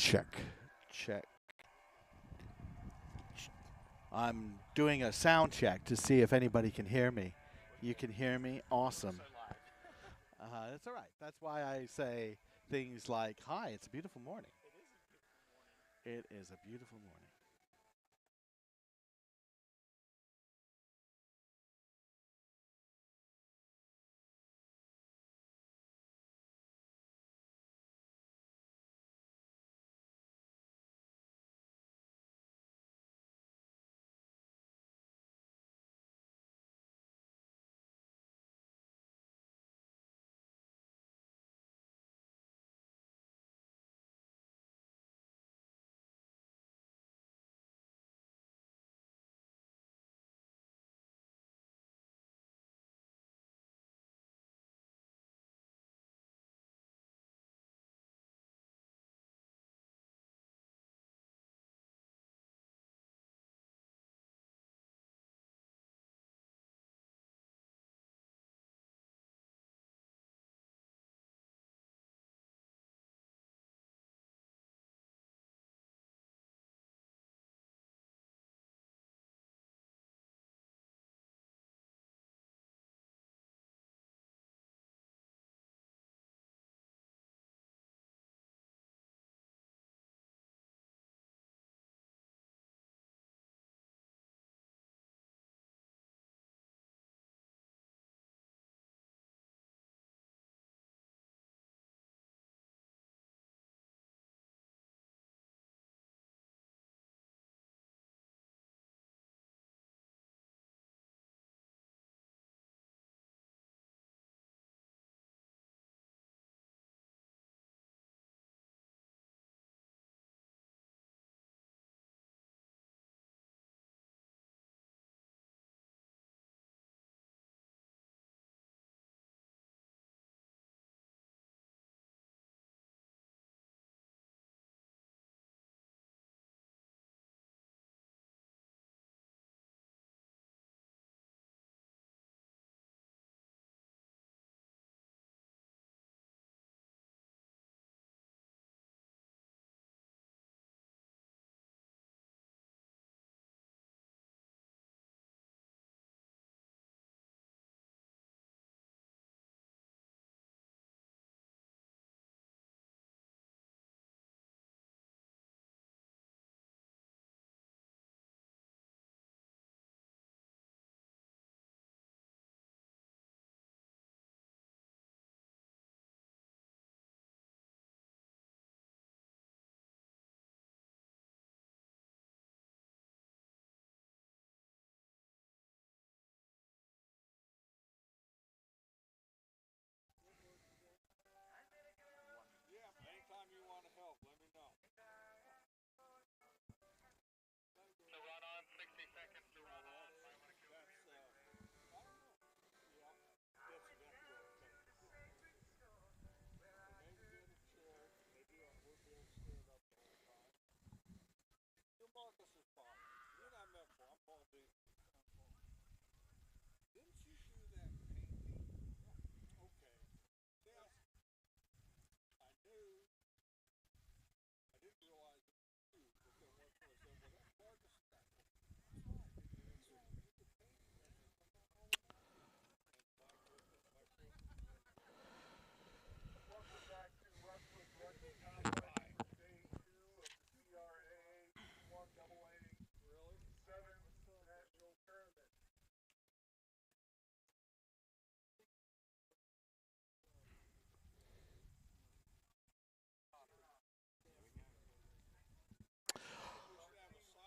Check. Check. I'm doing a sound check to see if anybody can hear me. You can hear me? Awesome. That's all right. That's why I say things like, hi, it's a beautiful morning. It is a beautiful morning.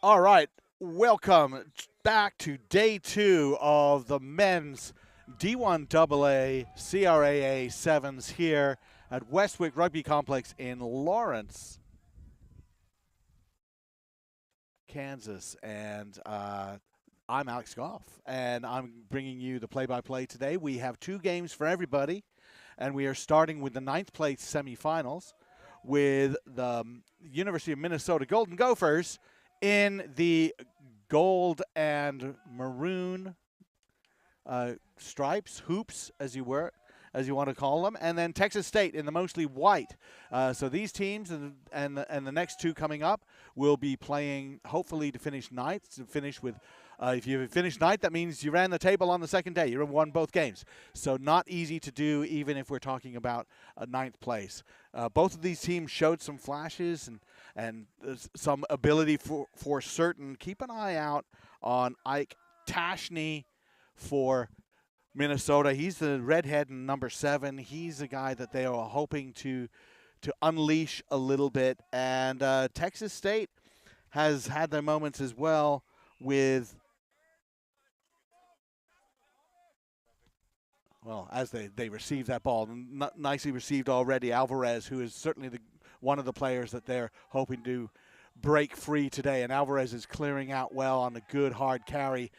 All right, welcome back to day 2 of the men's D1AA CRAA sevens here at Westwick Rugby Complex in Lawrence, Kansas. And I'm Alex Goff, and I'm bringing you the play-by-play today. We have 2 games for everybody, and we are starting with the 9th place semifinals with the University of Minnesota Golden Gophers in the gold and maroon stripes, hoops, as you were, as you want to call them, and then Texas State in the mostly white. So these teams and the next two coming up will be playing hopefully to finish ninth, to finish with. If you finish ninth, that means you ran the table on the second day. You won both games. So not easy to do, even if we're talking about a ninth place. Both of these teams showed some flashes and some ability for certain. Keep an eye out on Ike Tashney for Minnesota. He's the redhead in number 7. He's the guy that they are hoping to unleash a little bit. And Texas State has had their moments as well with, well, as they receive that ball. Nicely received already. Alvarez, who is certainly one of the players that they're hoping to break free today. And Alvarez is clearing out well on a good hard carry.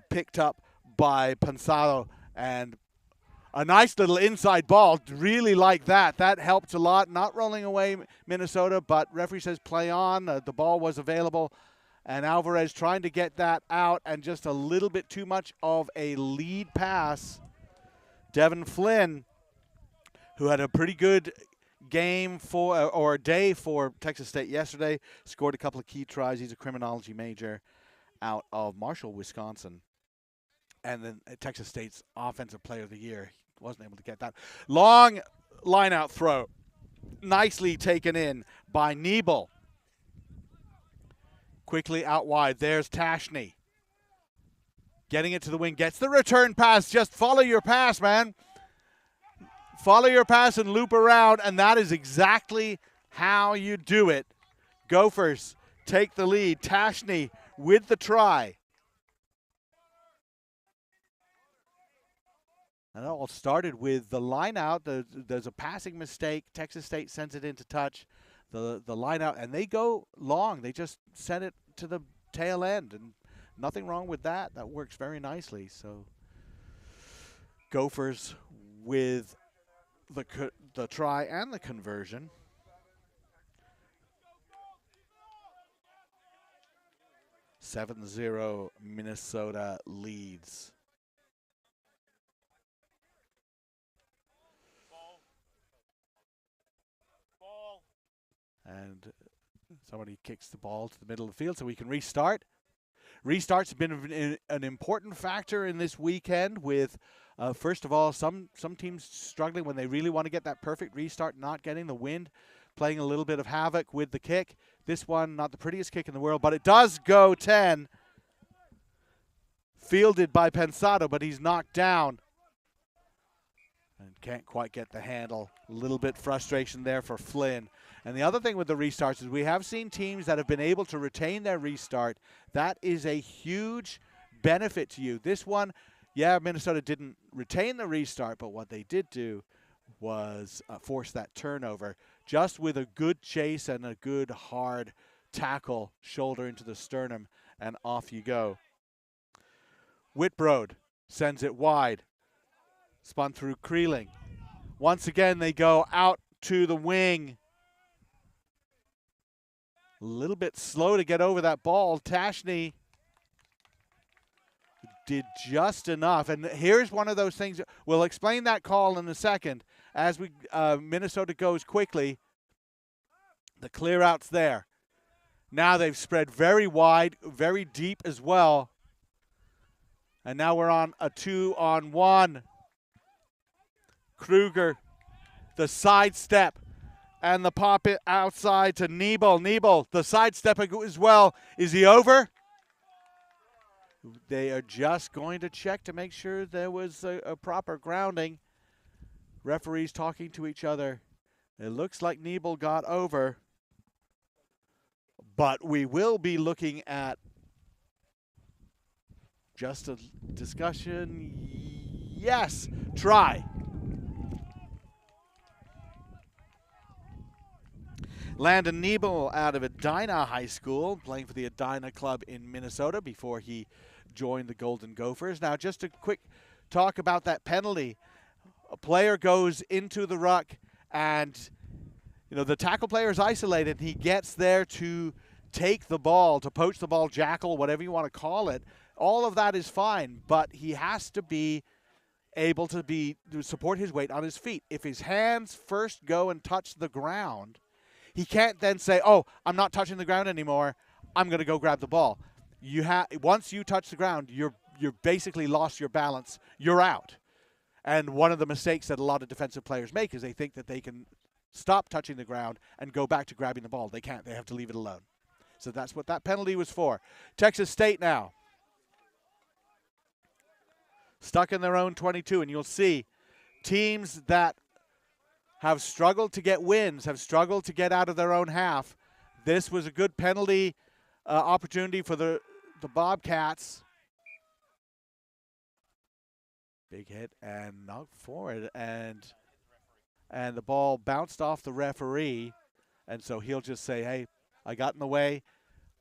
Picked up by Pensado, and a nice little inside ball. Really like that. That helped a lot. Not rolling away Minnesota, but referee says play on. The ball was available, and Alvarez trying to get that out, and just a little bit too much of a lead pass. Devin Flynn, who had a pretty good game or day for Texas State yesterday, scored a couple of key tries. He's a criminology major out of Marshall, Wisconsin. And then Texas State's Offensive Player of the Year. He wasn't able to get that. Long line-out throw. Nicely taken in by Niebel. Quickly out wide. There's Tashney. Getting it to the wing. Gets the return pass. Just follow your pass, man. Follow your pass and loop around, and that is exactly how you do it. Gophers take the lead. Tashney with the try. And it all started with the line out. There's a passing mistake. Texas State sends it into touch. The line out, and they go long. They just send it to the tail end, and nothing wrong with that. That works very nicely. So Gophers with the try and the conversion. (7-0) Minnesota leads. And somebody kicks the ball to the middle of the field so we can restart. Restarts have been an important factor in this weekend with, first of all, some teams struggling when they really want to get that perfect restart, not getting the wind, playing a little bit of havoc with the kick. This one, not the prettiest kick in the world, but it does go 10. Fielded by Pensado, but he's knocked down. And can't quite get the handle. A little bit frustration there for Flynn. And the other thing with the restarts is we have seen teams that have been able to retain their restart. That is a huge benefit to you. This one, yeah, Minnesota didn't retain the restart, but what they did do was force that turnover just with a good chase and a good hard tackle, shoulder into the sternum, and off you go. Whitbrod sends it wide. Spun through Creeling. Once again, they go out to the wing. A little bit slow to get over that ball. Tashney did just enough. And here's one of those things. We'll explain that call in a second. As Minnesota goes quickly, the clear out's there. Now they've spread very wide, very deep as well. And now we're on a 2-on-1. Kruger, the sidestep. And the pop it outside to Niebel. Niebel, the sidestep as well. Is he over? They are just going to check to make sure there was a proper grounding. Referees talking to each other. It looks like Niebel got over. But we will be looking at just a discussion. Yes, try. Landon Niebel out of Edina High School, playing for the Edina Club in Minnesota before he joined the Golden Gophers. Now, just a quick talk about that penalty. A player goes into the ruck, and the tackle player is isolated. He gets there to take the ball, to poach the ball, jackal, whatever you want to call it. All of that is fine, but he has to be able to support his weight on his feet. If his hands first go and touch the ground, he can't then say, "Oh, I'm not touching the ground anymore. I'm going to go grab the ball." Once you touch the ground, you're basically lost your balance. You're out. And one of the mistakes that a lot of defensive players make is they think that they can stop touching the ground and go back to grabbing the ball. They can't. They have to leave it alone. So that's what that penalty was for. Texas State now stuck in their own 22, and you'll see teams that have struggled to get wins, have struggled to get out of their own half. This was a good penalty opportunity for the Bobcats. Big hit and knocked forward, and the ball bounced off the referee, and so he'll just say, "Hey, I got in the way.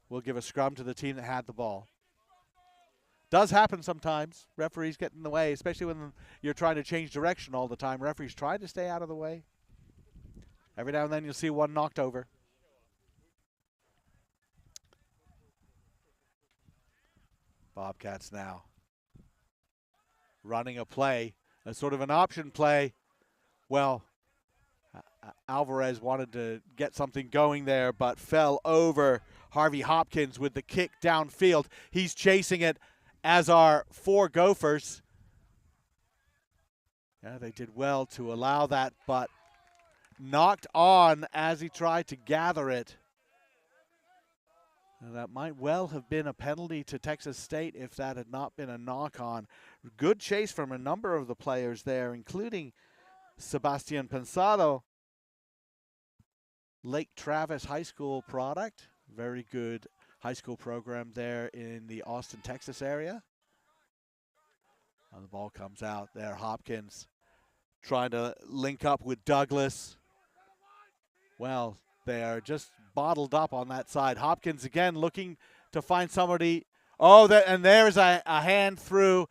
We'll give a scrum to the team that had the ball." Does happen sometimes. Referees get in the way, especially when you're trying to change direction all the time. Referees try to stay out of the way. Every now and then you'll see one knocked over. Bobcats now running a play, a sort of an option play. Well, Alvarez wanted to get something going there, but fell over Harvey Hopkins with the kick downfield. He's chasing it, as are 4 Gophers. Yeah, they did well to allow that, but knocked on as he tried to gather it. And that might well have been a penalty to Texas State if that had not been a knock-on. Good chase from a number of the players there, including Sebastian Pensado. Lake Travis High School product. Very good high school program there in the Austin, Texas area. And the ball comes out there. Hopkins trying to link up with Douglas. Well, they are just bottled up on that side. Hopkins again looking to find somebody. Oh, and there's a hand through.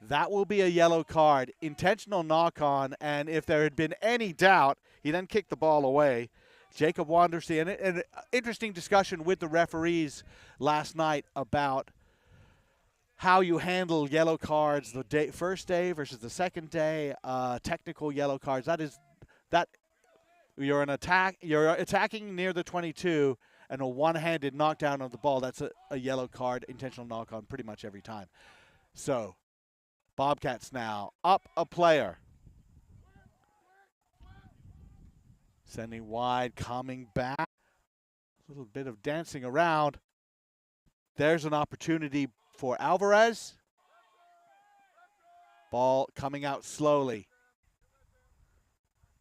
That will be a yellow card. Intentional knock-on, and if there had been any doubt, he then kicked the ball away. Jacob Wandersee, and an interesting discussion with the referees last night about how you handle yellow cards the first day versus the second day. Technical yellow cards. That you're attacking near the 22, and a one-handed knockdown of the ball. That's a yellow card, intentional knock-on pretty much every time. So Bobcats now up a player. Sending wide, coming back. A little bit of dancing around. There's an opportunity for Alvarez. Ball coming out slowly.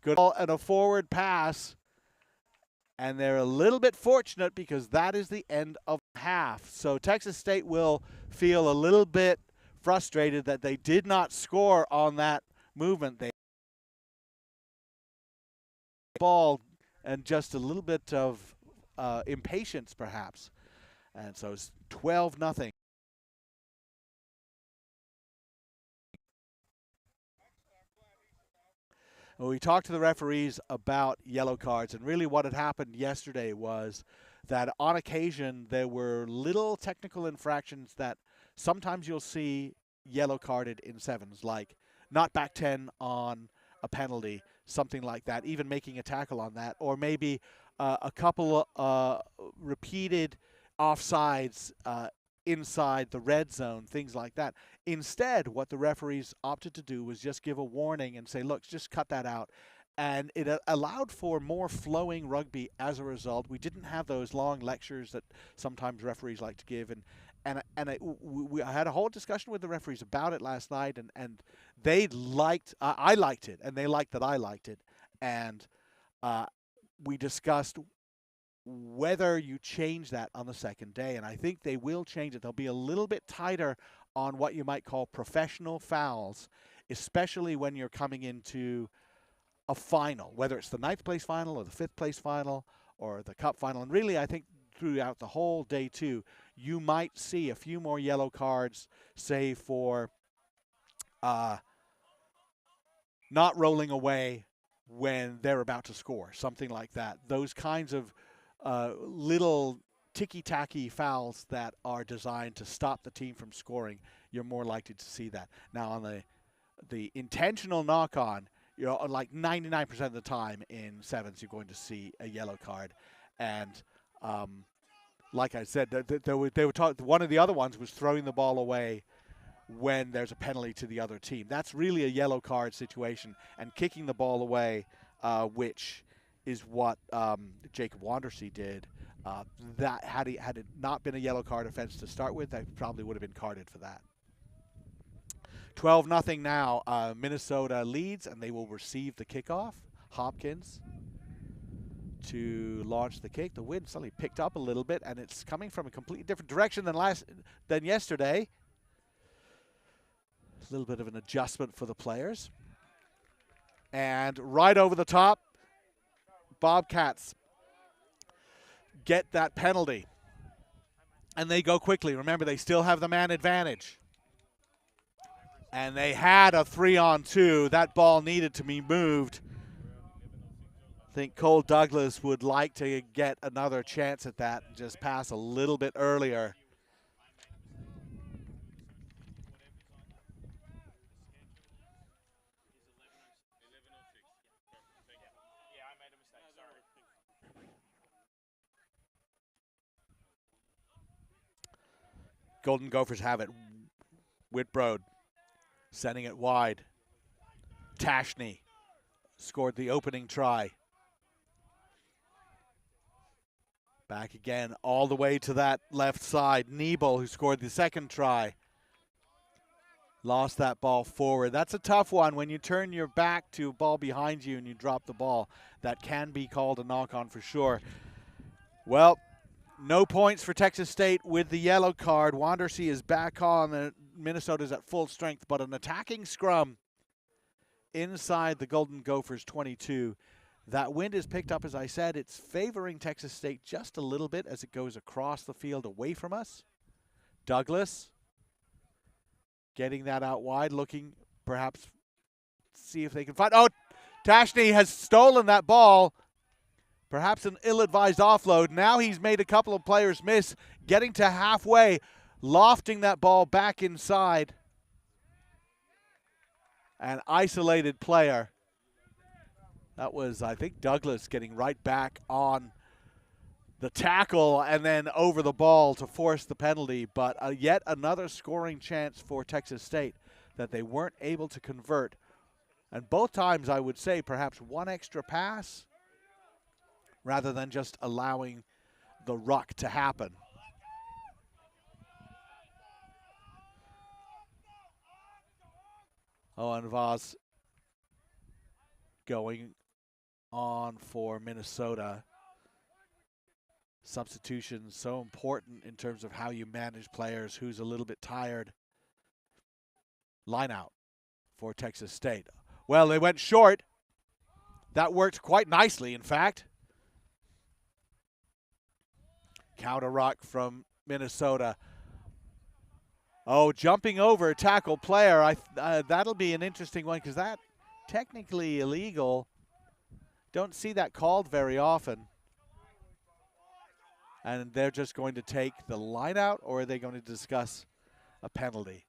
Good ball and a forward pass. And they're a little bit fortunate because that is the end of half. So Texas State will feel a little bit frustrated that they did not score on that movement. They ball and just a little bit of impatience perhaps. And so it's 12-0. Well, we talked to the referees about yellow cards, and really what had happened yesterday was that on occasion there were little technical infractions that sometimes you'll see yellow carded in sevens, like not back 10 on a penalty, something like that, even making a tackle on that, or maybe a couple repeated offsides inside the red zone, things like that. Instead, what the referees opted to do was just give a warning and say, look, just cut that out. And it allowed for more flowing rugby as a result. We didn't have those long lectures that sometimes referees like to give. And I had a whole discussion with the referees about it last night, and they liked, I liked it, and they liked that I liked it. And we discussed whether you change that on the second day, and I think they will change it. They'll be a little bit tighter on what you might call professional fouls, especially when you're coming into a final, whether it's the 9th place final or the 5th place final or the cup final. And really, I think throughout the whole day two, you might see a few more yellow cards, say for not rolling away when they're about to score, something like that. Those kinds of little ticky-tacky fouls that are designed to stop the team from scoring, you're more likely to see that. Now, on the the intentional knock-on, you know, like 99% of the time in sevens, you're going to see a yellow card. And like I said, they were one of the other ones was throwing the ball away when there's a penalty to the other team. That's really a yellow card situation, and kicking the ball away, which is what Jacob Wandersee did. That had it not been a yellow card offense to start with, I probably would have been carded for that. 12-0 now. Minnesota leads, and they will receive the kickoff. Hopkins to launch the kick. The wind suddenly picked up a little bit, and it's coming from a completely different direction than yesterday. A little bit of an adjustment for the players. And right over the top, Bobcats get that penalty. And they go quickly. Remember, they still have the man advantage. And they had a 3-on-2. That ball needed to be moved. I think Cole Douglas would like to get another chance at that and just pass a little bit earlier. Golden Gophers have it. Whitbrode sending it wide. Tashney scored the opening try. Back again all the way to that left side. Nebel, who scored the second try, lost that ball forward. That's a tough one when you turn your back to a ball behind you and you drop the ball. That can be called a knock-on for sure. Well, no points for Texas State with the yellow card. Wandersee is back on. Minnesota's at full strength, but an attacking scrum inside the Golden Gophers 22. That wind is picked up, as I said. It's favoring Texas State just a little bit as it goes across the field away from us. Douglas getting that out wide, looking perhaps see if they can find. Oh, Tashney has stolen that ball. Perhaps an ill-advised offload. Now he's made a couple of players miss, getting to halfway, lofting that ball back inside. An isolated player. That was, I think, Douglas getting right back on the tackle and then over the ball to force the penalty. But yet another scoring chance for Texas State that they weren't able to convert. And both times, I would say, perhaps one extra pass rather than just allowing the ruck to happen. Owen Voss going on for Minnesota. Substitution so important in terms of how you manage players, who's a little bit tired. Line out for Texas State. Well, they went short. That worked quite nicely, in fact. Counter ruck from Minnesota. Oh, jumping over a tackle player. That'll be an interesting one because that technically illegal. Don't see that called very often. And they're just going to take the line out, or are they going to discuss a penalty?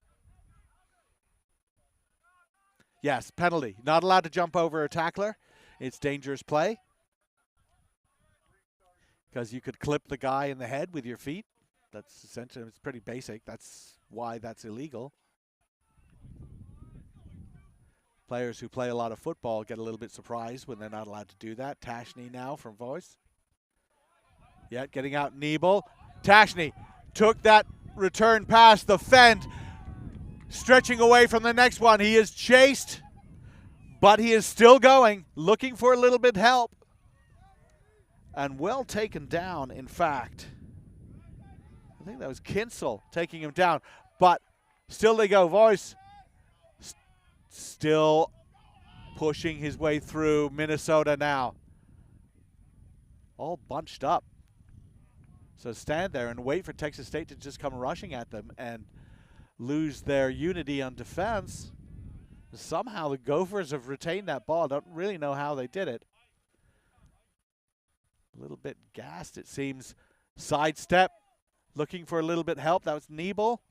Yes, penalty. Not allowed to jump over a tackler. It's dangerous play. Because you could clip the guy in the head with your feet. That's essentially, it's pretty basic. That's why that's illegal. Players who play a lot of football get a little bit surprised when they're not allowed to do that. Tashney now from Voice. Yeah, getting out Nebel. Tashney took that return pass, the fend, stretching away from the next one. He is chased, but he is still going, looking for a little bit help. And well taken down, in fact. I think that was Kinsel taking him down. But still they go. Voice still pushing his way through Minnesota now. All bunched up. So stand there and wait for Texas State to just come rushing at them and lose their unity on defense. Somehow the Gophers have retained that ball. Don't really know how they did it. A little bit gassed, it seems. Sidestep, looking for a little bit help. That was Nebel.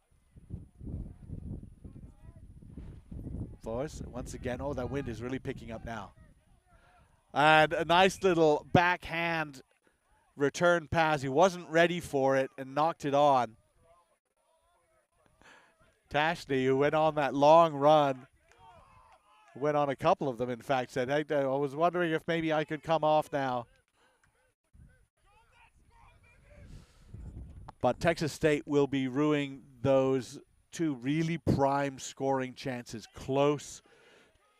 force. Once again, oh, that wind is really picking up now. And a nice little backhand return pass. He wasn't ready for it and knocked it on. Tashney, who went on that long run, went on a couple of them, in fact, said, hey, I was wondering if maybe I could come off now. But Texas State will be ruining those two really prime scoring chances close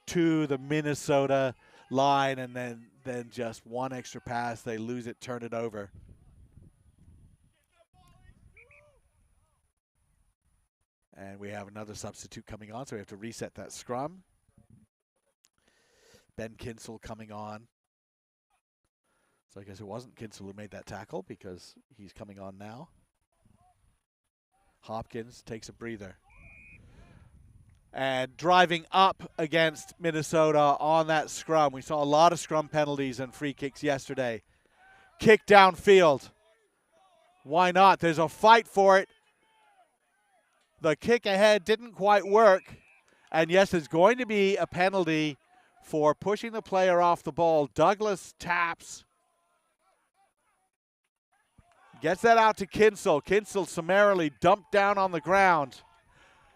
to the Minnesota line, and then just one extra pass, they lose it, turn it over. And we have another substitute coming on, so we have to reset that scrum. Ben Kinsel coming on. So I guess it wasn't Kinsel who made that tackle because he's coming on now. Hopkins takes a breather. And driving up against Minnesota on that scrum. We saw a lot of scrum penalties and free kicks yesterday. Kick downfield. Why not? There's a fight for it. The kick ahead didn't quite work. And yes, there's going to be a penalty for pushing the player off the ball. Douglas taps. Gets that out to Kinsel. Kinsel summarily dumped down on the ground.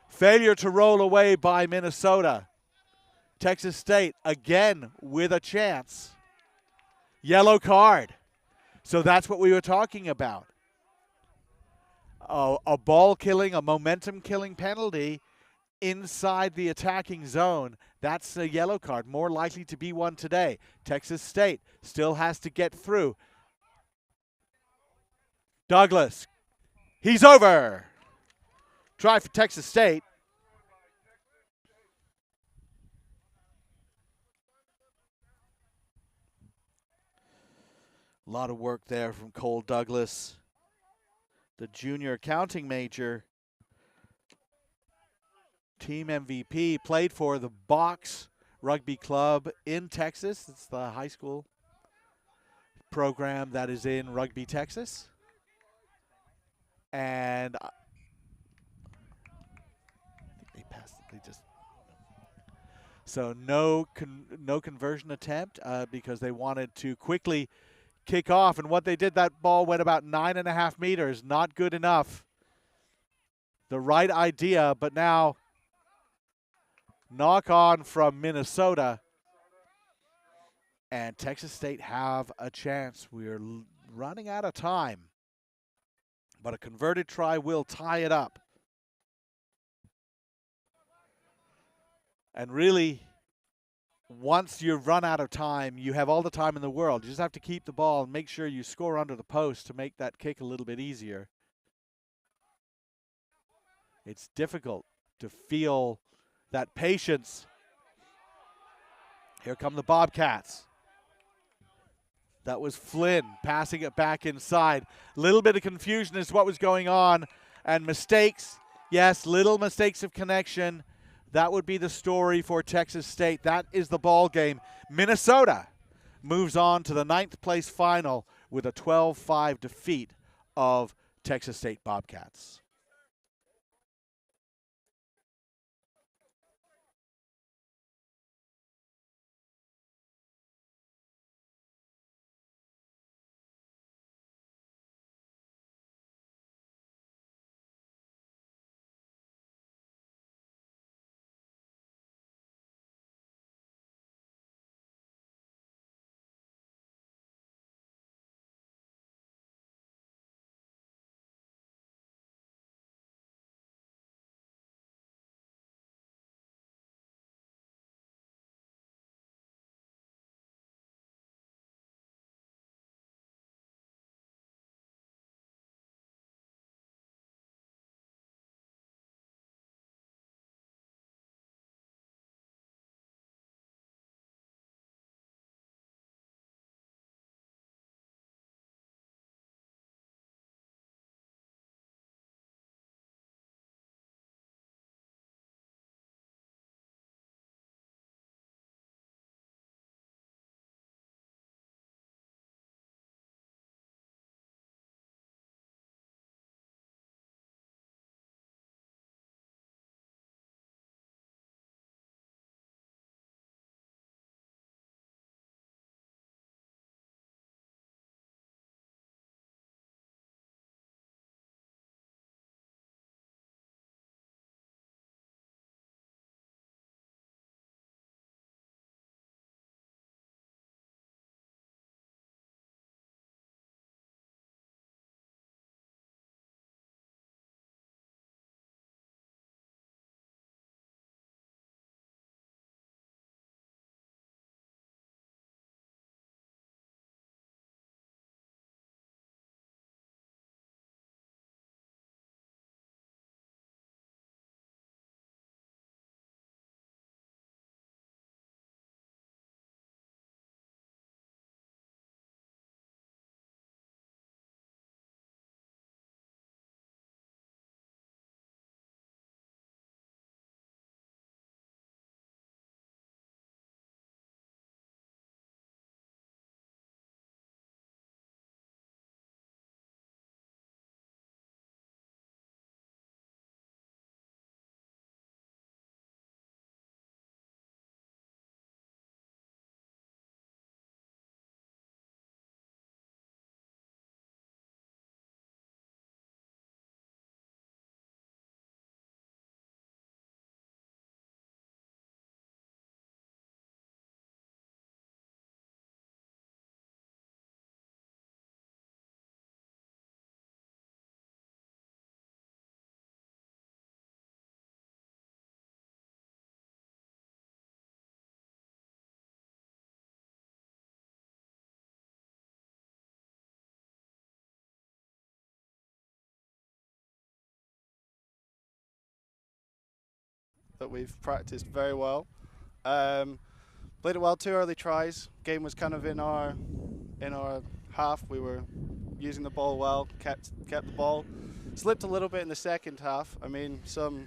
Failure to roll away by Minnesota. Texas State again with a chance. Yellow card. So that's what we were talking about. A ball killing, a momentum killing penalty inside the attacking zone. That's a yellow card, more likely to be one today. Texas State still has to get through. Douglas, he's over. Try for Texas State. A lot of work there from Cole Douglas, the junior accounting major. Team MVP, played for the Box Rugby Club in Texas. It's the high school program that is in Rugby, Texas. And I think they passed it. They just so no conversion attempt because they wanted to quickly kick off. And what they did, that ball went about 9.5 meters. Not good enough. The right idea, but now knock on from Minnesota. And Texas State have a chance. We're running out of time. But a converted try will tie it up. And really, once you've run out of time, you have all the time in the world. You just have to keep the ball and make sure you score under the post to make that kick a little bit easier. It's difficult to feel that patience. Here come the Bobcats. That was Flynn passing it back inside. Little bit of confusion as to what was going on. And mistakes, yes, little mistakes of connection. That would be the story for Texas State. That is the ball game. Minnesota moves on to the 9th place final with a 12-5 defeat of Texas State Bobcats. that we've practiced very well. Played it well, 2 early tries. Game was kind of in our half. We were using the ball well, kept the ball. Slipped a little bit in the second half. I mean, some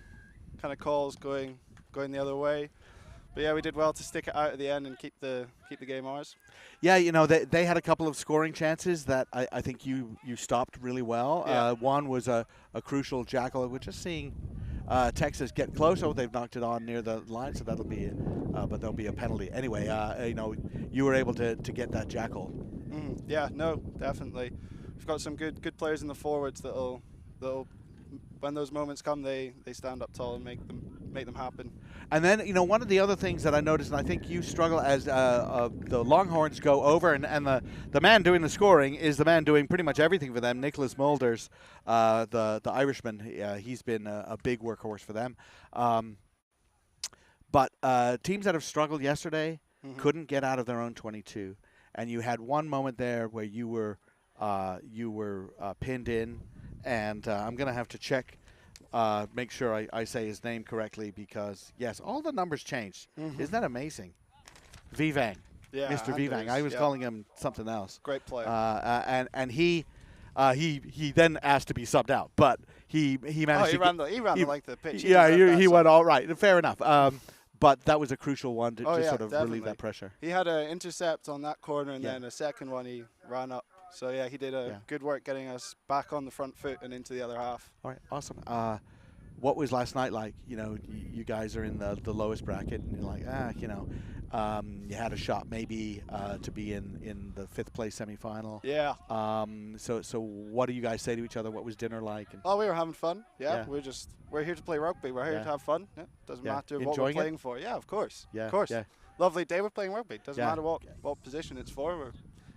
kind of calls going the other way. But yeah, we did well to stick it out at the end and keep the game ours. Yeah, they had a couple of scoring chances that I think you stopped really well. Yeah. One was a crucial jackal. We're just seeing Texas get close. Oh, they've knocked it on near the line, so that'll be, but there'll be a penalty anyway. You were able to get that jackal. Yeah, no, definitely. We've got some good players in the forwards that'll when those moments come, they stand up tall and make them happen. And then, one of the other things that I noticed, and I think you struggle as the Longhorns go over, and the man doing the scoring is the man doing pretty much everything for them, Nicholas Mulders, the Irishman. He's been a big workhorse for them. But teams that have struggled yesterday couldn't get out of their own 22. And you had one moment there where you were pinned in, and I'm going to have to check. Make sure I say his name correctly because, yes, all the numbers changed. Isn't that amazing? Vivang. Yeah, Mr. Vivang. I was calling him something else. Great player. And he then asked to be subbed out, but he managed he ran the pitch. Yeah, he went all right. Fair enough. But that was a crucial one to just sort of relieve that pressure. He had an intercept on that corner, and then a second one he ran up. So, yeah, he did good work getting us back on the front foot and into the other half. All right, awesome. What was last night like? You guys are in the lowest bracket, and you're like, you had a shot maybe to be in the 5th place semifinal. Yeah. So what do you guys say to each other? What was dinner like? Oh, we were having fun. Yeah. We're here to play rugby. We're here to have fun. Yeah. Doesn't matter what we're playing for. Yeah, of course. Yeah. Of course. Yeah. Lovely day. We're playing rugby. Doesn't matter what position it's for. We're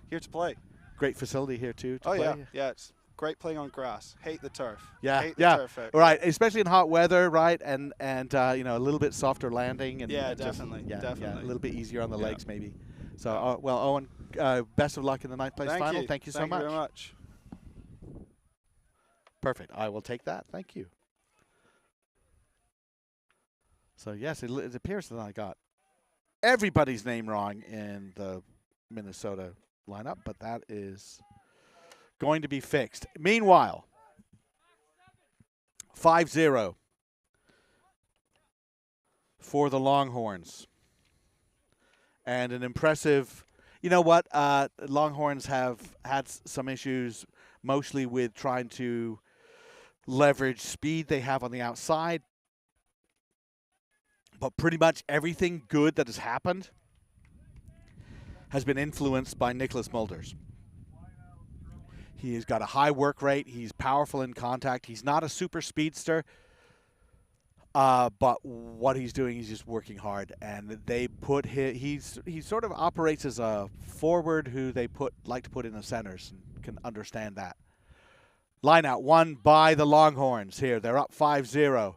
here to play. Great facility here too. To play. Yeah. It's great playing on grass. Hate the turf. Yeah, Hate the turf out. Right, especially in hot weather, right? And a little bit softer landing. And definitely. A little bit easier on the legs maybe. So, well, Owen, best of luck in the 9th place final. Thank you so much. Thank you very much. Perfect. I will take that. Thank you. So, yes, it appears that I got everybody's name wrong in the Minnesota lineup, but that is going to be fixed. Meanwhile, 5-0 for the Longhorns. And an impressive, Longhorns have had some issues mostly with trying to leverage speed they have on the outside. But pretty much everything good that has happened has been influenced by Nicholas Mulders. He has got a high work rate. He's powerful in contact. He's not a super speedster, but what he's doing, he's just working hard. And they put he sort of operates as a forward who they like to put in the centers and can understand that. Line out won by the Longhorns here. They're up 5-0.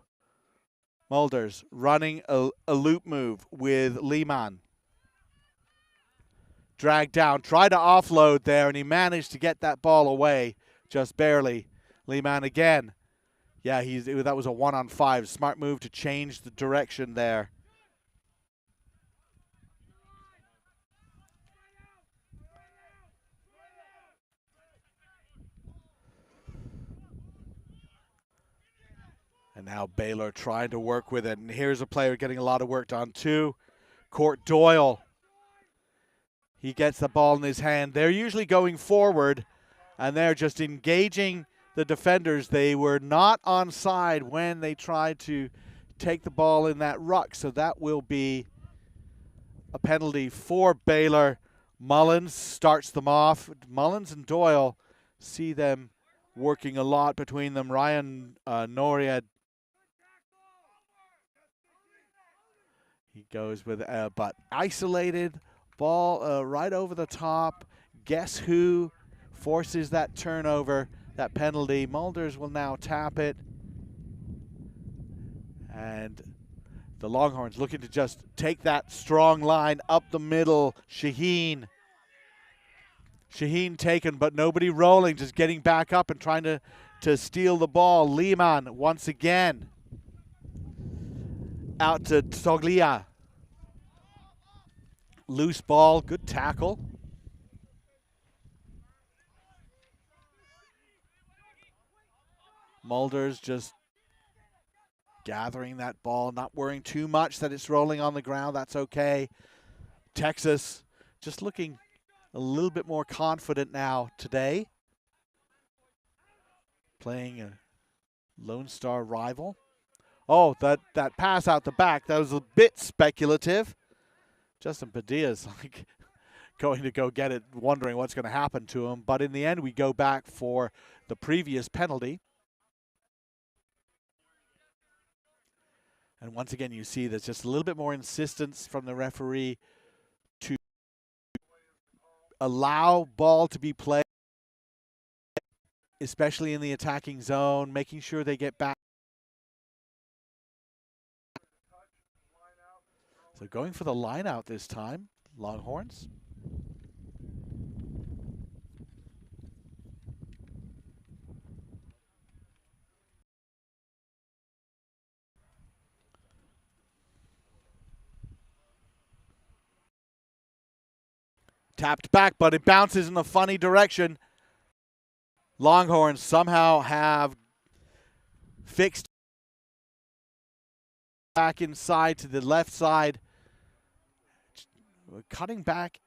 Mulders running a loop move with Lehman. Dragged down, tried to offload there, and he managed to get that ball away just barely. Lehman again. Yeah, that was a 1-on-5. Smart move to change the direction there. And now Baylor trying to work with it. And here's a player getting a lot of work done too. Court Doyle. He gets the ball in his hand. They're usually going forward, and they're just engaging the defenders. They were not onside when they tried to take the ball in that ruck, so that will be a penalty for Baylor. Mullins starts them off. Mullins and Doyle see them working a lot between them. Ryan Noriad. He goes with, but isolated. Ball right over the top. Guess who forces that turnover, that penalty? Mulders will now tap it. And the Longhorns looking to just take that strong line up the middle. Shaheen taken, but nobody rolling, just getting back up and trying to steal the ball. Lehman once again. Out to Toglia. Loose ball, good tackle. Mulder's just gathering that ball, not worrying too much that it's rolling on the ground. That's okay. Texas just looking a little bit more confident now today. Playing a Lone Star rival. Oh, that pass out the back, that was a bit speculative. Justin Padilla's like going to go get it, wondering what's going to happen to him. But in the end, we go back for the previous penalty. And once again, you see there's just a little bit more insistence from the referee to allow ball to be played, especially in the attacking zone, making sure they get back. So going for the line out this time, Longhorns. Tapped back, but it bounces in a funny direction. Longhorns somehow have fixed back inside to the left side. Cutting back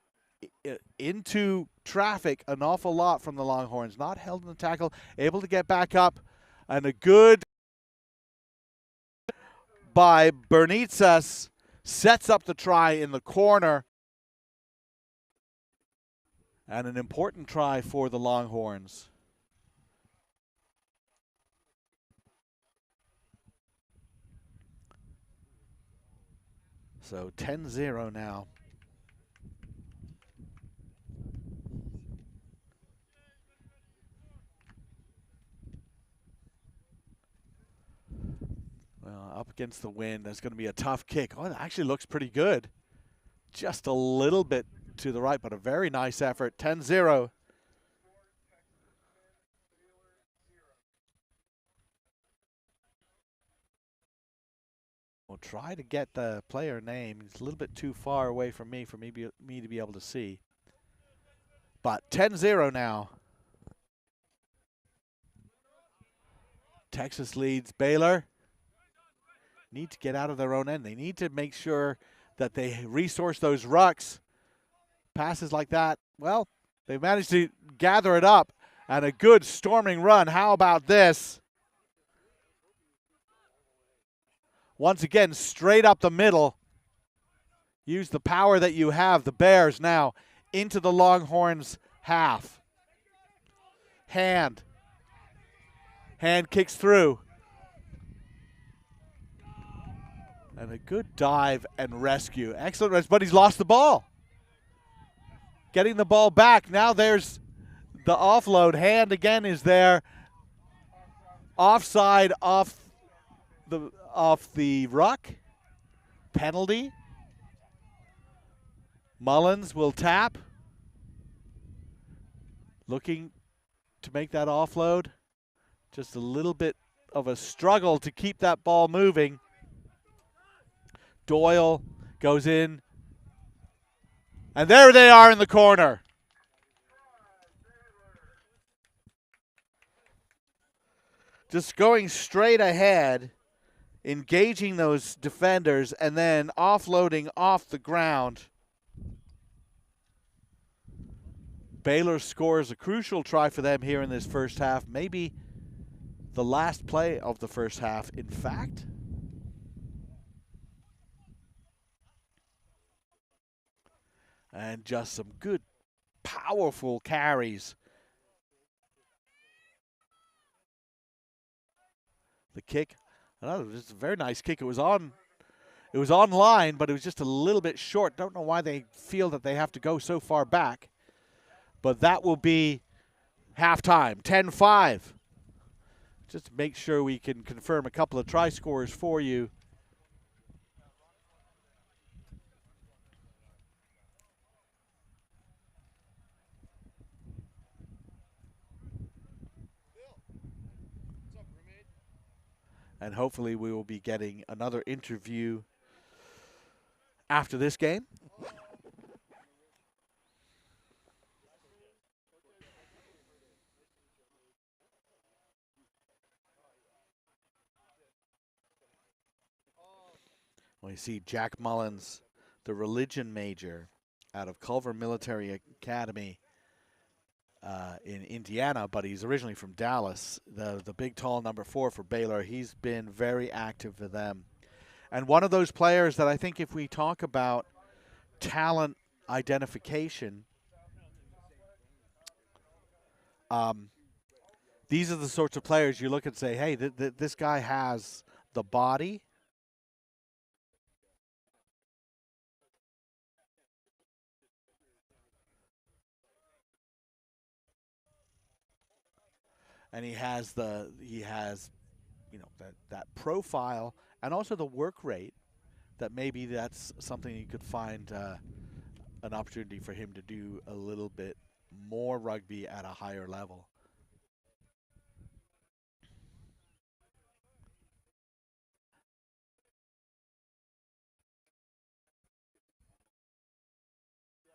into traffic an awful lot from the Longhorns. Not held in the tackle, able to get back up, and a good by Bernitsas sets up the try in the corner. And an important try for the Longhorns. So 10-0 now. Well, up against the wind, that's going to be a tough kick. Oh, it actually looks pretty good. Just a little bit to the right, but a very nice effort. 10-0. We'll try to get the player name. He's a little bit too far away from me for me to be able to see. But 10-0 now. Texas leads Baylor. Need to get out of their own end. They need to make sure that they resource those rucks. Passes like that, well, they've managed to gather it up, and a good storming run. How about this? Once again, straight up the middle. Use the power that you have, the Bears now, into the Longhorns' half. Hand kicks through. And a good dive and rescue. Excellent rescue, but he's lost the ball. Getting the ball back. Now there's the offload. Hand again is there. Offside off the ruck. Penalty. Mullins will tap. Looking to make that offload. Just a little bit of a struggle to keep that ball moving. Doyle goes in. And there they are in the corner. Just going straight ahead, engaging those defenders, and then offloading off the ground. Baylor scores a crucial try for them here in this first half. Maybe the last play of the first half, in fact. And just some good, powerful carries. The kick, another just a very nice kick. It was on line, but it was just a little bit short. Don't know why they feel that they have to go so far back. But that will be halftime, 10-5. Just to make sure we can confirm a couple of try scores for you. And hopefully we will be getting another interview after this game. We see Jack Mullins, the religion major out of Culver Military Academy in Indiana, but he's originally from Dallas. The big, tall number 4 for Baylor. He's been very active for them. And one of those players that I think if we talk about talent identification, these are the sorts of players you look and say, hey, this guy has the body, and he has that profile and also the work rate that maybe that's something you could find an opportunity for him to do a little bit more rugby at a higher level.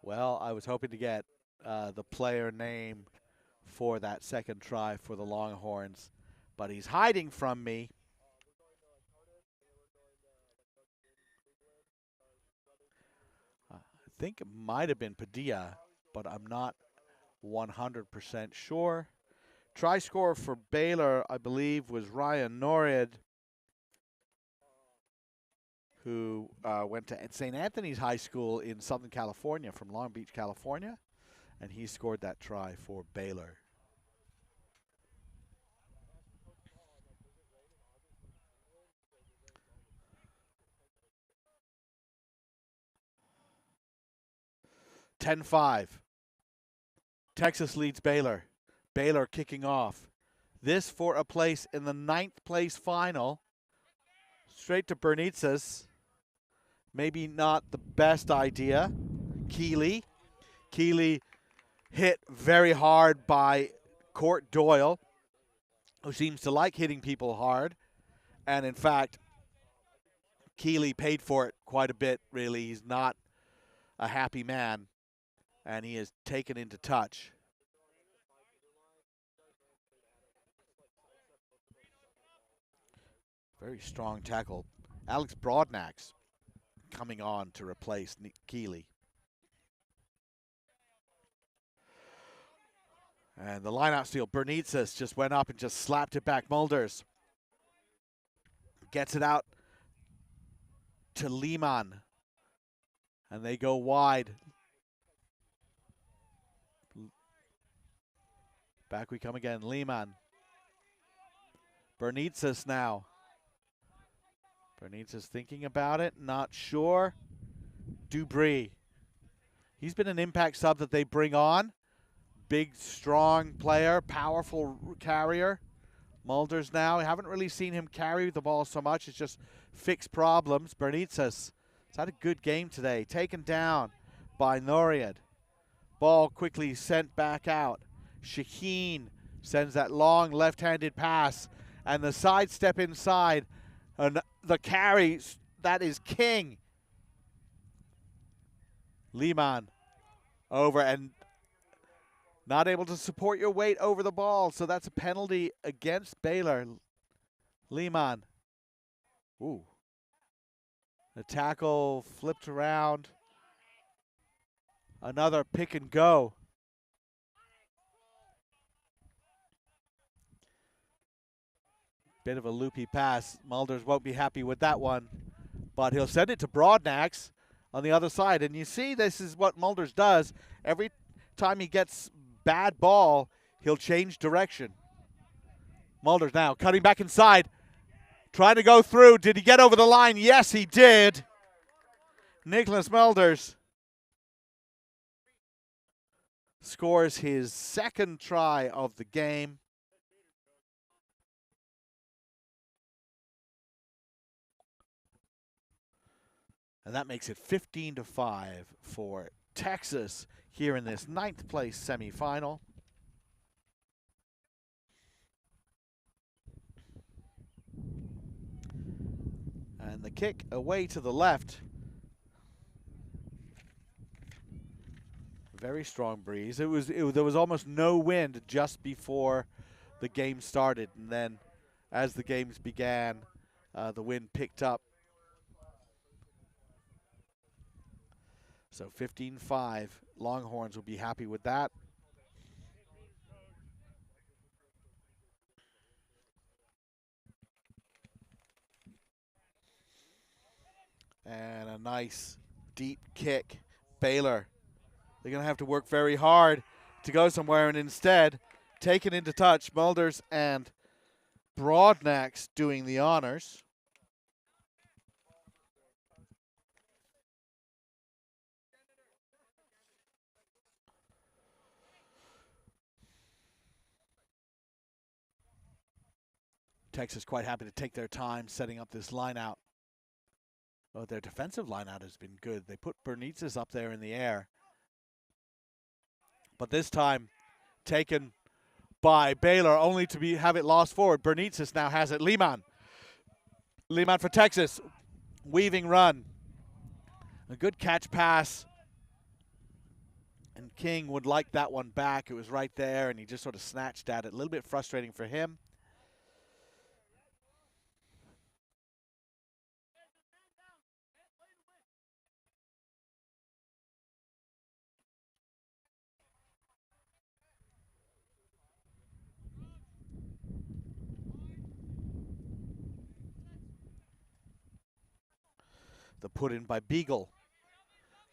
Well, I was hoping to get the player name for that second try for the Longhorns, but he's hiding from me. I think it might have been Padilla, but I'm not 100% sure. Try scorer for Baylor, I believe, was Ryan Norrid, who went to St. Anthony's High School in Southern California, from Long Beach, California, and he scored that try for Baylor. (10-5). Texas leads Baylor. Baylor kicking off. This for a place in the 9th place final. Straight to Bernitzes. Maybe not the best idea. Keeley. Keeley hit very hard by Court Doyle, who seems to like hitting people hard. And in fact, Keeley paid for it quite a bit, really. He's not a happy man, and he is taken into touch. Very strong tackle. Alex Broadnax coming on to replace Keeley. And the line-out steal, Bernitzes just went up and just slapped it back. Mulders gets it out to Lehman, and they go wide. Back we come again, Lehman. Bernitzes now. Bernitzes thinking about it, not sure. Dubree. He's been an impact sub that they bring on. Big, strong player, powerful carrier. Mulders now, I haven't really seen him carry the ball so much. It's just fixed problems. Bernitzes has had a good game today. Taken down by Noriad. Ball quickly sent back out. Shaheen sends that long left-handed pass, and the sidestep inside, and the carry, that is king. Lehman over, and not able to support your weight over the ball, so that's a penalty against Baylor. Lehman. Ooh. The tackle flipped around. Another pick and go. Bit of a loopy pass. Mulders won't be happy with that one, but he'll send it to Broadnax on the other side. And you see, this is what Mulders does. Every time he gets bad ball, he'll change direction. Mulders now cutting back inside, trying to go through. Did he get over the line? Yes, he did. Nicholas Mulders scores his second try of the game. And that makes it 15-5 for Texas here in this 9th place semifinal. the kick away to the left. Very strong breeze. There was almost no wind just before the game started, and then as the games began, the wind picked up. So 15-5, Longhorns will be happy with that. And a nice deep kick. Baylor, they're going to have to work very hard to go somewhere, and instead, taken into touch, Mulders and Broadnax doing the honors. Texas quite happy to take their time setting up this line out. Oh, their defensive line out has been good. They put Bernitzes up there in the air. But this time, taken by Baylor, only to have it lost forward. Bernitzes now has it. Lehman for Texas. Weaving run. A good catch pass. And King would like that one back. It was right there, and he just sort of snatched at it. A little bit frustrating for him. The put in by Beagle.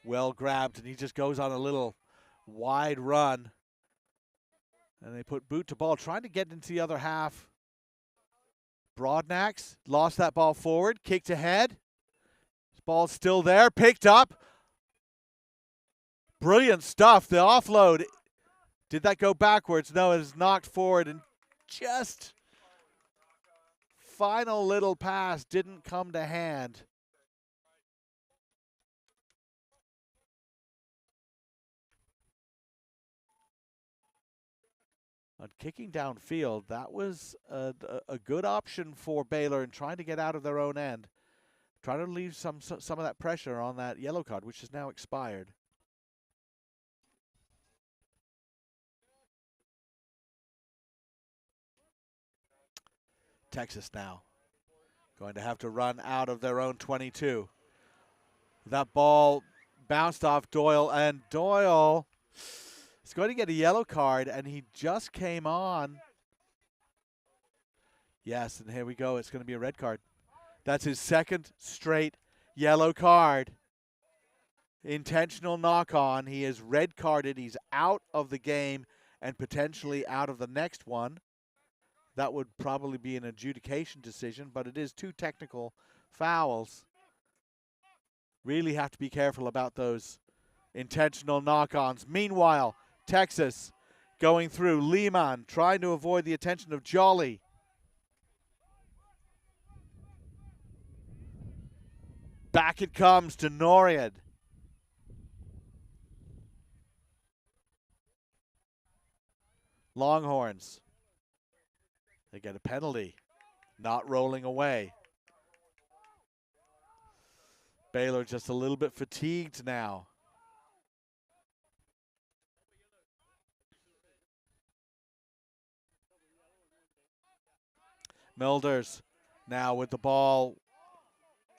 Well grabbed, and he just goes on a little wide run. And they put boot to ball, trying to get into the other half. Broadnax lost that ball forward, kicked ahead. Ball's still there, picked up. Brilliant stuff. The offload. Did that go backwards? No, it is knocked forward, and just final little pass didn't come to hand. On kicking downfield, that was a good option for Baylor in trying to get out of their own end. Trying to leave some of that pressure on that yellow card, which is now expired. Texas now going to have to run out of their own 22. That ball bounced off Doyle, and Doyle is going to get a yellow card, and he just came on. Yes, and here we go. It's going to be a red card. That's his second straight yellow card. Intentional knock-on. He is red carded. He's out of the game and potentially out of the next one. That would probably be an adjudication decision, but it is two technical fouls. Really have to be careful about those intentional knock-ons. Meanwhile, Texas going through. Lehman trying to avoid the attention of Jolly. Back it comes to Noriad. Longhorns. They get a penalty. Not rolling away. Baylor just a little bit fatigued now. Milders now with the ball.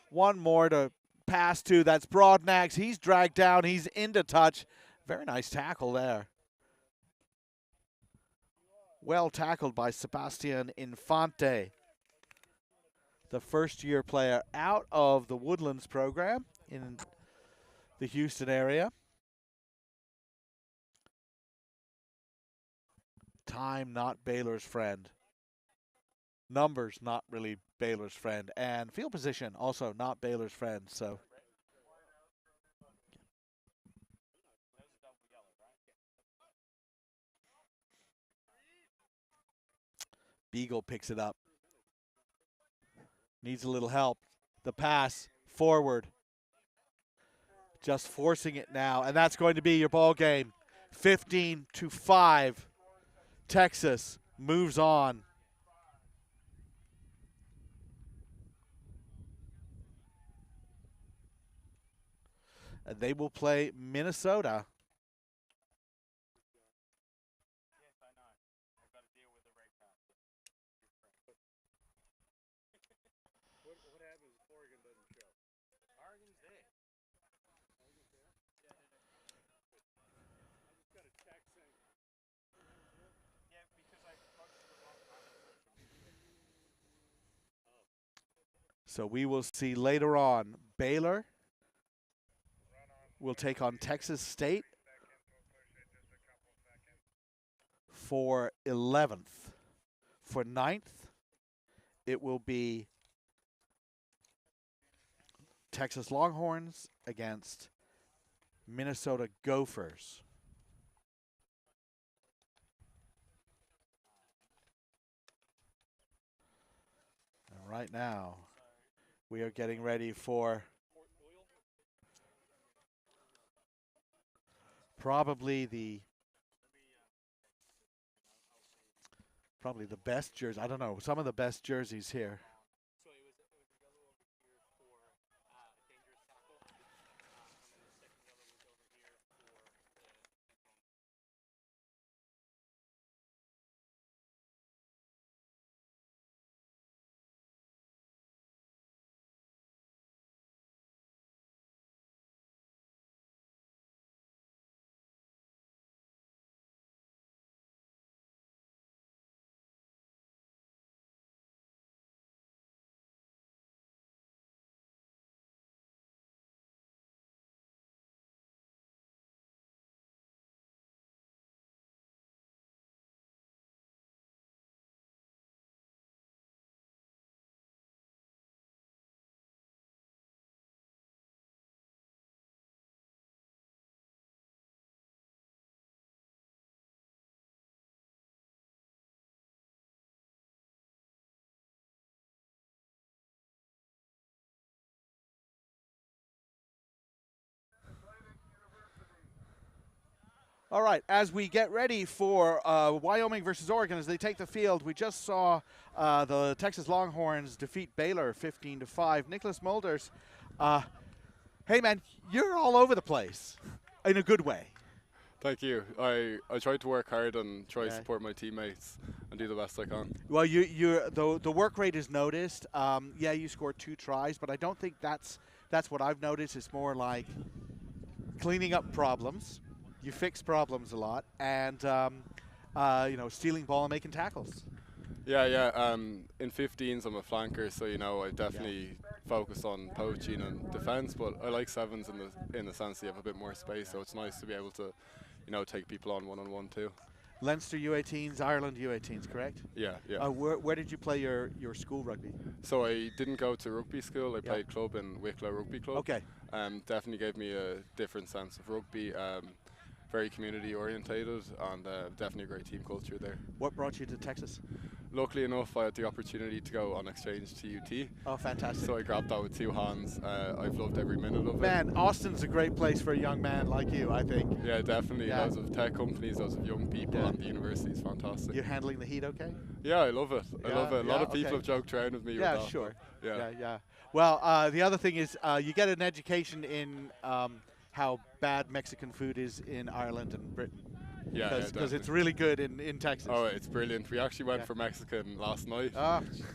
One more to pass to. That's Broadnax. He's dragged down. He's into touch. Very nice tackle there. Well tackled by Sebastian Infante, the first-year player out of the Woodlands program in the Houston area. Time not Baylor's friend. Numbers not really Baylor's friend. And field position also not Baylor's friend. So Beagle picks it up. Needs a little help. The pass forward. Just forcing it now. And that's going to be your ball game. 15-5. Texas moves on. And they will play Minnesota. So we will see later on Baylor will take on Texas State for 11th. For 9th, it will be Texas Longhorns against Minnesota Gophers. And right now, we are getting ready for probably the best jersey. I don't know, some of the best jerseys here. All right, as we get ready for Wyoming versus Oregon as they take the field, we just saw the Texas Longhorns defeat Baylor 15-5. Nicholas Mulders, hey man, you're all over the place in a good way. Thank you. I try to work hard and try to support my teammates and do the best I can. Well, the work rate is noticed. Yeah, you scored 2 tries, but I don't think that's what I've noticed. It's more like cleaning up problems. You fix problems a lot, and stealing ball and making tackles. Yeah. In 15s, I'm a flanker, so I definitely focus on poaching and defense. But I like 7s in the sense that you have a bit more space, so it's nice to be able to, take people on one-on-one too. Leinster U18s, Ireland U18s, correct? Yeah. Where did you play your school rugby? So I didn't go to rugby school. I played club in Wicklow Rugby Club. Okay. Definitely gave me a different sense of rugby. Very community orientated, and definitely a great team culture there. What brought you to Texas? Luckily enough, I had the opportunity to go on exchange to UT. Oh, fantastic. So I grabbed that with 2 hands. I've loved every minute of it. Man, Austin's a great place for a young man like you, I think. Yeah, definitely. Yeah. Lots of tech companies, lots of young people, and the university is fantastic. You're handling the heat okay? Yeah, I love it. I love it. A lot of people have joked around with me with that. Sure. Yeah. Well, the other thing is you get an education in how bad Mexican food is in Ireland and Britain. Yeah, because it's really good in Texas. Oh, it's brilliant. We actually went for Mexican last night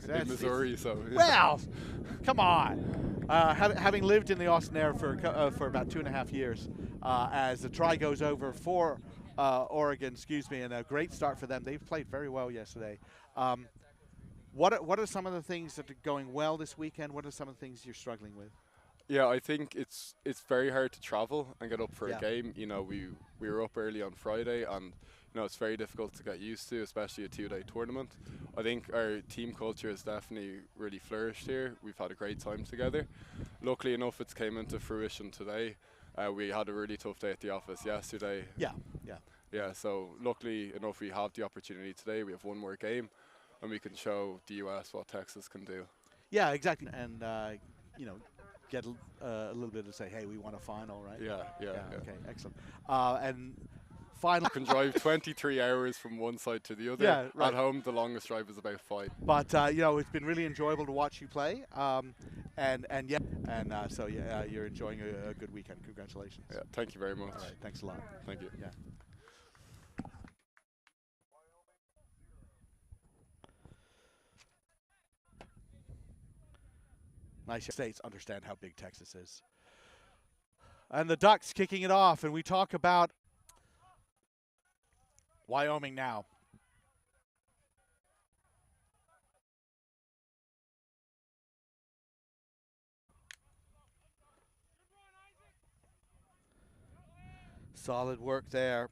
in Missouri. Well, come on. Having lived in the Austin area for about 2.5 years, as the try goes over for Oregon, and a great start for them. They've played very well yesterday. What are some of the things that are going well this weekend? What are some of the things you're struggling with? Yeah, I think it's very hard to travel and get up for a game. We were up early on Friday, and it's very difficult to get used to, especially a 2-day tournament. I think our team culture has definitely really flourished here. We've had a great time together. Luckily enough, it's came into fruition today. We had a really tough day at the office yesterday. Yeah. So luckily enough, we have the opportunity today. We have one more game, and we can show the US what Texas can do. Yeah, exactly. And get a little bit to say, hey, we won a final, right? Yeah. Okay, excellent. And final. can drive 23 hours from one side to the other. Yeah, right. At home, the longest drive is about 5. But you know, it's been really enjoyable to watch you play, so you're enjoying a good weekend. Congratulations. Yeah, thank you very much. All right, thanks a lot. Thank you. Yeah. Nice states understand how big Texas is. And the Ducks kicking it off, and we talk about Wyoming now. Solid work there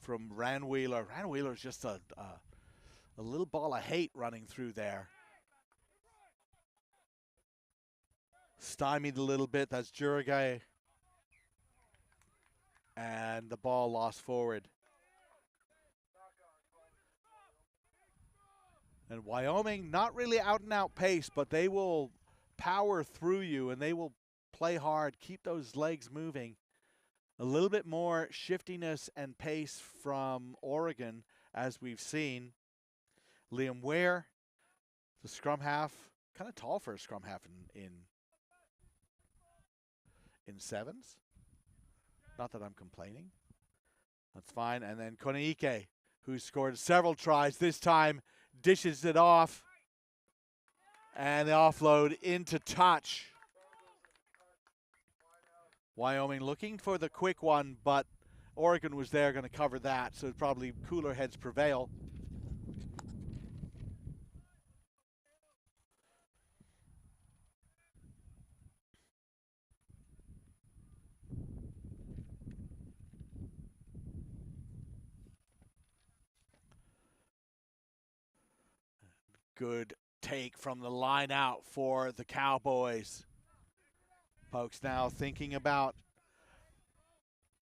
from Ranwheeler. Ranwheeler's just a little ball of hate running through there. Stymied a little bit. That's Juragay. And the ball lost forward. And Wyoming, not really out and out pace, but they will power through you and they will play hard, keep those legs moving. A little bit more shiftiness and pace from Oregon, as we've seen. Liam Ware, the scrum half, kind of tall for a scrum half in sevens. Not that I'm complaining. That's fine. And then Konaike, who scored several tries, this time dishes it off. And the offload into touch. Wyoming looking for the quick one, but Oregon was there going to cover that, so probably cooler heads prevail. Good take from the line out for the Cowboys. Folks now thinking about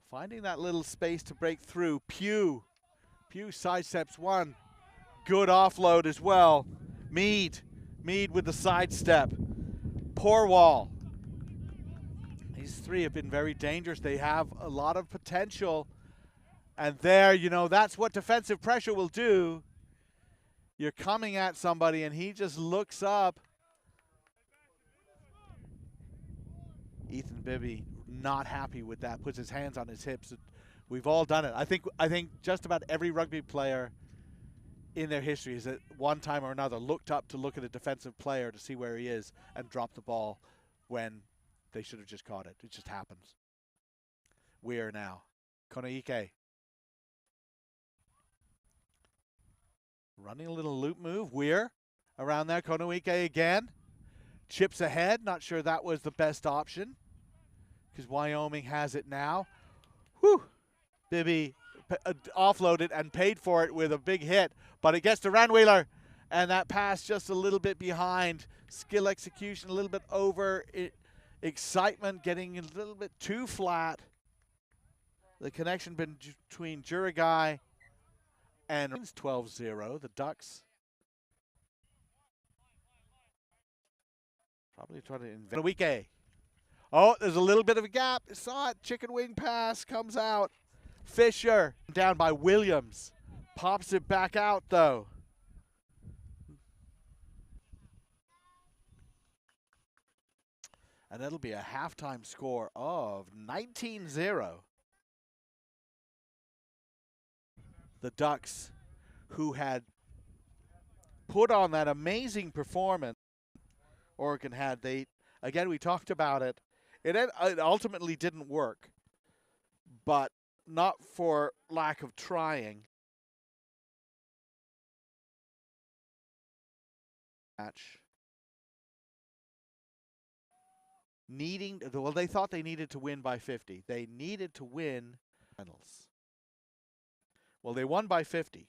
finding that little space to break through. Pugh sidesteps one. Good offload as well. Mead with the sidestep. Porwall. These three have been very dangerous. They have a lot of potential. And there, you know, that's what defensive pressure will do. You're coming at somebody and he just looks up. Ethan Bibby not happy with that, puts his hands on his hips. We've all done it. I think just about every rugby player in their history has at one time or another looked up to look at a defensive player to see where he is and dropped the ball when they should have just caught it. It just happens. We're now. Konaike. Running a little loop move. Weir around there. Konaike again. Chips ahead. Not sure that was the best option because Wyoming has it now. Whew. Bibby offloaded and paid for it with a big hit, but it gets to Ranwheeler, and that pass just a little bit behind. Skill execution a little bit over. Excitement getting a little bit too flat. The connection between Juragay and 12-0. The Ducks probably trying to invent a week. Oh, there's a little bit of a gap. Saw it. Chicken wing pass comes out. Fisher down by Williams. Pops it back out though. And that'll be a halftime score of 19-0. The Ducks, who had put on that amazing performance Oregon had, again, we talked about it. It ultimately didn't work, but not for lack of trying. Match. Well, they thought they needed to win by 50. They needed to win finals. Well, they won by 50.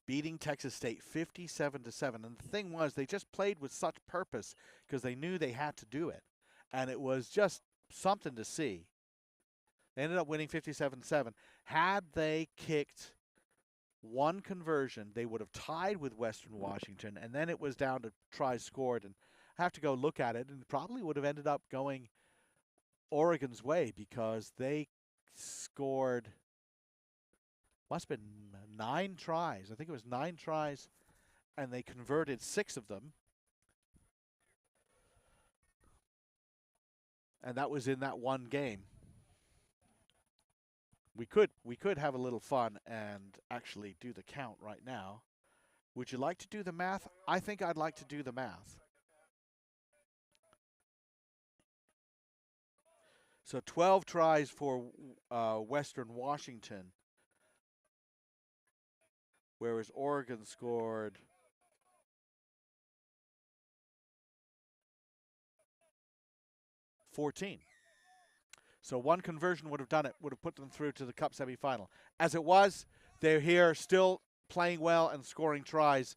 Beating Texas State 57-7. And the thing was, they just played with such purpose because they knew they had to do it. And it was just something to see. They ended up winning 57-7. Had they kicked one conversion, they would have tied with Western Washington, and then it was down to tries scored. And I have to go look at it, and probably would have ended up going Oregon's way because they scored, must have been 9 tries. I think it was 9 tries, and they converted 6 of them. And that was in that one game. We could have a little fun and actually do the count right now. Would you like to do the math? I think I'd like to do the math. So 12 tries for Western Washington, whereas Oregon scored 14. So one conversion would have done it, would have put them through to the Cup semifinal. As it was, they're here still playing well and scoring tries.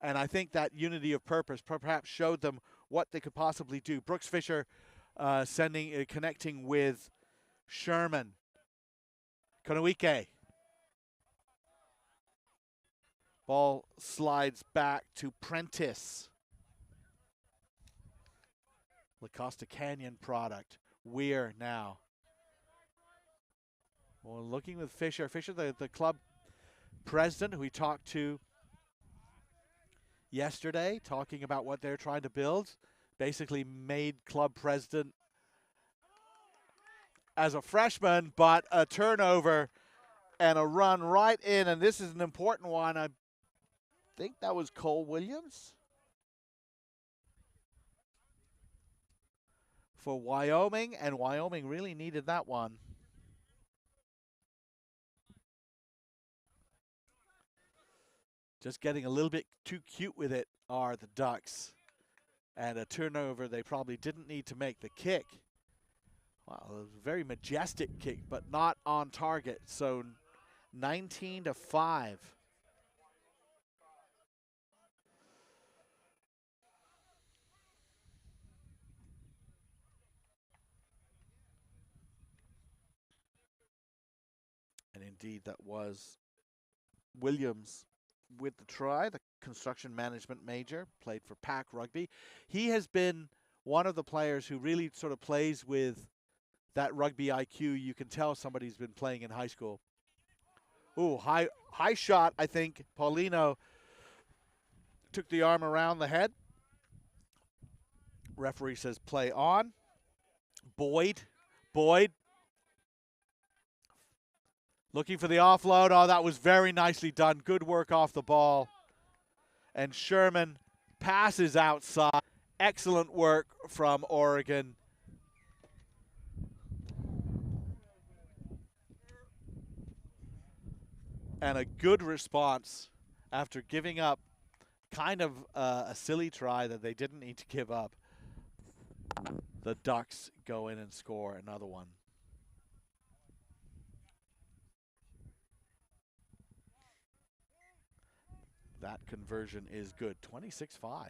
And I think that unity of purpose perhaps showed them what they could possibly do. Brooks Fisher connecting with Sherman. Konowike. Ball slides back to Prentice. La Costa Canyon product. Weir now. Well, looking with Fisher. Fisher, the club president who we talked to yesterday, talking about what they're trying to build. Basically made club president as a freshman, but a turnover and a run right in. And this is an important one. I think that was Cole Williams for Wyoming, and Wyoming really needed that one. Just getting a little bit too cute with it are the Ducks. And a turnover they probably didn't need to make. The kick, wow, it was a very majestic kick, but not on target. So 19-5. And indeed, that was Williams with the try, the construction management major, played for Pac Rugby. He has been one of the players who really sort of plays with that rugby IQ. You can tell somebody's been playing in high school. Ooh, high shot, I think. Paulino took the arm around the head. Referee says play on. Boyd. Looking for the offload. Oh, that was very nicely done. Good work off the ball. And Sherman passes outside. Excellent work from Oregon. And a good response after giving up kind of a silly try that they didn't need to give up. The Ducks go in and score another one. That conversion is good. 26-5.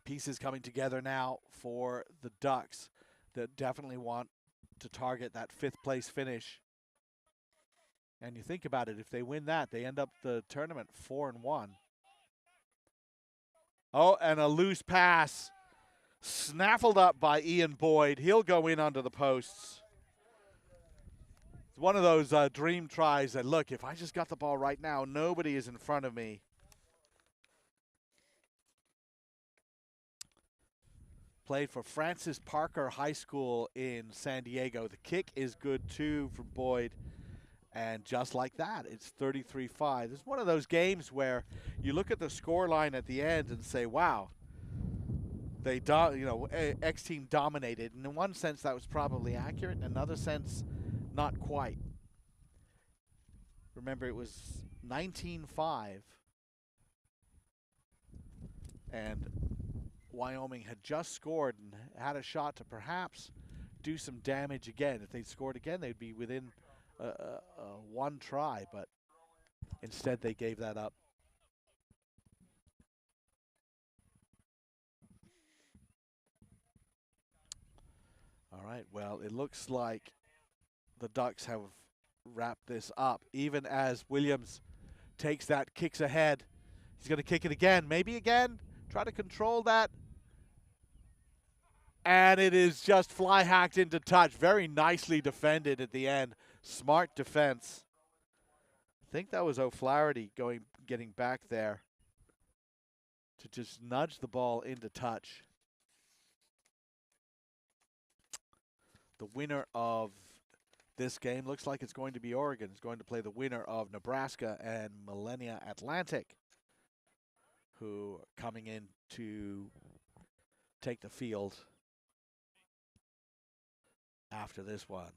Pieces coming together now for the Ducks that definitely want to target that 5th place finish. And you think about it, if they win that, they end up the tournament 4-1. Oh, and a loose pass. Snaffled up by Ian Boyd. He'll go in under the posts. It's one of those dream tries that, look, if I just got the ball right now, nobody is in front of me. Played for Francis Parker High School in San Diego. The kick is good, too, from Boyd. And just like that, it's 33-5. It's one of those games where you look at the score line at the end and say, wow, X team dominated. And in one sense, that was probably accurate. In another sense, not quite. Remember, it was 19-5. And Wyoming had just scored and had a shot to perhaps do some damage again. If they'd scored again, they'd be within one try, but instead they gave that up. All right, well, it looks like the Ducks have wrapped this up, even as Williams takes that, kicks ahead. He's going to kick it again, maybe again, try to control that. And it is just fly hacked into touch. Very nicely defended at the end. Smart defense. I think that was O'Flaherty getting back there to just nudge the ball into touch. The winner of this game looks like it's going to be Oregon. It's going to play the winner of Nebraska and Millennia Atlantic, who are coming in to take the field after this one.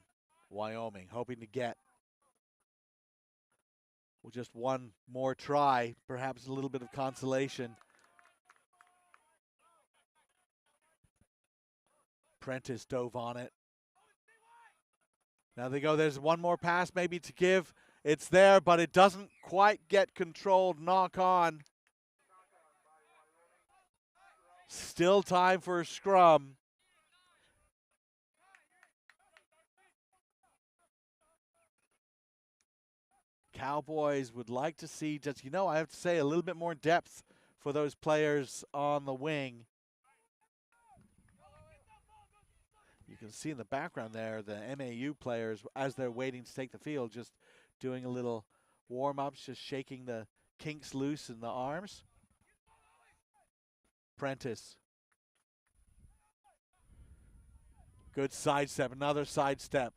Wyoming hoping to get just one more try, perhaps a little bit of consolation. Prentice dove on it. Now they go, there's one more pass maybe to give. It's there, but it doesn't quite get controlled. Knock on. Still time for a scrum. Cowboys would like to see just, I have to say, a little bit more depth for those players on the wing. You can see in the background there the MAU players, as they're waiting to take the field, just doing a little warm-ups, just shaking the kinks loose in the arms. Prentice. Good sidestep, another sidestep.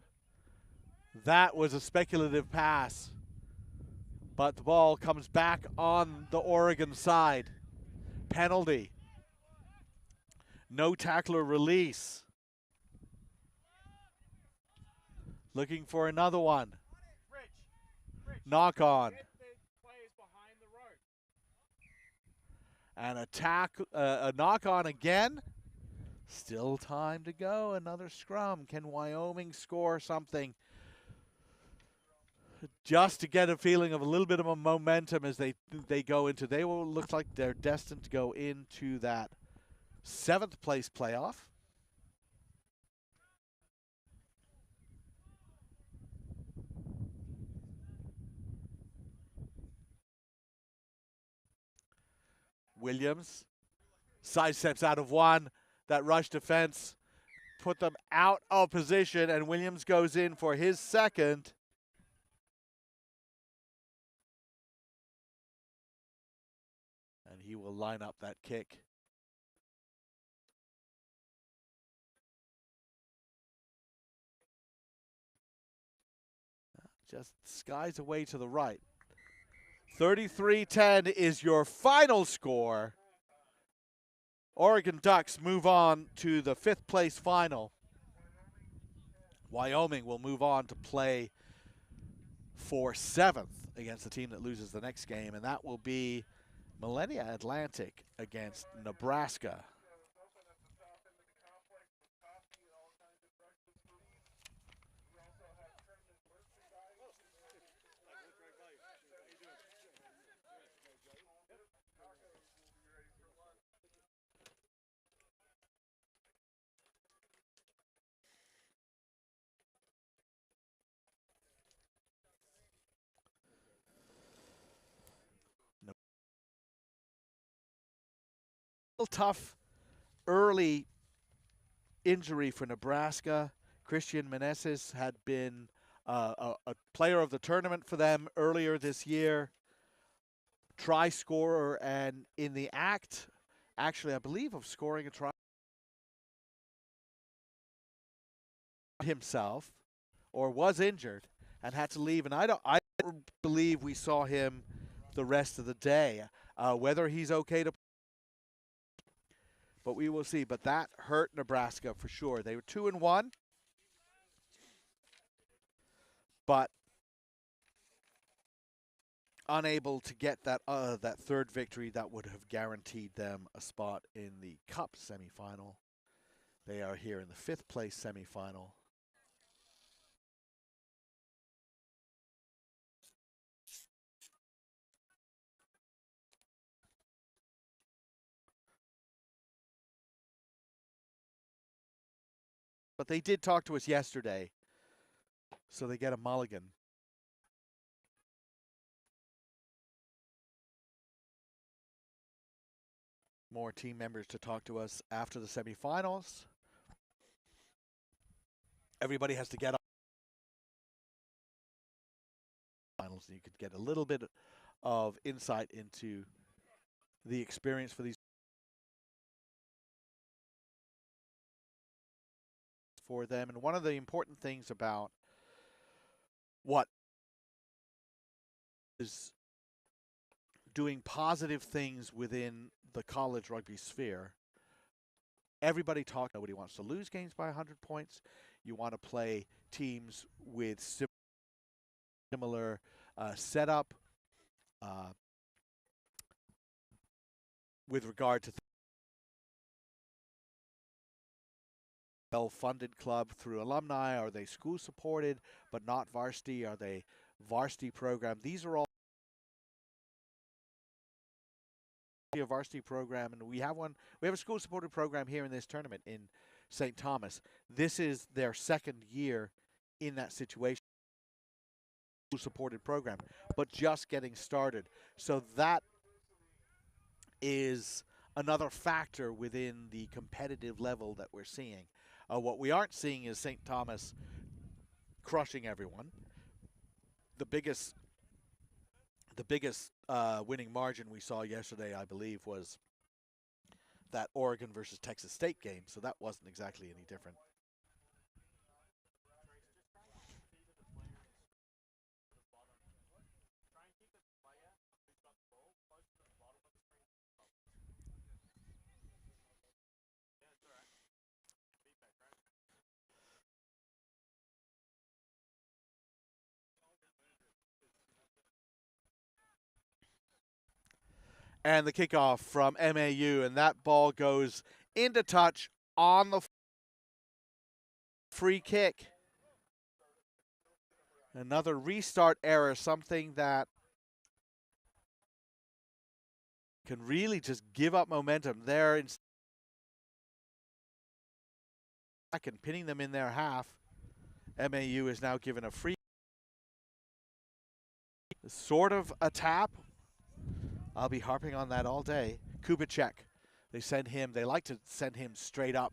That was a speculative pass, but the ball comes back on the Oregon side. Penalty. No tackler release. Looking for another one. Knock on. And a knock on again. Still time to go. Another scrum. Can Wyoming score something? Just to get a feeling of a little bit of a momentum as they go into. They will look like they're destined to go into that 7th place playoff. Williams sidesteps out of one. That rush defense put them out of position, and Williams goes in for his second. And he will line up that kick. Just skies away to the right. 33-10 is your final score. Oregon Ducks move on to the 5th place final. Wyoming will move on to play for 7th against the team that loses the next game, and that will be Millennia Atlantic against Nebraska. Tough early injury for Nebraska. Christian Meneses had been a player of the tournament for them earlier this year. Try scorer, and in the act, actually, I believe, of scoring a try himself, or was injured and had to leave. And I don't believe we saw him the rest of the day. Whether he's okay to, but we will see. But that hurt Nebraska for sure. They were 2-1, but unable to get that third victory that would have guaranteed them a spot in the Cup semifinal. They are here in the 5th place semifinal. but they did talk to us yesterday, so they get a mulligan. More team members to talk to us after the semifinals. Everybody has to get up. Finals, you could get a little bit of insight into the experience for these for them. And one of the important things about what is doing positive things within the college rugby sphere, everybody talks, nobody wants to lose games by 100 points. You want to play teams with similar setup with regard to well-funded club through alumni. Are they school supported but not varsity? Are they varsity program? These are all a varsity program, and we have one. We have a school supported program here in this tournament in St. Thomas. This is their second year in that situation. School supported program, but just getting started. So that is another factor within the competitive level that we're seeing. What we aren't seeing is St. Thomas crushing everyone. The biggest winning margin we saw yesterday, I believe, was that Oregon versus Texas State game, so that wasn't exactly any different. And the kickoff from MAU, and that ball goes into touch on the free kick. Another restart error, something that can really just give up momentum there and pinning them in their half. MAU is now given a free, sort of a tap. I'll be harping on that all day. Kubicek, they like to send him straight up.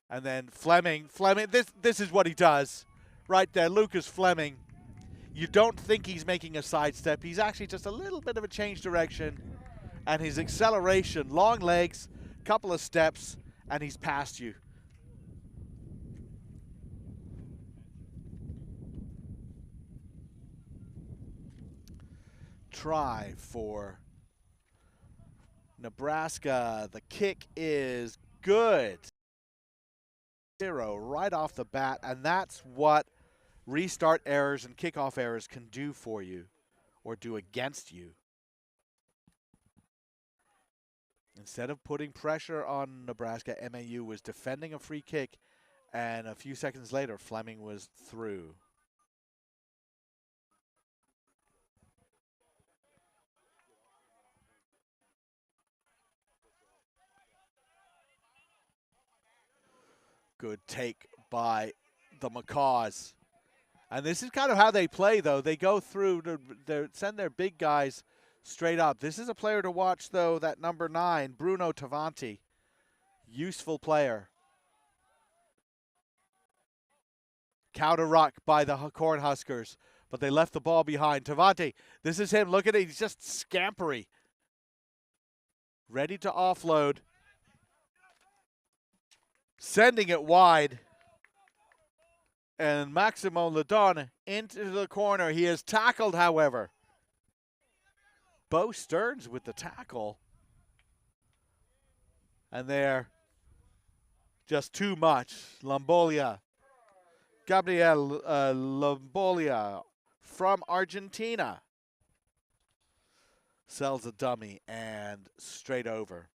And then Fleming, this is what he does. Right there, Lucas Fleming. You don't think he's making a sidestep. He's actually just a little bit of a change direction. And his acceleration, long legs, couple of steps, and he's past you. Try for Nebraska. The kick is good. 0 right off the bat, and that's what restart errors and kickoff errors can do for you or do against you. Instead of putting pressure on Nebraska, MAU was defending a free kick, and a few seconds later, Fleming was through. Good take by the Macaws. And this is kind of how they play, though. They go through, they send their big guys straight up. This is a player to watch, though, that number 9, Bruno Tavanti. Useful player. Counter ruck by the Cornhuskers, but they left the ball behind. Tavanti, this is him. Look at it. He's just scampery. Ready to offload. Sending it wide. And Maximo Ladon into the corner. He is tackled, however. Bo Stearns with the tackle. And there, just too much. Lambolia. Gabriel Lambolia from Argentina. Sells a dummy and straight over.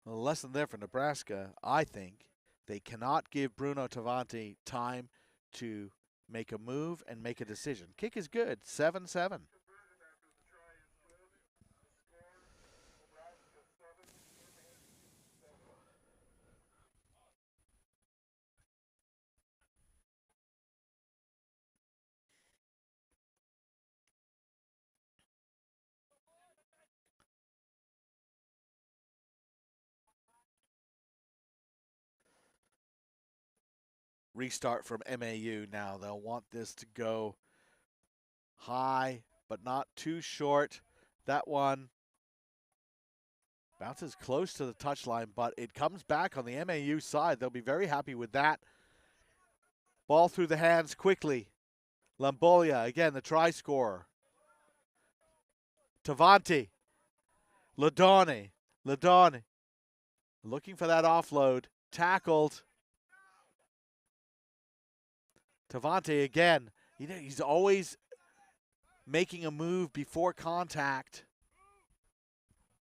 A lesson there for Nebraska, I think. They cannot give Bruno Tavanti time to make a move and make a decision. Kick is good, 7-7. restart from MAU now. They'll want this to go high, but not too short. That one bounces close to the touchline, but it comes back on the MAU side. They'll be very happy with that. Ball through the hands quickly. Lambolia, again, the try scorer. Tavanti. Ladoni. Looking for that offload. Tackled. Tavanti again. He's always making a move before contact.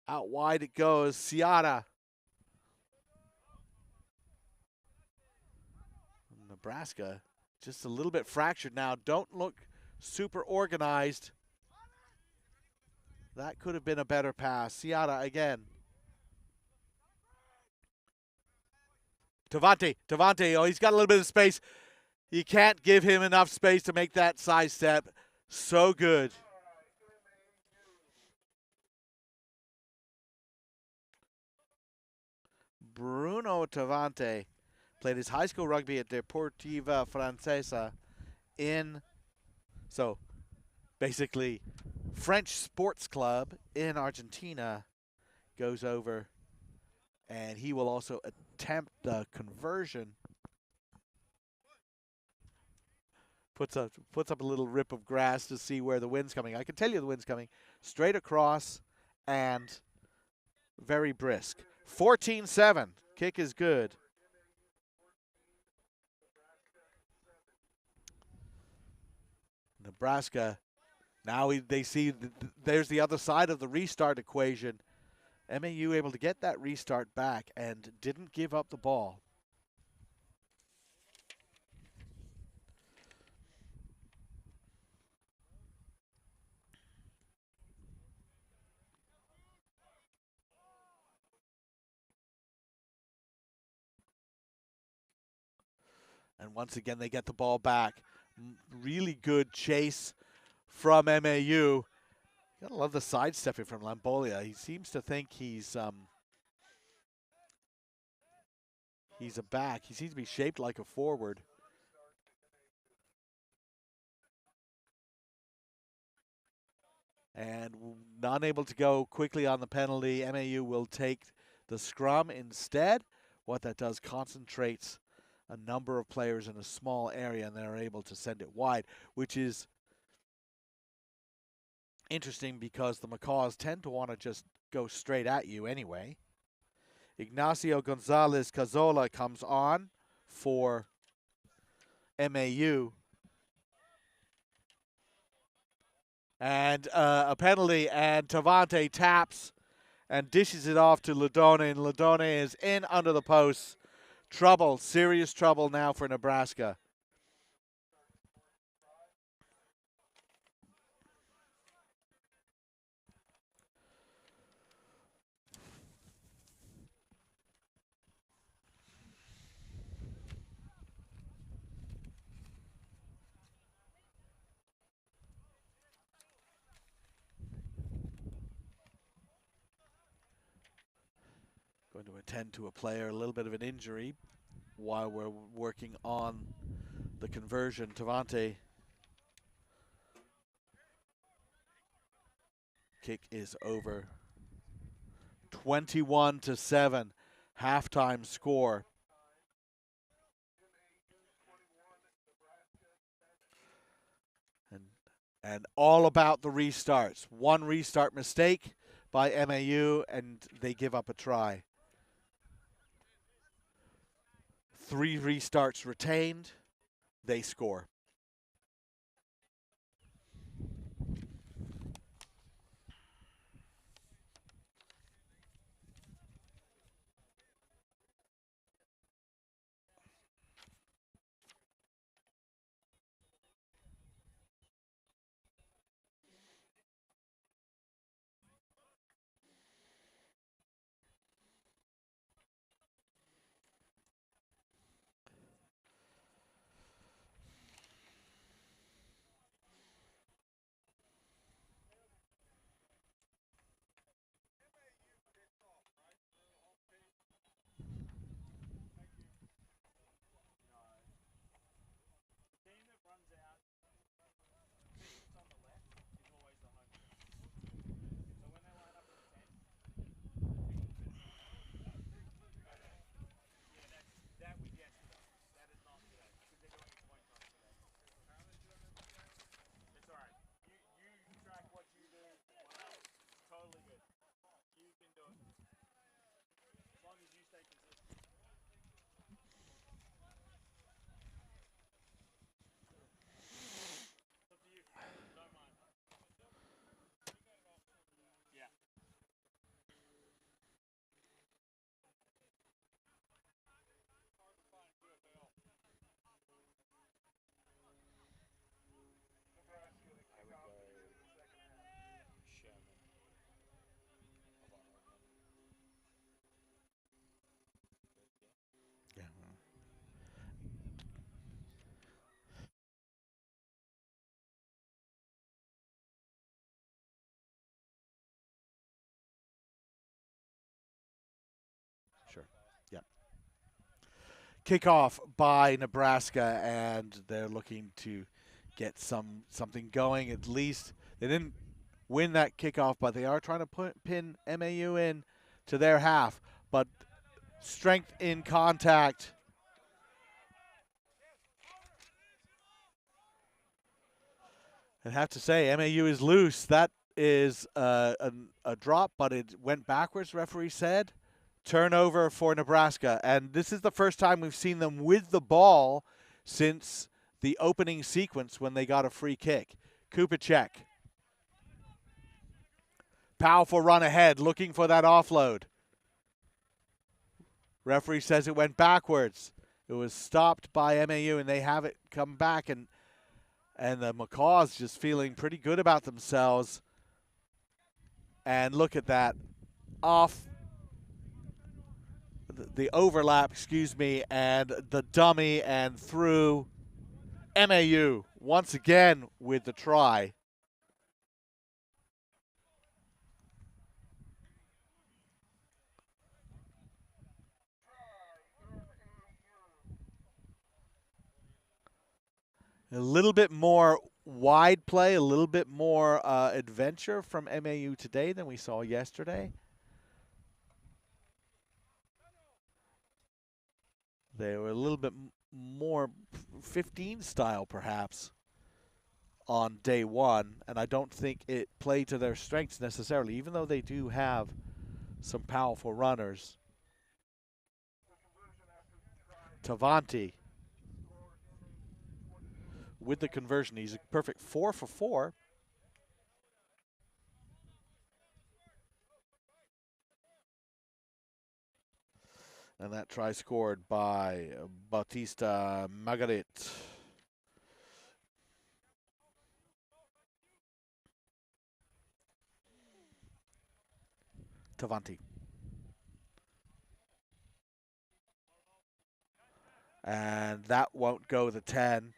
Out wide it goes. Ciara. Nebraska just a little bit fractured now. Don't look super organized. That could have been a better pass. Ciara again. Tavanti. Oh, he's got a little bit of space. You can't give him enough space to make that side step. So good. Bruno Tavanti played his high school rugby at Deportiva Francesa so basically French sports club in Argentina. Goes over, and he will also attempt the conversion. Puts up a little rip of grass to see where the wind's coming. I can tell you the wind's coming straight across and very brisk. 14-7. Kick is good. Nebraska, now they see there's the other side of the restart equation. MAU able to get that restart back and didn't give up the ball. And once again, they get the ball back. Really good chase from MAU. Gotta love the sidestepping from Lambolia. He seems to think he's a back. He seems to be shaped like a forward. And not able to go quickly on the penalty. MAU will take the scrum instead. What that does concentrates a number of players in a small area, and they're able to send it wide, which is interesting because the Macaws tend to want to just go straight at you anyway. Ignacio Gonzalez Cazola comes on for MAU. And a penalty, and Tavanti taps and dishes it off to Ladone, and Ladone is in under the post. Trouble, serious trouble now for Nebraska. Going to attend to a player, a little bit of an injury while we're working on the conversion. Tavanti. Kick is over. 21-7, halftime score. And all about the restarts. One restart mistake by MAU, and they give up a try. 3 restarts retained, they score. kickoff by Nebraska, and they're looking to get something going. At least they didn't win that kickoff, but they are trying to pin MAU in to their half. But strength in contact. I have to say, MAU is loose. That is a drop, but it went backwards, referee said. Turnover for Nebraska. And this is the first time we've seen them with the ball since the opening sequence when they got a free kick. Kupacek. Powerful run ahead, looking for that offload. Referee says it went backwards. It was stopped by MAU, and they have it come back, and the Macaws just feeling pretty good about themselves. And look at that. Off the overlap, and the dummy, and through. MAU once again with the try. A little bit more wide play, a little bit more adventure from MAU today than we saw yesterday. They were a little bit more 15 style perhaps on day one, and I don't think it played to their strengths necessarily, even though they do have some powerful runners. Tavanti with the conversion. He's a perfect 4 for 4. And that try scored by Bautista Margaret. Tavanti. And that won't go the 10.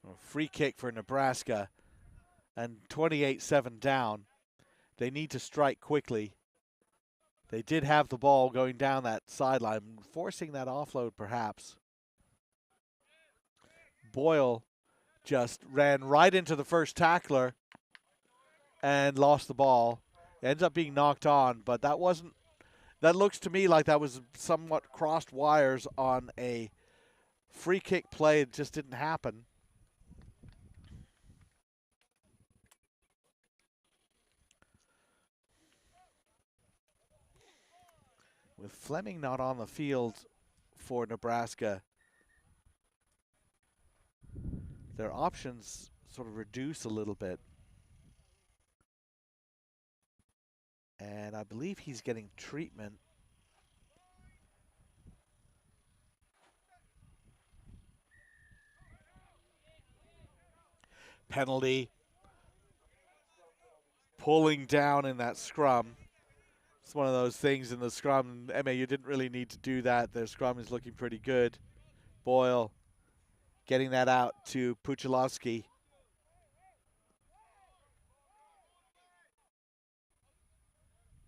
A free kick for Nebraska, and 28-7 down. They need to strike quickly. They did have the ball going down that sideline, forcing that offload perhaps. Boyle just ran right into the first tackler and lost the ball. Ends up being knocked on, but that looks to me like that was somewhat crossed wires on a free kick play. It just didn't happen. With Fleming not on the field for Nebraska, their options sort of reduce a little bit. And I believe he's getting treatment. Penalty. Pulling down in that scrum. It's one of those things in the scrum. MAU didn't really need to do that. Their scrum is looking pretty good. Boyle getting that out to Puchalowski.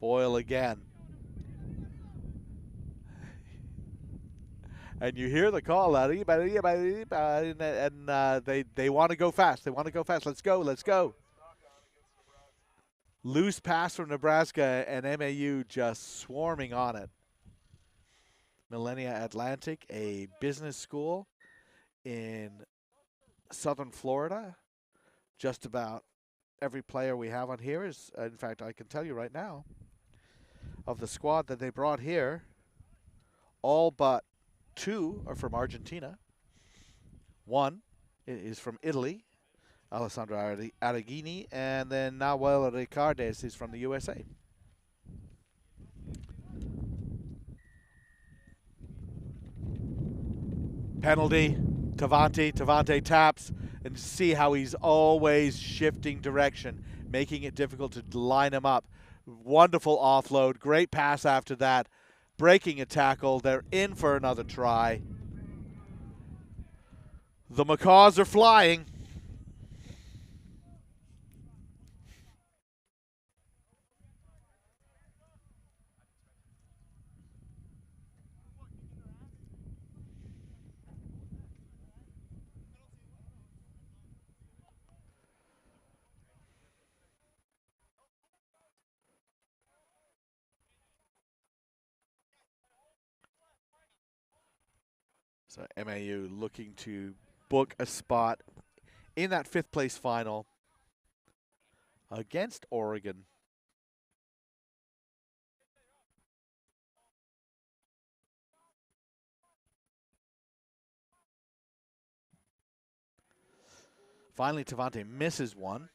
Boyle again. And you hear the call out, and they want to go fast. They want to go fast. Let's go, let's go. Loose pass from Nebraska, and MAU just swarming on it. Millennia Atlantic, a business school in southern Florida. Just about every player we have on here is, in fact, I can tell you right now, of the squad that they brought here, all but 2 are from Argentina. 1 is from Italy, Alessandro Araghini, and then Nahuel Ricardes is from the USA. Penalty, Tavanti taps, and see how he's always shifting direction, making it difficult to line him up. Wonderful offload, great pass after that, breaking a tackle. They're in for another try. The Macaws are flying. So MAU looking to book a spot in that 5th place final against Oregon. Finally, Tavante misses one.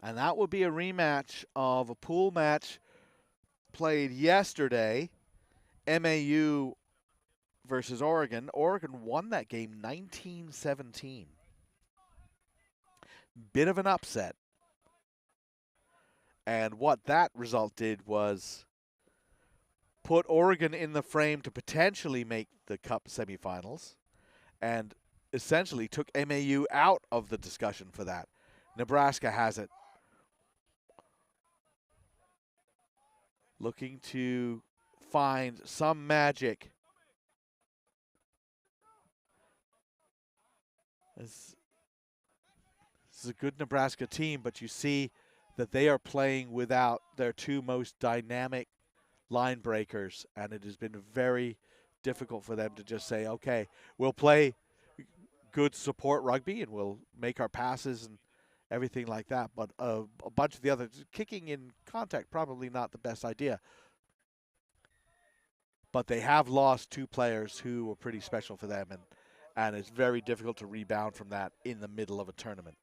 And that will be a rematch of a pool match played yesterday. MAU versus Oregon. Oregon won that game 19-17. Bit of an upset. And what that result did was put Oregon in the frame to potentially make the Cup semifinals, and essentially took MAU out of the discussion for that. Nebraska has it. Looking to find some magic. This is a good Nebraska team, but you see that they are playing without their 2 most dynamic line breakers, and it has been very difficult for them to just say, okay, we'll play good support rugby and we'll make our passes and everything like that, but a bunch of the others, kicking in contact, probably not the best idea. But they have lost 2 players who were pretty special for them, and it's very difficult to rebound from that in the middle of a tournament.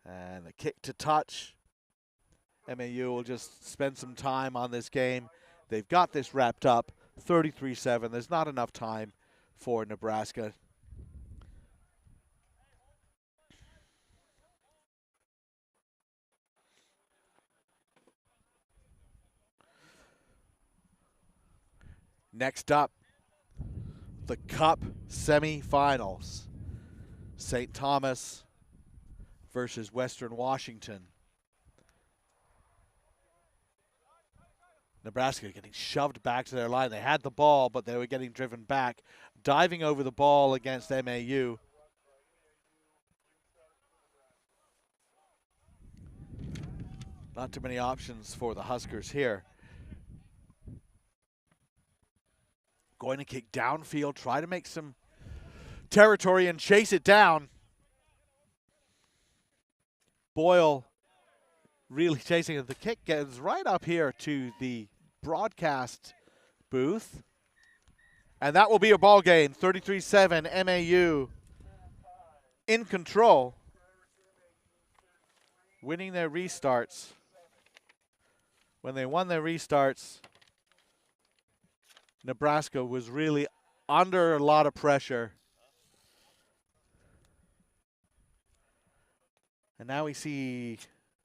And a kick to touch. MAU will just spend some time on this game. They've got this wrapped up, 33-7. There's not enough time for Nebraska. Next up, the Cup semifinals. St. Thomas versus Western Washington. Nebraska getting shoved back to their line. They had the ball, but they were getting driven back. Diving over the ball against MAU. Not too many options for the Huskers here. Going to kick downfield, try to make some territory and chase it down. Boyle really chasing it. The kick gets right up here to the broadcast booth. And that will be a ball game. 33-7, MAU in control. Winning their restarts. When they won their restarts, Nebraska was really under a lot of pressure. And now we see,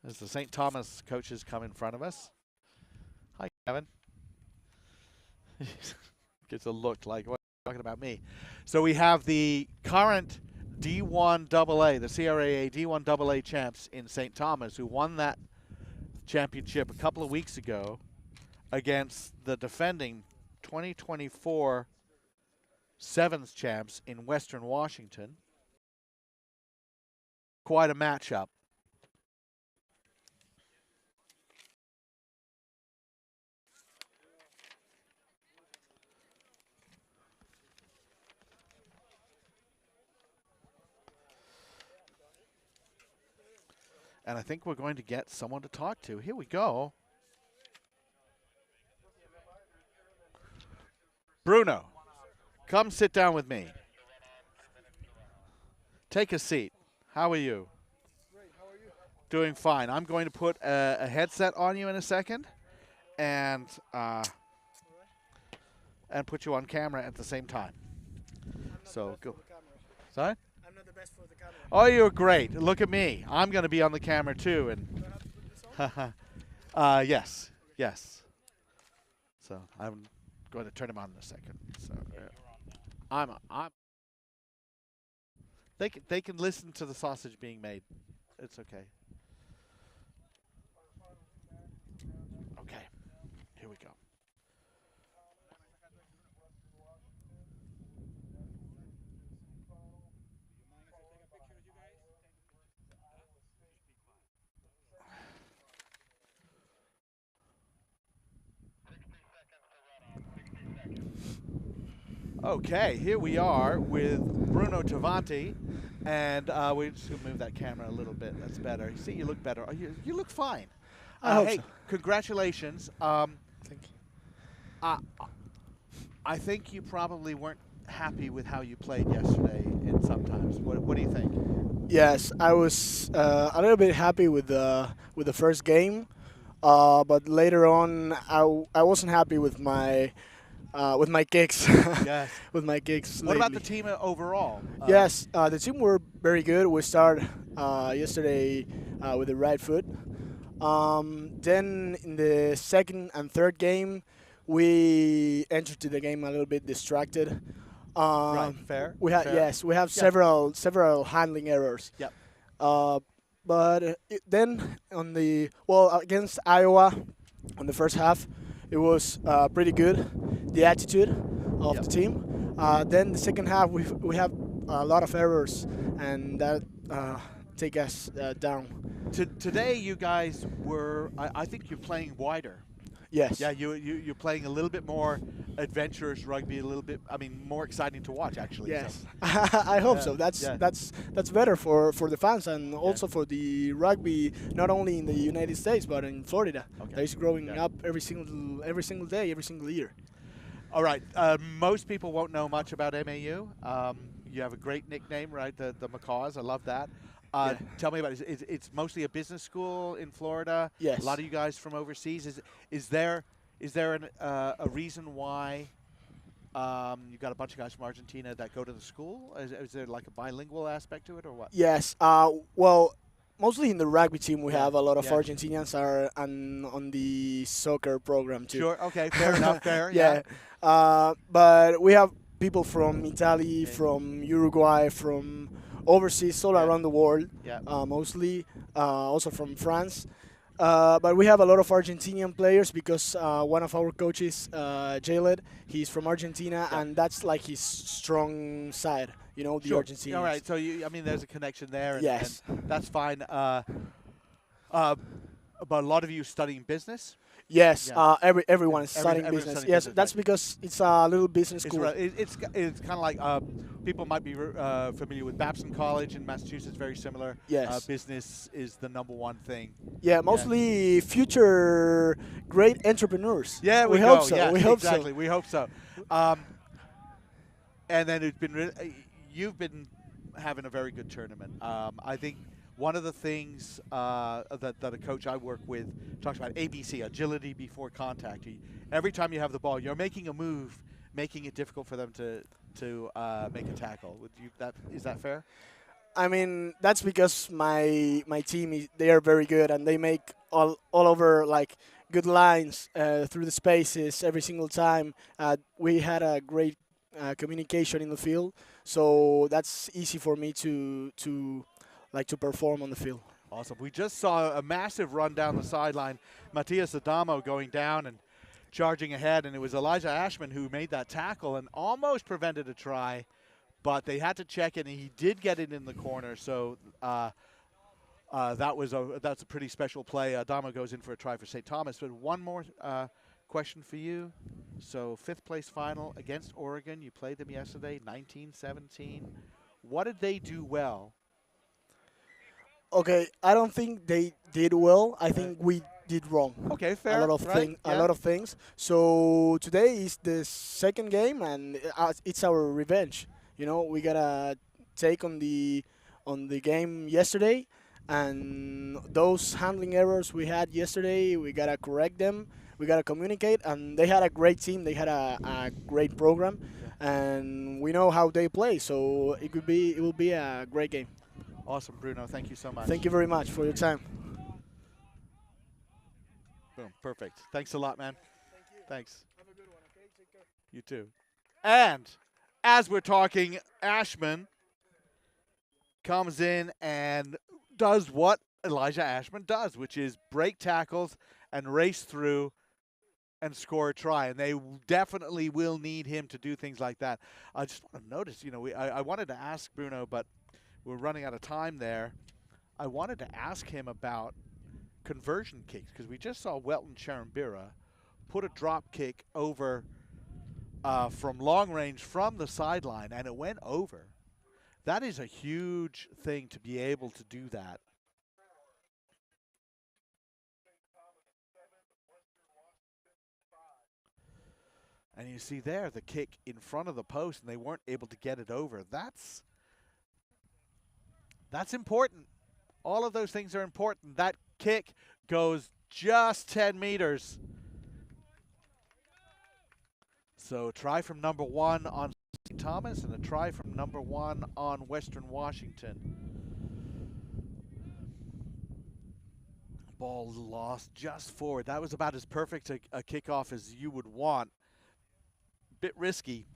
as the St. Thomas coaches come in front of us. Hi, Kevin. Gets a look like, what are you talking about me? So we have the current D1AA, the CRAA D1AA champs in St. Thomas, who won that championship a couple of weeks ago against the defending 2024 Sevens champs in Western Washington. Quite a matchup. And I think we're going to get someone to talk to. Here we go. Bruno, come sit down with me. Take a seat. How are you? Great. How are you? Doing fine. I'm going to put a headset on you in a second, and put you on camera at the same time. So go. Sorry? I'm not the best for the camera. Oh, you're great. Look at me. I'm going to be on the camera too. And Do I have to put this on? yes, yes. So I'm going to turn him on in a second. So I'm. They can listen to the sausage being made. It's okay. Okay. Here we go. Okay, here we are with Bruno Tavanti, and we're just gonna move that camera a little bit. That's better. See, you look better. You look fine. I hope Hey, so. congratulations. Thank you. I I think you probably weren't happy with how you played yesterday. In sometimes, what do you think? Yes, I was a little bit happy with the first game, but later on, I wasn't happy with my kicks. Yes. With my kicks What about the lately. team overall? Yes, the team were very good. We started yesterday with the right foot. Then in the second and third game, we entered to the game a little bit distracted. Right. Fair. We have Fair. yes, we have Yeah. several handling errors. Yep. Uh, but then on the against Iowa, on the first half, it was pretty good. The attitude of Yep. the team. Then the second half, we have a lot of errors, and that take us down. Today, you guys were. I think you're playing wider. Yes. Yeah, you're playing a little bit more adventurous rugby, a little bit. I mean, more exciting to watch actually. Yes, So, I hope Yeah, so. yeah. That's better for the fans and also for the rugby, not only in the United States but in Florida. Okay. That is growing Yeah. up every single day, every single year. All right. Most people won't know much about MAU. You have a great nickname, right? The Macaws. I love that. Yeah. Tell me about it. It's mostly a business school in Florida. Yes. A lot of you guys from overseas. Is there a reason why you've got a bunch of guys from Argentina that go to the school? Is there like a bilingual aspect to it or what? Yes. Well, mostly in the rugby team, we Yeah, have a lot of yeah. Argentinians are on the soccer program too. Sure. Okay. Fair enough. Fair. Yeah. But we have people from Italy, Okay. from Uruguay, from overseas, all Yeah. around the world, Yeah. mostly, also from France. But we have a lot of Argentinian players because one of our coaches, Jaled, he's from Argentina, Yeah. and that's like his strong side, the Sure. Argentinians. All right. So I mean, there's a connection there. And, Yes. and that's fine. But a lot of you studying business. Yes, Yeah. everyone is Every- studying everyone's business. studying Yes, business, that's right. because it's a little business It's school. it's kind of like people might be familiar with Babson College in Massachusetts. Very similar. Yes. Business is the #1 thing. Yeah, mostly future great entrepreneurs. Yeah, we we hope go. so. Yes, we hope exactly. so. We hope so. And then it's been you've been having a very good tournament. I think one of the things that a coach I work with talks about ABC, agility before contact. Every time you have the ball, you're making a move, making it difficult for them to make a tackle. Is that fair? I mean, that's because my team they are very good and they make all over like good lines through the spaces every single time. We had a great communication in the field, so that's easy for me to perform on the field. Awesome. We just saw a massive run down the sideline. Matias Adamo going down and charging ahead, and it was Elijah Ashman who made that tackle and almost prevented a try, but they had to check it, and he did get it in the corner. So that's a pretty special play. Adamo goes in for a try for St. Thomas. But one more question for you. So 5th place final against Oregon. You played them yesterday, 19-17. What did they do well? Okay, I don't think they did well. I think we did wrong. Okay, fair. A lot of right? a lot of things. So today is the second game, and it's our revenge. We gotta take on the game yesterday, and those handling errors we had yesterday, we gotta correct them. We gotta communicate, and they had a great team. They had a great program, and we know how they play. So it will be a great game. Awesome, Bruno. Thank you so much. Thank you very much for your time. Boom. Perfect. Thanks a lot, man. Thank you. Thanks. Have a good one, okay? Take care. You too. And as we're talking, Ashman comes in and does what Elijah Ashman does, which is break tackles and race through and score a try. And they definitely will need him to do things like that. I just want to notice, I wanted to ask Bruno, but we're running out of time there. I wanted to ask him about conversion kicks because we just saw Welton Charambira put a drop kick over from long range from the sideline, and it went over. That is a huge thing to be able to do that. And you see there the kick in front of the post, and they weren't able to get it over. That's important. All of those things are important. That kick goes just 10 meters. So try from number 1 on St. Thomas and a try from number 1 on Western Washington. Ball lost just forward. That was about as perfect a kickoff as you would want. Bit risky.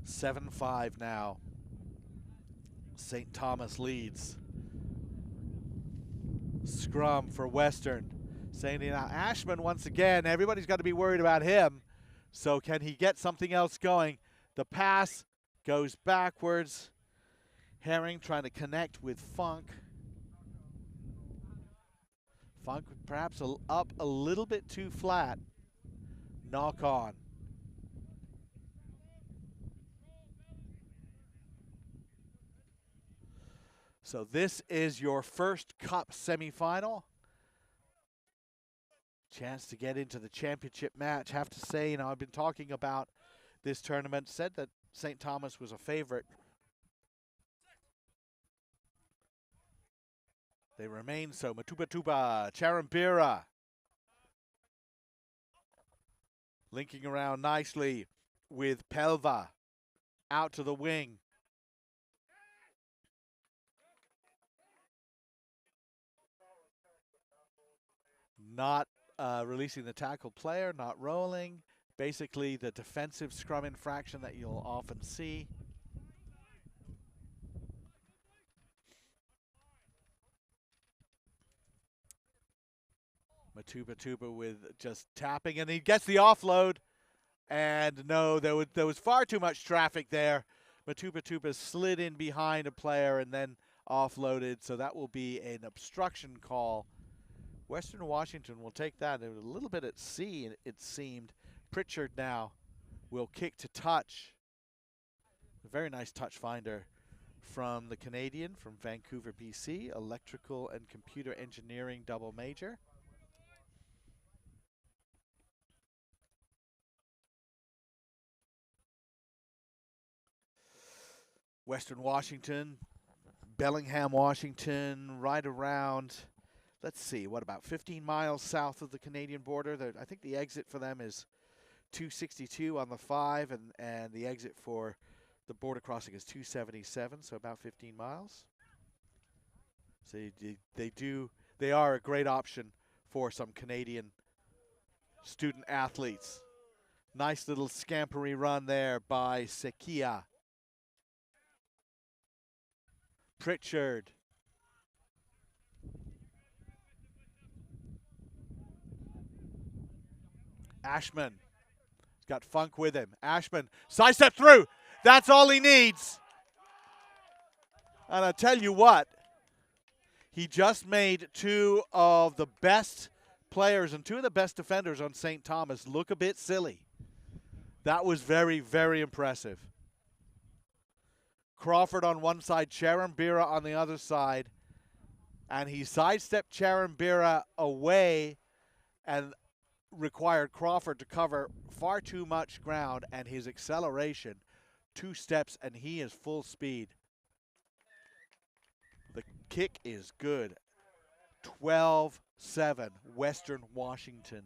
(7-5) now. St. Thomas leads. Scrum for Western. Saying now Ashman once again, everybody's got to be worried about him. So can he get something else going? The pass goes backwards. Herring trying to connect with Funk. Funk perhaps up a little bit too flat. Knock on. So this is your first Cup semifinal. Chance to get into the championship match. Have to say, you know, I've been talking about this tournament, said that St. Thomas was a favorite. They remain so. Matubatuba, Charambira. Linking around nicely with Pelva. Out to the wing. Not releasing the tackle player, not rolling. Basically the defensive scrum infraction that you'll often see. Matubatuba with just tapping, and he gets the offload. And no, there was far too much traffic there. Matubatuba slid in behind a player and then offloaded, so that will be an obstruction call. Western Washington will take that. It was a little bit at sea, it seemed. Pritchard now will kick to touch. A very nice touch finder from the Canadian from Vancouver, BC. Electrical and computer engineering double major. Western Washington, Bellingham, Washington, right around, let's see, what, about 15 miles south of the Canadian border. I think the exit for them is 262 on the 5, and the exit for the border crossing is 277, so about 15 miles. So they are a great option for some Canadian student athletes. Nice little scampery run there by Sekia. Pritchard. Ashman. He's got Funk with him. Ashman, sidestep through. That's all he needs. And I tell you what, he just made two of the best players and two of the best defenders on St. Thomas look a bit silly. That was very, very impressive. Crawford on one side, Charambira on the other side. And he sidestepped Charambira away and required Crawford to cover far too much ground, and his acceleration, 2 steps, and he is full speed. The kick is good. 12-7, Western Washington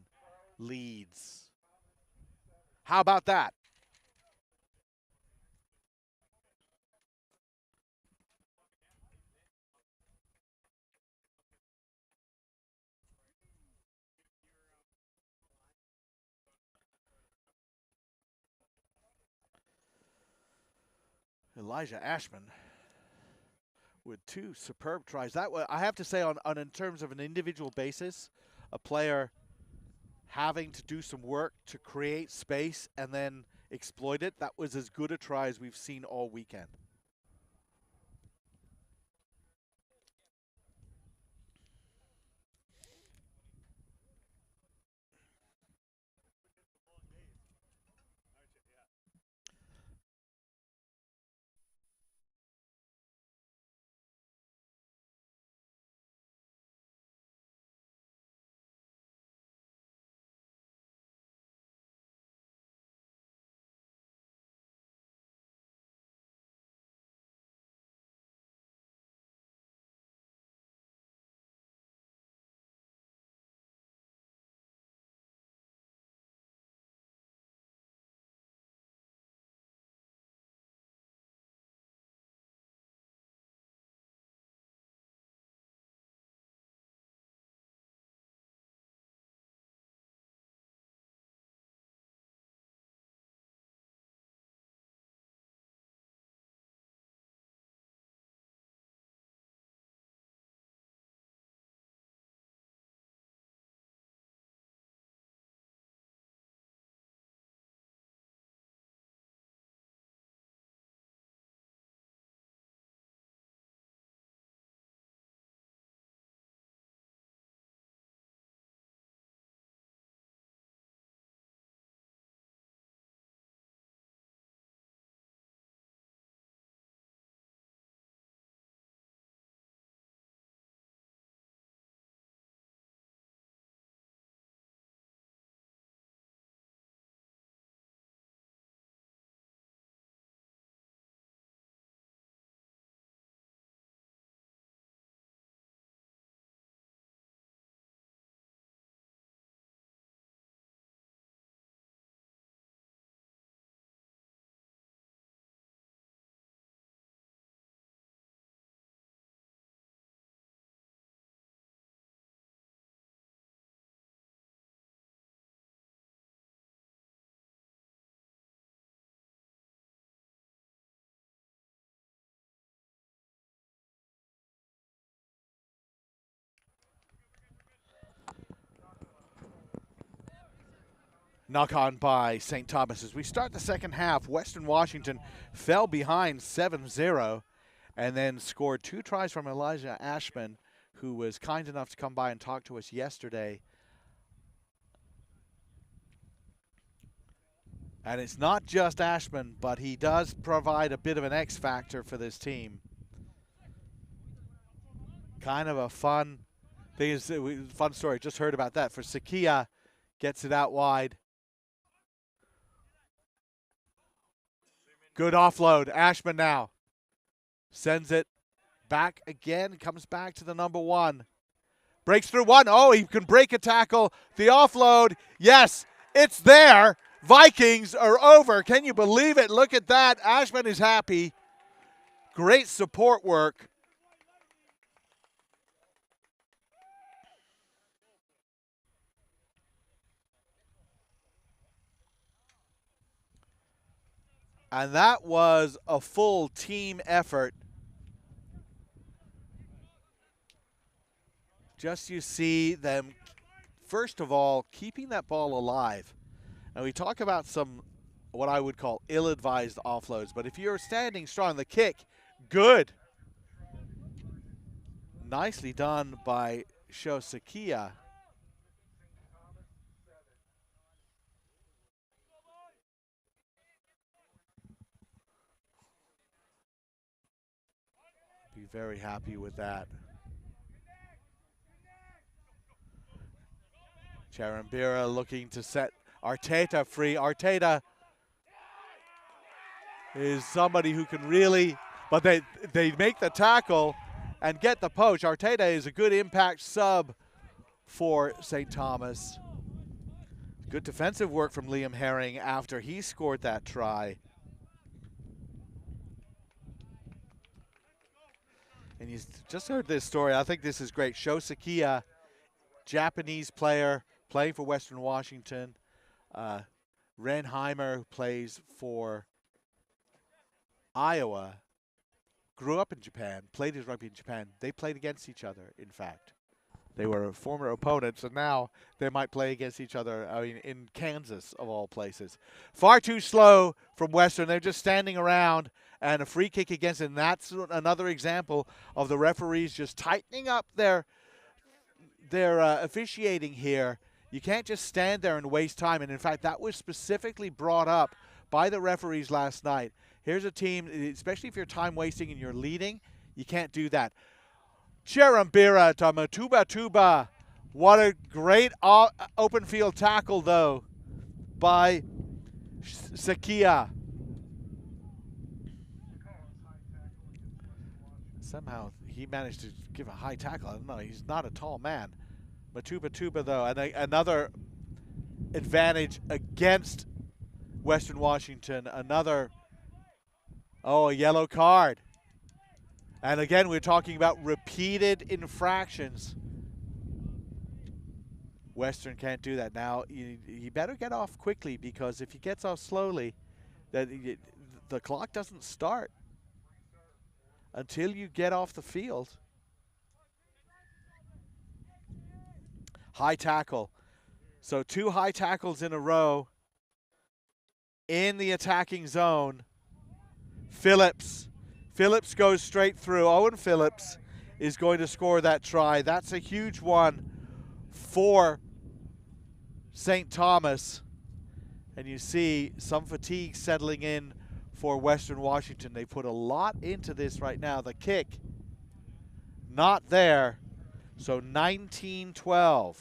leads. How about that? Elijah Ashman with 2 superb tries. That I have to say, on in terms of an individual basis, a player having to do some work to create space and then exploit it, that was as good a try as we've seen all weekend. knock on by St. Thomas. As we start the second half, Western Washington fell behind 7-0 and then scored 2 tries from Elijah Ashman, who was kind enough to come by and talk to us yesterday. And it's not just Ashman, but he does provide a bit of an X factor for this team. Kind of a fun thing, fun story. Just heard about that. For Sakia, gets it out wide. Good offload. Ashman now sends it back again. Comes back to the number 1. Breaks through 1. Oh, he can break a tackle. The offload. Yes, it's there. Vikings are over. Can you believe it? Look at that. Ashman is happy. Great support work. And that was a full team effort. Just you see them, first of all, keeping that ball alive. And we talk about some, what I would call ill-advised offloads. But if you're standing strong, the kick, good. Nicely done by Shosakia. Be very happy with that. Charambira looking to set Arteta free. Arteta is somebody who can really, but they make the tackle and get the poach. Arteta is a good impact sub for St. Thomas. Good defensive work from Liam Herring after he scored that try. And you just heard this story. I think this is great. Shosakia, Japanese player playing for Western Washington. Renheimer, who plays for Iowa, grew up in Japan, played his rugby in Japan. They played against each other, in fact. They were former opponents, and now they might play against each other, I mean, in Kansas, of all places. Far too slow from Western. They're just standing around, and a free kick against it. And that's another example of the referees just tightening up their officiating here. You can't just stand there and waste time. And, in fact, that was specifically brought up by the referees last night. Here's a team, especially if you're time wasting and you're leading, you can't do that. Cherambira to Matuba Tuba. What a great open field tackle, though, by Sakia. Somehow he managed to give a high tackle. I don't know. He's not a tall man. Matuba Tuba, though, and another advantage against Western Washington. Another, a yellow card. And again, we're talking about repeated infractions. Western can't do that. Now, you better get off quickly, because if he gets off slowly, the clock doesn't start until you get off the field. High tackle. So 2 high tackles in a row in the attacking zone. Phillips goes straight through. Owen Phillips is going to score that try. That's a huge one for St. Thomas. And you see some fatigue settling in for Western Washington. They put a lot into this right now. The kick, not there. So 19-12.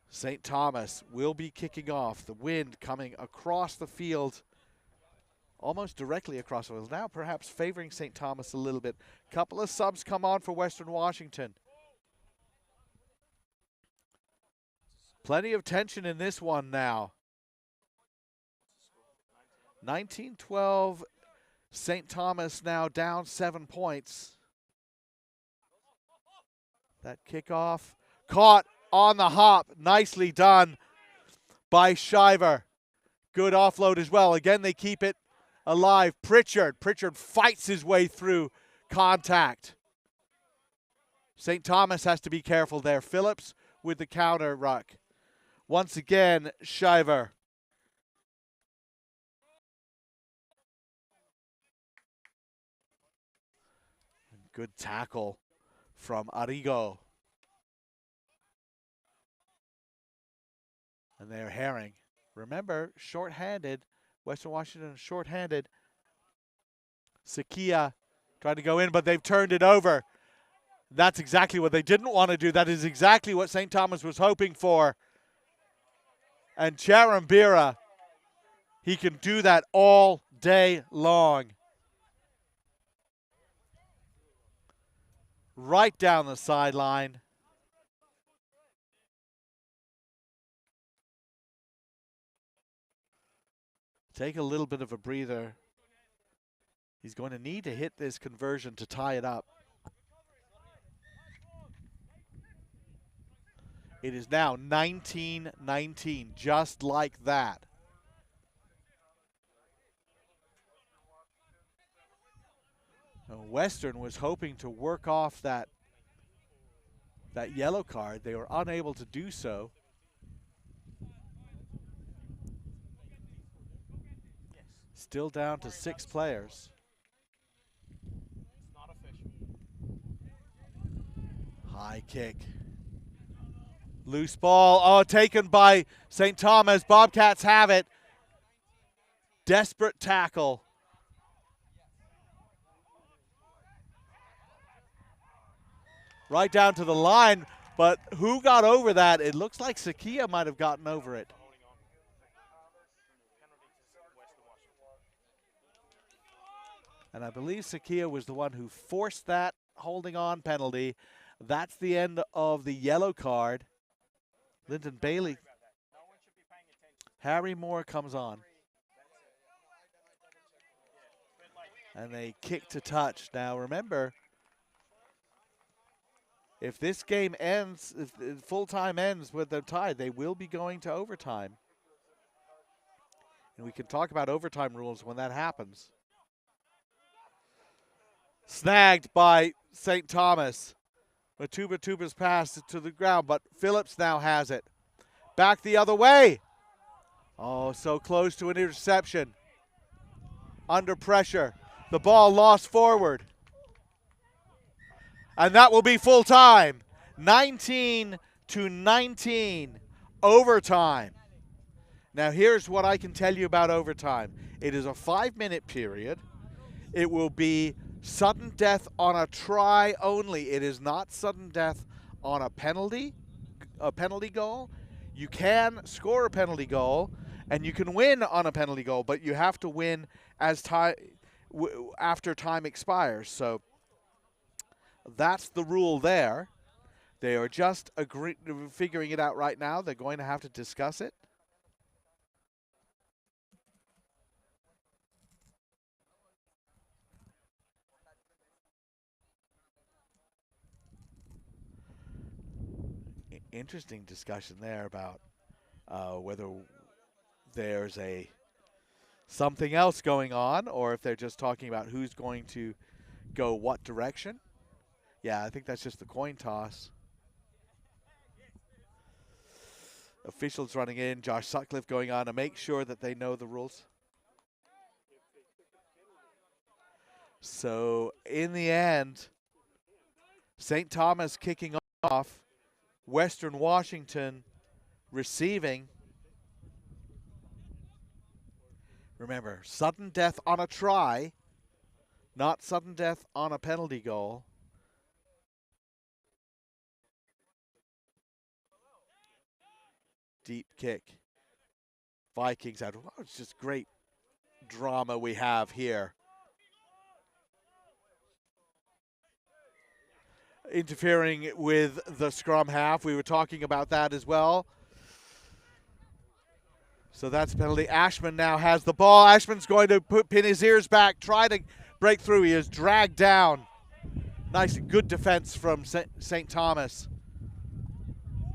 St. Thomas will be kicking off. The wind coming across the field, almost directly across the field. Now perhaps favoring St. Thomas a little bit. Couple of subs come on for Western Washington. Plenty of tension in this one now. 19-12. St. Thomas now down 7 points. That kickoff caught on the hop. Nicely done by Shiver. Good offload as well. Again, they keep it alive. Pritchard fights his way through contact. St. Thomas has to be careful there. Phillips with the counter ruck. Once again, Shiver. Good tackle from Arrigo. And they're Herring. Remember, short-handed. Western Washington short-handed. Sakia tried to go in, but they've turned it over. That's exactly what they didn't want to do. That is exactly what St. Thomas was hoping for. And Charambira, he can do that all day long. Right down the sideline. Take a little bit of a breather. He's going to need to hit this conversion to tie it up. It is now 19-19, just like that. Now Western was hoping to work off that yellow card. They were unable to do so. Still down to 6 players. High kick. Loose ball. Oh, taken by St. Thomas. Bobcats have it. Desperate tackle. Right down to the line, but who got over that? It looks like Sakia might have gotten over it. And I believe Sakia was the one who forced that holding on penalty. That's the end of the yellow card. Lyndon Bailey. Harry Moore comes on. And they kick to touch. Now remember, if this game ends, if full time ends with them tied, they will be going to overtime. And we can talk about overtime rules when that happens. Snagged by St. Thomas. Tuba's pass to the ground, but Phillips now has it. Back the other way. Oh, so close to an interception. Under pressure. The ball lost forward. And that will be full time. 19-19. Overtime. Now here's what I can tell you about overtime. It is a 5-minute period. It will be sudden death on a try only. It is not sudden death on a penalty goal. You can score a penalty goal, and you can win on a penalty goal, but you have to win as after time expires. So that's the rule there. They are just figuring it out right now. They're going to have to discuss it. Interesting discussion there about whether there's something else going on or if they're just talking about who's going to go what direction. Yeah, I think that's just the coin toss. Officials running in, Josh Sutcliffe going on to make sure that they know the rules. So in the end, St. Thomas kicking off, Western Washington receiving. Remember, sudden death on a try, not sudden death on a penalty goal. Deep kick. Vikings out. Oh, it's just great drama we have here. Interfering with the scrum half. We were talking about that as well. So that's a penalty. Ashman now has the ball. Ashman's going to pin his ears back, try to break through. He is dragged down. Nice and good defense from St. Thomas.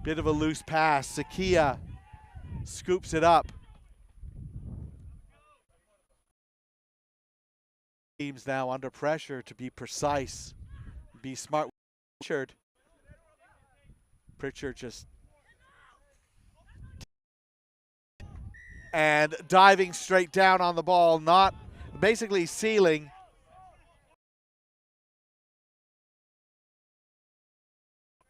Bit of a loose pass. Sakia scoops it up. Teams now under pressure to be precise, be smart. Pritchard just and diving straight down on the ball, not basically sealing.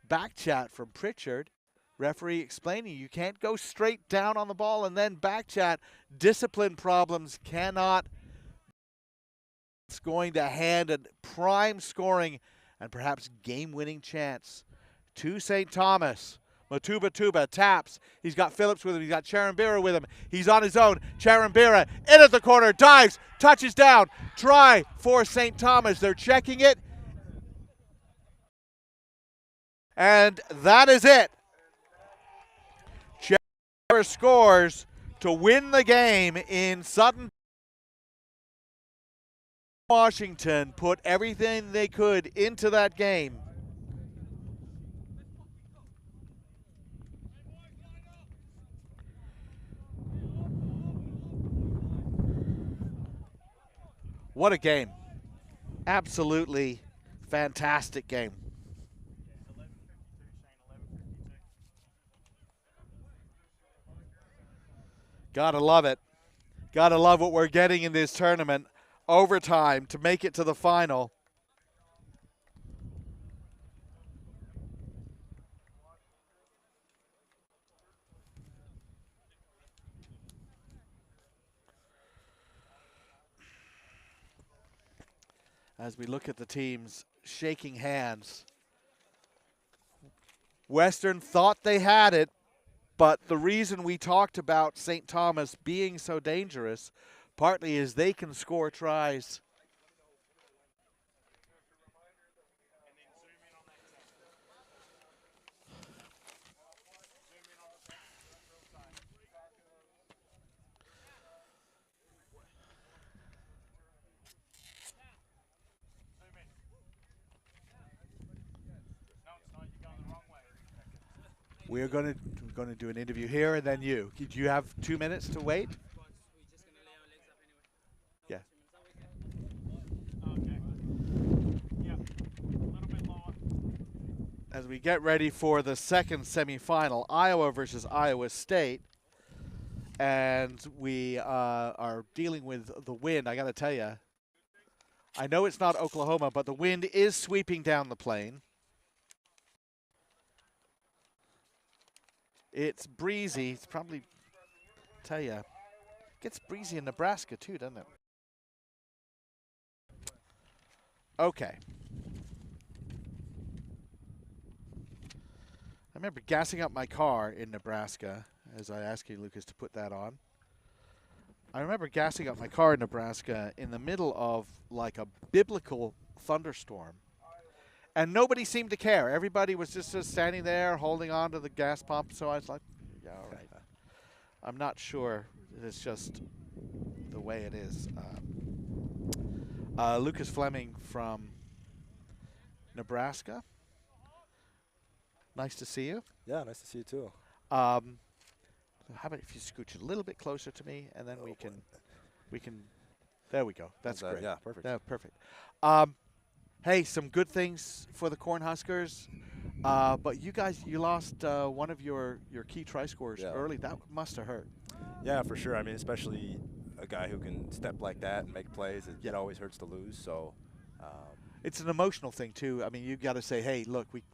Back chat from Pritchard. Referee explaining you can't go straight down on the ball and then back chat. Discipline problems cannot. It's going to hand a prime scoring and perhaps game-winning chance to St. Thomas. Matuba taps. He's got Phillips with him. He's got Charambira with him. He's on his own. Charambira in at the corner, dives, touches down. Try for St. Thomas. They're checking it. And that is it. Charambira scores to win the game in Sutton. Washington put everything they could into that game. What a game. Absolutely fantastic game. Gotta love it. Gotta love what we're getting in this tournament. Overtime to make it to the final. As we look at the teams shaking hands. Western thought they had it, but the reason we talked about St. Thomas being so dangerous partly is they can score tries. We're going to do an interview here and then you. Do you have 2 minutes to wait? Yeah. As we get ready for the second semifinal, Iowa versus Iowa State, and we are dealing with the wind. I got to tell you, I know it's not Oklahoma, but the wind is sweeping down the plain. It's breezy. It's probably, tell you, it gets breezy in Nebraska too, doesn't it? Okay. I remember gassing up my car in Nebraska, as I asked you, Lucas, to put that on. I remember gassing up my car in Nebraska in the middle of like a biblical thunderstorm. And nobody seemed to care. Everybody was just standing there holding on to the gas pump. So I was like, yeah, all right. I'm not sure. It's just the way it is. Lucas Fleming from Nebraska. Nice to see you. Yeah, nice to see you too. How about if you scooch a little bit closer to me, and then we can. There we go. That's great. Yeah, perfect. Yeah, perfect. Hey, some good things for the Cornhuskers, but you guys, you lost one of your key try scorers early. That must have hurt. Yeah, for sure. I mean, especially a guy who can step like that and make plays. It always hurts to lose. So it's an emotional thing too. I mean, you got to say, hey, look, we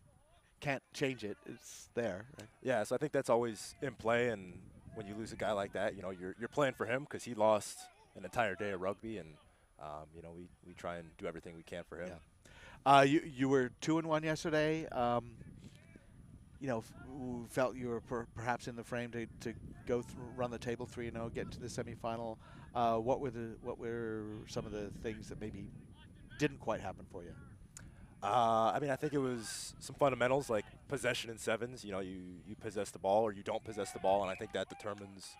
can't change it. It's there. Right? Yeah, so I think that's always in play. And when you lose a guy like that, you know, you're playing for him because he lost an entire day of rugby, and you know, we try and do everything we can for him. Yeah. You were 2-1 yesterday. You know, felt you were perhaps in the frame to go run the table 3-0, get to the semifinal. What were some of the things that maybe didn't quite happen for you? I mean, I think it was some fundamentals like possession in sevens. You know, you possess the ball or you don't possess the ball, and I think that determines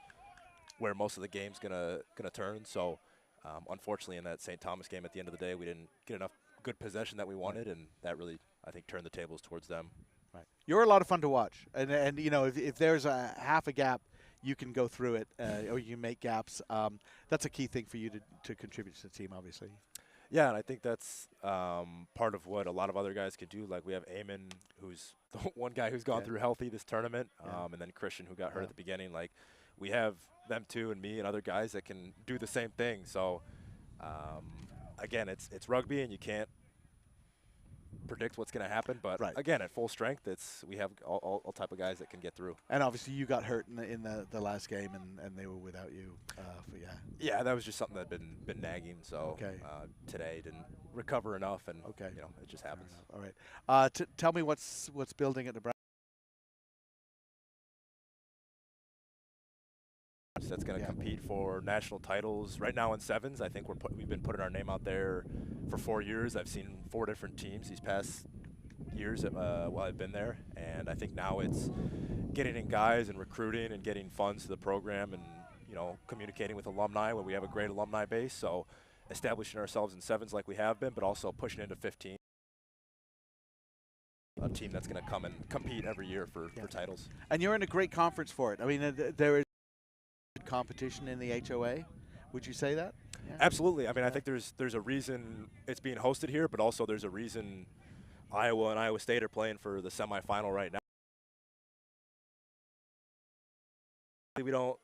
where most of the game's gonna turn. So, unfortunately, in that St. Thomas game at the end of the day, we didn't get enough good possession that we wanted, and that really, I think, turned the tables towards them. Right. You're a lot of fun to watch, and you know, if there's a half a gap, you can go through it, or you make gaps. That's a key thing for you to contribute to the team, obviously. Yeah, and I think that's part of what a lot of other guys could do. Like we have Eamon, who's the one guy who's gone through healthy this tournament, and then Christian, who got hurt at the beginning. Like we have them too, and me and other guys that can do the same thing. So again, it's rugby, and you can't predict what's going to happen. But again, at full strength, we have all type of guys that can get through. And obviously, you got hurt in the last game, and they were without you. But yeah, that was just something that had been nagging. So today didn't recover enough, and you know, it just happens. All right. Tell me what's building at Nebraska. That's going to compete for national titles right now in sevens. I think we've been putting our name out there for 4 years. I've seen 4 different teams these past years while I've been there, and I think now it's getting in guys and recruiting and getting funds to the program, and you know, communicating with alumni when we have a great alumni base. So establishing ourselves in sevens like we have been, but also pushing into 15. A team that's going to come and compete every year for titles. And you're in a great conference for it. I mean, there is competition in the HOA. Would you say that? Yeah. Absolutely. I mean, I think there's a reason it's being hosted here, but also there's a reason Iowa and Iowa State are playing for the semifinal right now. We don't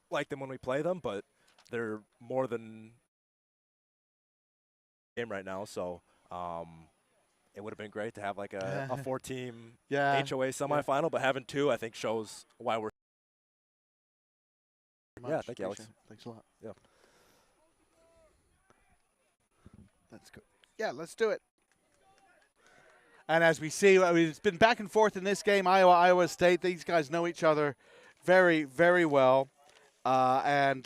like them when we play them, but they're more than game right now. So it would have been great to have like a 4-team HOA semifinal, but having 2, I think, shows why we're. Yeah, thank you, Alex. Thanks a lot. Yeah. Let's go. Yeah, let's do it. And as we see, I mean, it's been back and forth in this game, Iowa State. These guys know each other very, very well. Like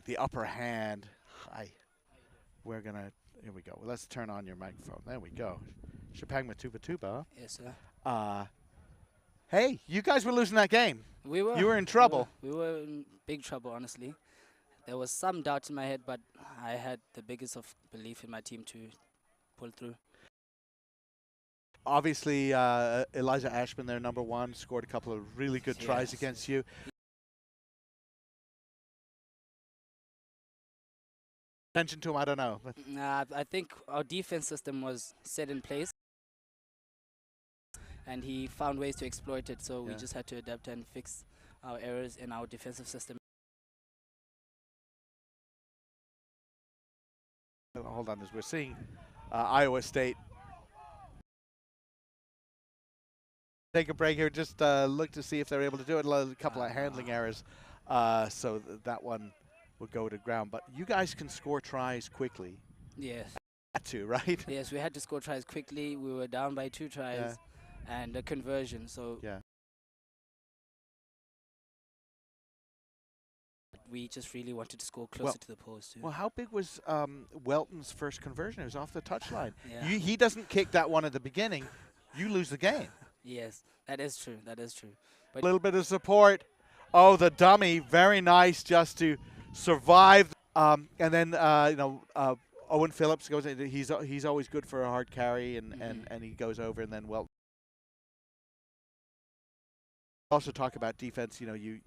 the upper hand. We're going to, here we go. Let's turn on your microphone. There we go. Shapangma Tuba Tuba. Huh? Yes, sir. Hey, you guys were losing that game. We were. You were in trouble. We were in big trouble, honestly. There was some doubt in my head, but I had the biggest of belief in my team to pull through. Obviously, Elijah Ashman, their number 1, scored a couple of really good tries against you. Attention to him, I don't know. I think our defense system was set in place, and he found ways to exploit it, so we just had to adapt and fix our errors in our defensive system. Hold on, as we're seeing Iowa State. Take a break here, just look to see if they're able to do it. A couple of handling errors, so that one will go to ground. But you guys can score tries quickly. Yes. Had to, right? Yes, we had to score tries quickly. We were down by 2 tries and a conversion. So we just really wanted to score closer to the post too. Well, how big was Welton's first conversion? It was off the touchline. Yeah. He doesn't kick that one at the beginning. You lose the game. Yes, that is true. That is true. But a little bit of support. Oh, the dummy, very nice just to survive. And then Owen Phillips goes in. He's always good for a hard carry, and he goes over, and then Welton. Also talk about defense. You know, you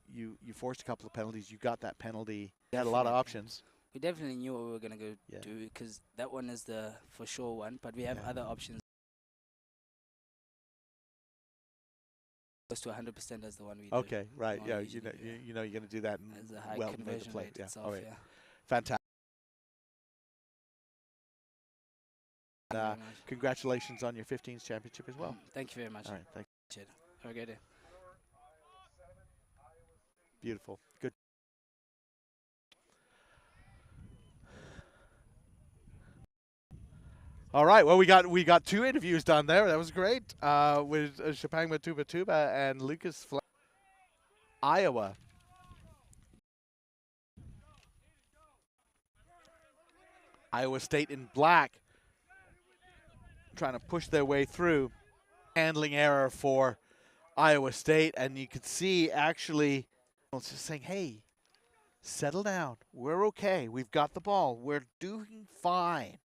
forced a couple of penalties. You got that penalty. You had a lot of options. We definitely knew what we were gonna go do, because that one is the for sure one. But we have other options. Close to 100% as the one we did. Okay, right. Yeah, you know you're gonna do that. As a high well conversion plate. rate Yeah. itself. All right. Yeah. Fantastic. Thank you very much. Congratulations on your 15s championship as well. Thank you very much. All right, thank you. Have a great day. Beautiful. Good. All right. Well, we got 2 interviews done there. That was great. With Shapangma Tuba Tuba and Lucas Iowa. Iowa State in black, trying to push their way through. Handling error for Iowa State, and you could see actually it's just saying, hey, settle down. We're okay. We've got the ball. We're doing fine.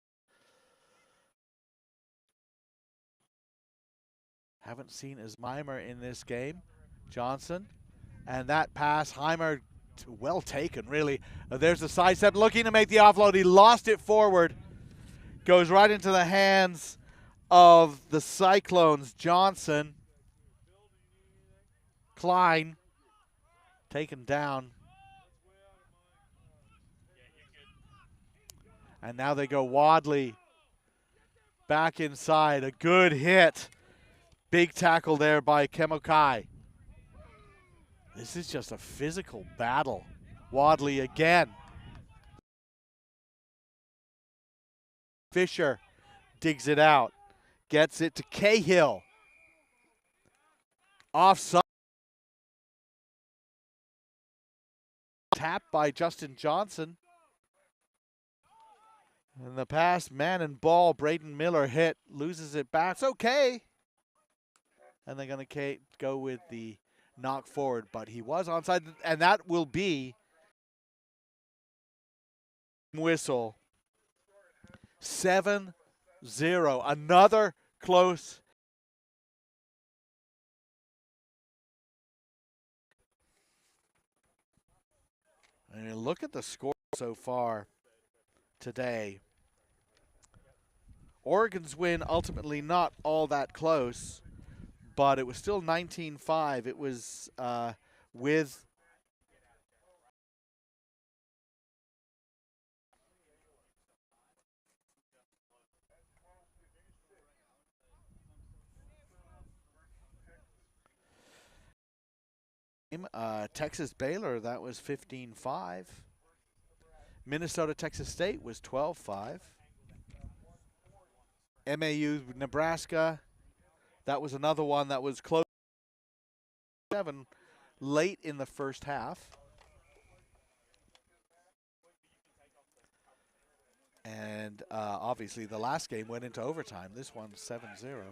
Haven't seen as Heimer in this game. Johnson. And that pass, Heimer, well taken, really. There's a side step looking to make the offload. He lost it forward. Goes right into the hands of the Cyclones, Johnson. Klein taken down. And now they go Wadley back inside. A good hit. Big tackle there by Kemokai. This is just a physical battle. Wadley again. Fisher digs it out. Gets it to Cahill. Offside. Tapped by Justin Johnson. And the pass, man and ball, Braden Miller hit, loses it back. It's okay. And they're going to go with the knock forward, but he was onside, and that will be whistle. 7-0, another close. And look at the score so far today. Oregon's win ultimately not all that close, but it was still 19-5. It was with Texas Baylor, that was 15-5. Minnesota Texas State was 12-5. MAU Nebraska, that was another one that was close. 7 late in the first half. And obviously the last game went into overtime. This one's 7-0.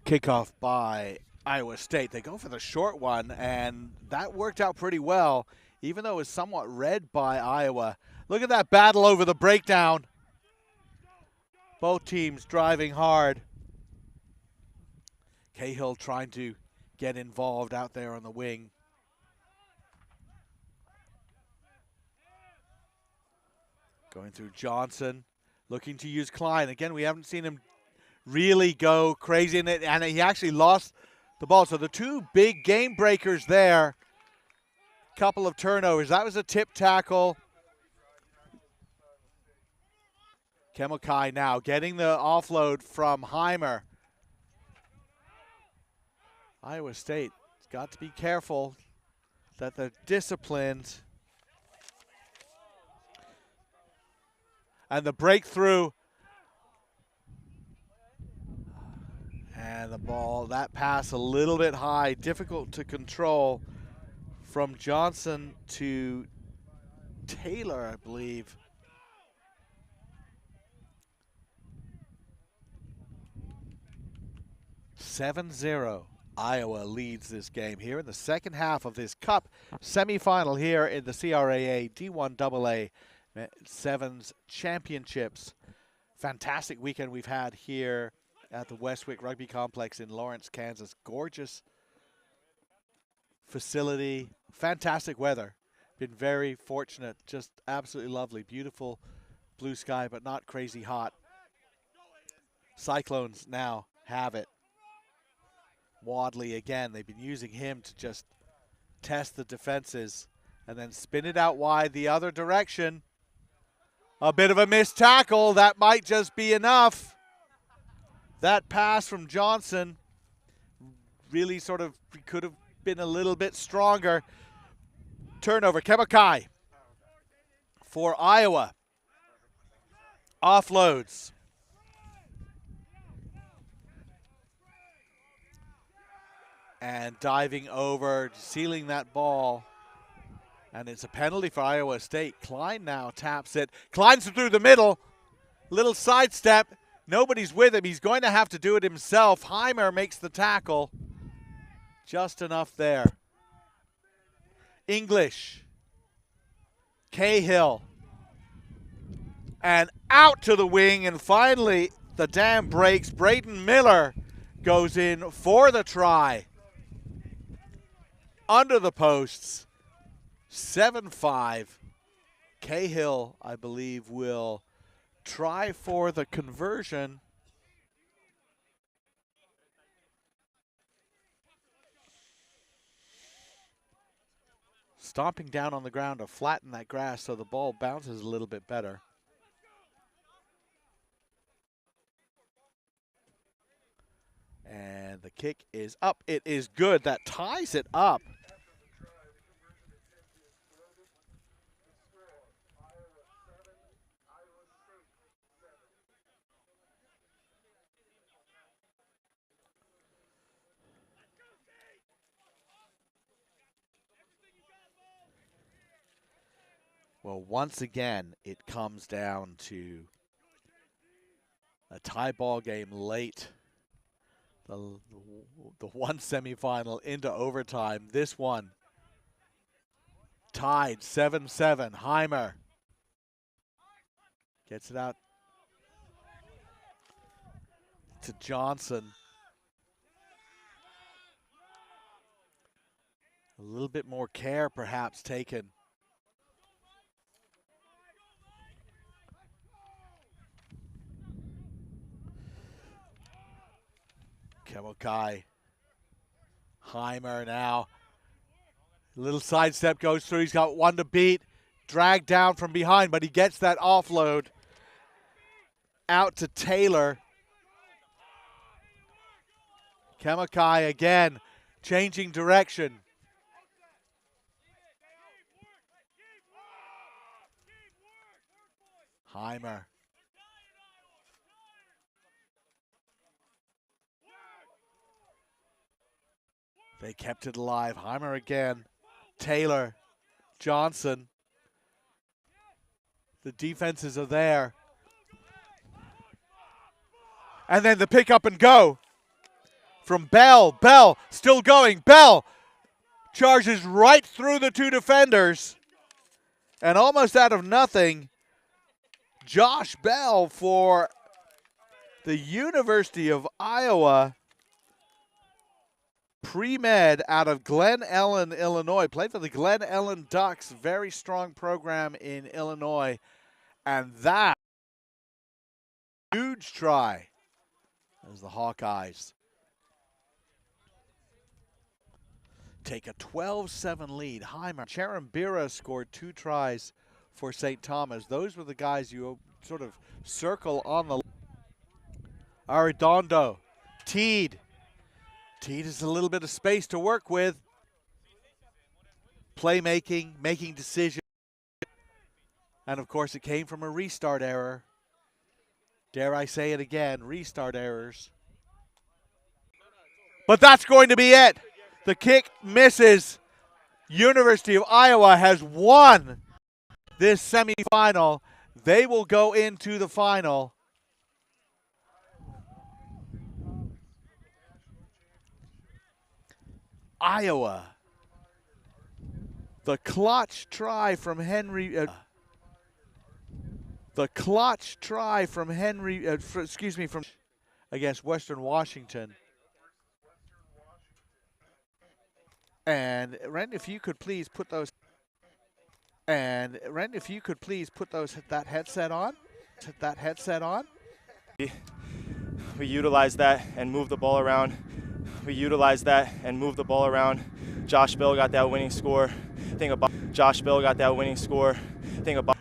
Kickoff by Iowa State. They go for the short one, and that worked out pretty well, even though it was somewhat read by Iowa. Look at that battle over the breakdown. Both teams driving hard. Cahill trying to get involved out there on the wing. Going through Johnson, looking to use Klein. Again, we haven't seen him really go crazy in it, and he actually lost the ball. So the two big game breakers there. Couple of turnovers. That was a tip tackle. Kemokai now getting the offload from Heimer. Iowa State has got to be careful that they're disciplined. And the breakthrough. And the ball, that pass a little bit high, difficult to control from Johnson to Taylor, I believe. (7-0). Iowa leads this game here in the second half of this Cup semifinal here in the CRAA D1AA Sevens Championships. Fantastic weekend we've had here at the Westwick Rugby Complex in Lawrence, Kansas. Gorgeous facility, fantastic weather. Been very fortunate, just absolutely lovely. Beautiful blue sky, but not crazy hot. Cyclones now have it. Wadley again, they've been using him to just test the defenses and then spin it out wide the other direction. A bit of a missed tackle, that might just be enough. That pass from Johnson really sort of could have been a little bit stronger. Turnover, Kemokai for Iowa. Offloads. And diving over, sealing that ball. And it's a penalty for Iowa State. Klein now taps it. Klein's through the middle. Little sidestep. Nobody's with him. He's going to have to do it himself. Heimer makes the tackle. Just enough there. English. Cahill. And out to the wing. And finally, the dam breaks. Braden Miller goes in for the try. Under the posts. 7-5. Cahill, I believe, will try for the conversion. Stomping down on the ground to flatten that grass so the ball bounces a little bit better. And the kick is up. It is good. That ties it up. Well, once again, it comes down to a tie ball game late. The one semifinal into overtime. This one tied 7-7. Heimer gets it out to Johnson. A little bit more care perhaps taken. Kemokai. Heimer now. Little sidestep goes through. He's got one to beat. Dragged down from behind, but he gets that offload. Out to Taylor. Kemokai again, changing direction. Heimer. They kept it alive. Heimer again. Taylor. Johnson. The defenses are there. And then the pick up and go from Bell. Bell still going. Bell charges right through the two defenders. And almost out of nothing, Josh Bell for the University of Iowa. Pre-med out of Glen Ellen, Illinois. Played for the Glen Ellen Ducks. Very strong program in Illinois. And that huge try as the Hawkeyes take a 12-7 lead. Heimer. Cherambira scored 2 tries for St. Thomas. Those were the guys you sort of circle on the Arredondo. Teed. Teed has a little bit of space to work with. Playmaking, making decisions. And of course it came from a restart error. Dare I say it again, restart errors. But that's going to be it. The kick misses. University of Iowa has won this semifinal. They will go into the final. Iowa. The clutch try from Henry. From against Western Washington. And Ren, if you could please put those. And Ren, if you could please put that headset on. That headset on. We utilize that and move the ball around. Josh Bell got that winning score.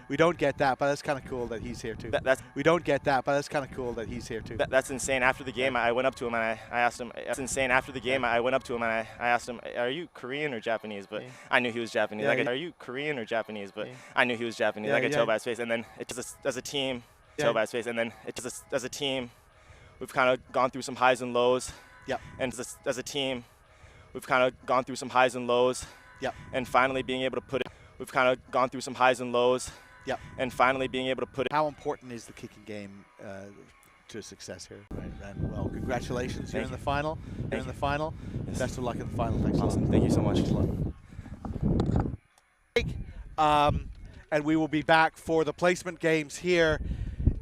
We don't get that, but that's kind of cool that he's here too. We don't get that, but that's kind of cool that he's here too. That's insane. After the game, I went up to him and I asked him. That's insane. After the game, I went up to him and I asked him, "Are you Korean or Japanese?" But I knew he was Japanese. Are you Korean or Japanese? But I knew he was Japanese. I could tell by his face. And then as a team, tail by his face. And then as a team, we've kind of gone through some highs and lows. Yep. And as a team, we've kind of gone through some highs and lows. Yep. And finally being able to put it, we've kind of gone through some highs and lows. Yep. And finally being able to put it. How important is the kicking game to success here? Right. And well, congratulations. You're in the final. You're in the final. Yes. Best of luck in the final. Thanks a lot. Awesome. Thank you so much. And we will be back for the placement games here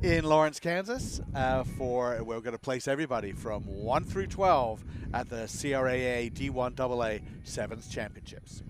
in Lawrence, Kansas. We're going to place everybody from 1 through 12 at the CRAA D1AA Sevens Championships.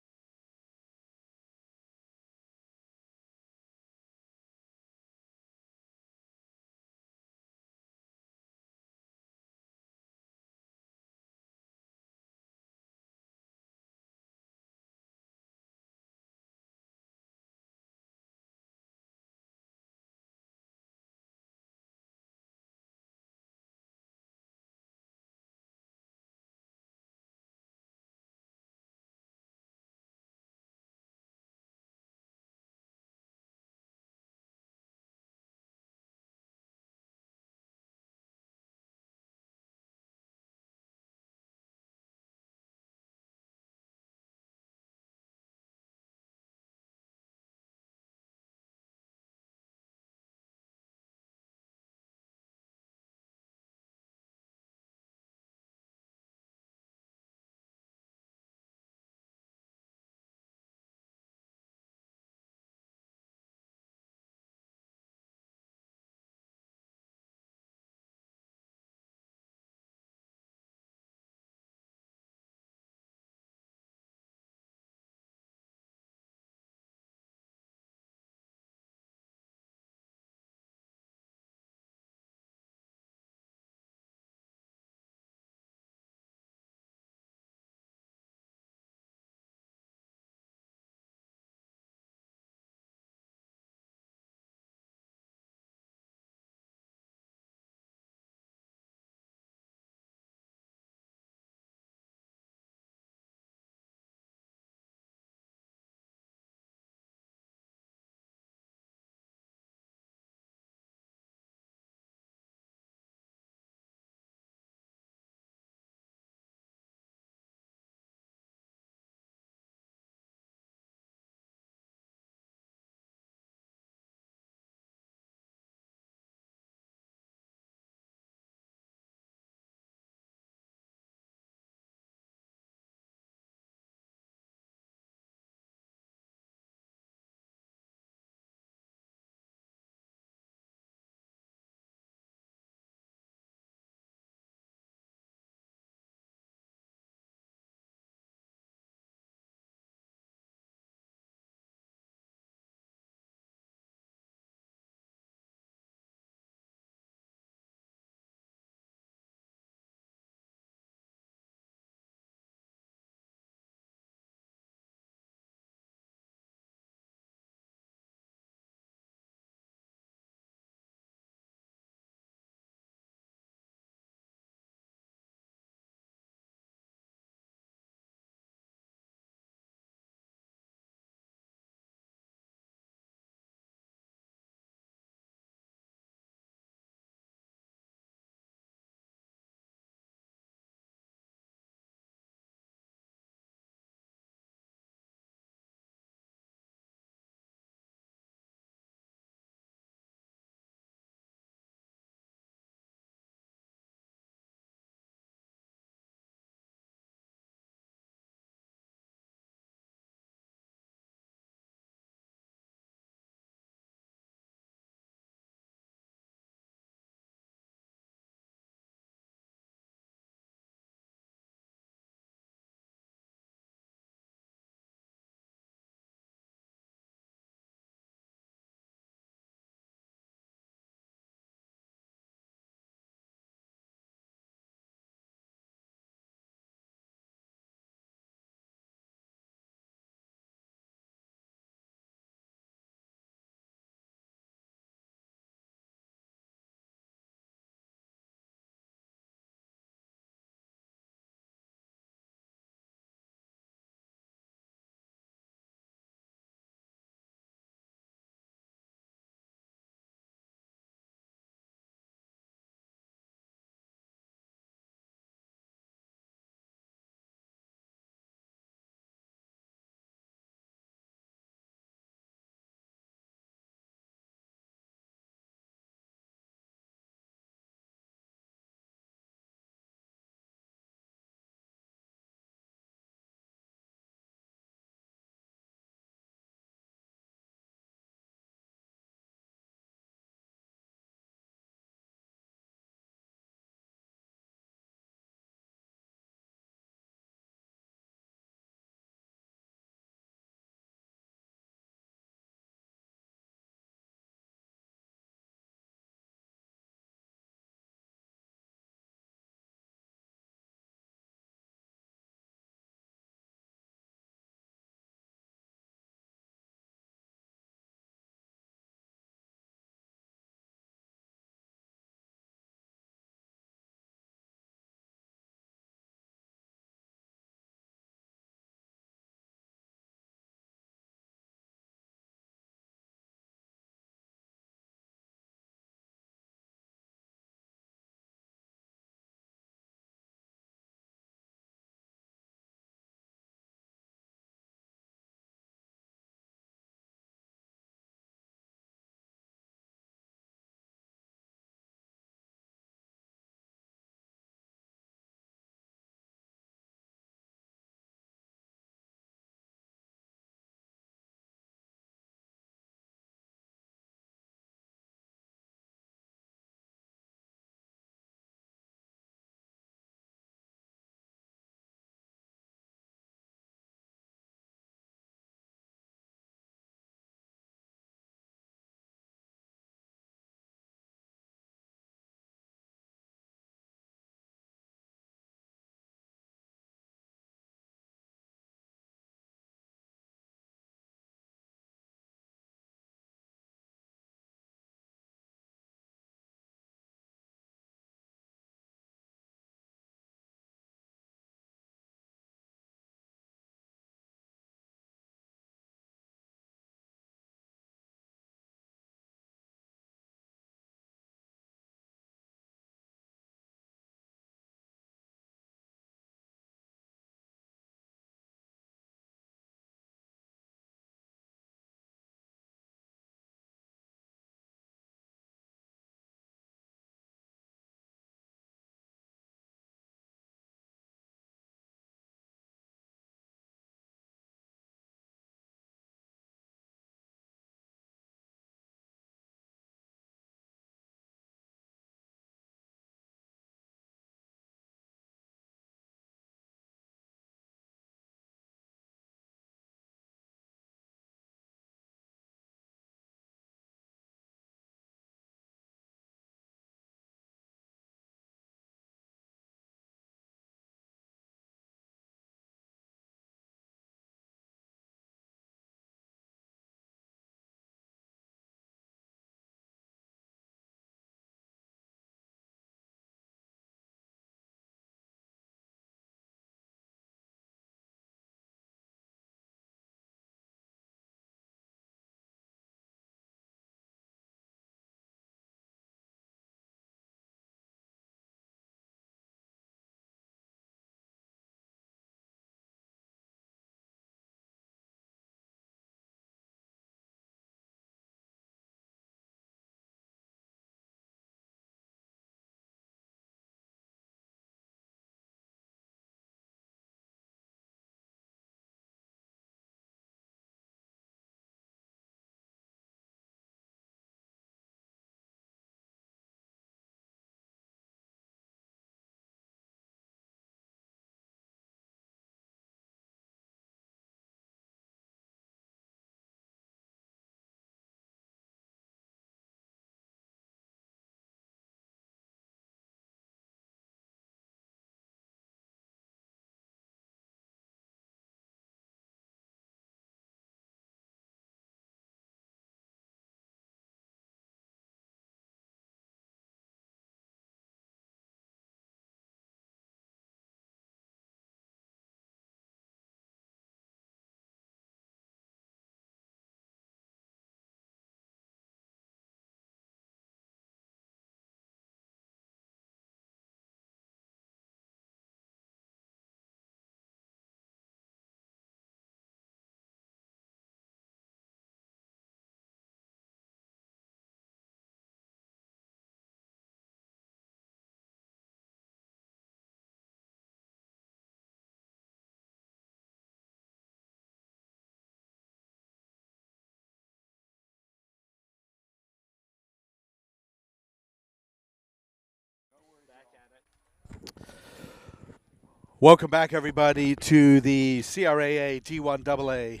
Welcome back, everybody, to the Craa D1AA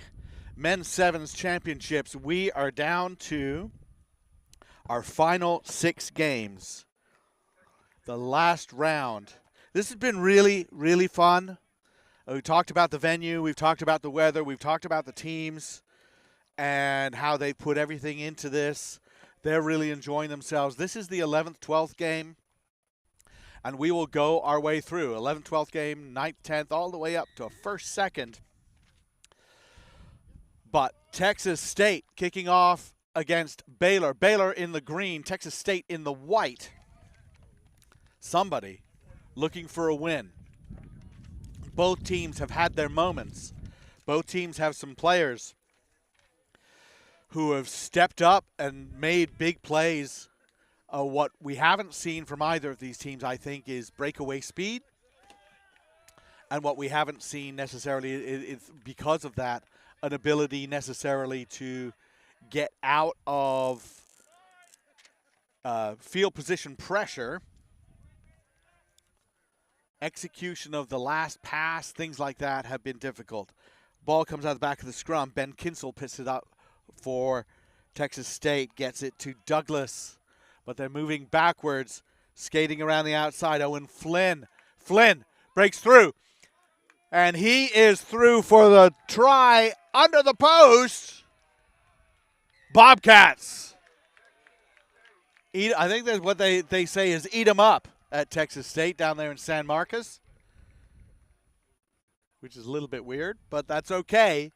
Men's Sevens Championships. We are down to our final 6 games. The last round. This has been really, really fun. We talked about the venue, we've talked about the weather, we've talked about the teams and how they put everything into this. They're really enjoying themselves. This is the 11th, 12th game. And we will go our way through 11th, 12th game, 9th, 10th, all the way up to a first, second. But Texas State kicking off against Baylor. Baylor in the green, Texas State in the white. Somebody looking for a win. Both teams have had their moments. Both teams have some players who have stepped up and made big plays. What we haven't seen from either of these teams, I think, is breakaway speed. And what we haven't seen necessarily is because of that, an ability necessarily to get out of field position pressure, execution of the last pass, things like that have been difficult. Ball comes out the back of the scrum. Ben Kinsel picks it up for Texas State, gets it to Douglas. But they're moving backwards, skating around the outside. Owen Flynn. Flynn breaks through. And he is through for the try under the post. Bobcats. I think that's what they say is eat them up at Texas State down there in San Marcos. Which is a little bit weird, but that's okay.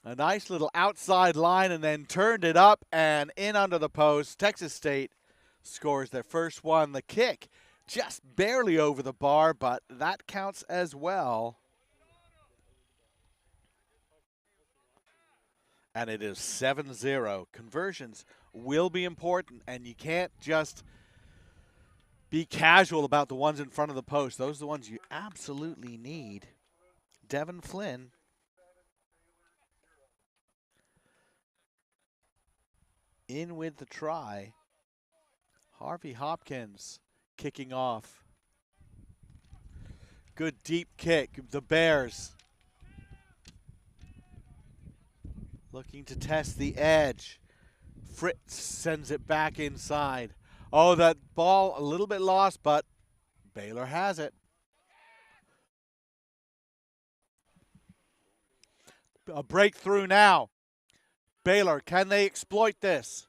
A nice little outside line and then turned it up and in under the post. Texas State scores their first one. The kick just barely over the bar, but that counts as well. And it is 7-0. Conversions will be important, and you can't just be casual about the ones in front of the post. Those are the ones you absolutely need. Devin Flynn. In with the try. Harvey Hopkins kicking off. Good deep kick. The Bears looking to test the edge. Fritz sends it back inside. Oh, that ball a little bit lost, but Baylor has it. A breakthrough now. Baylor, can they exploit this?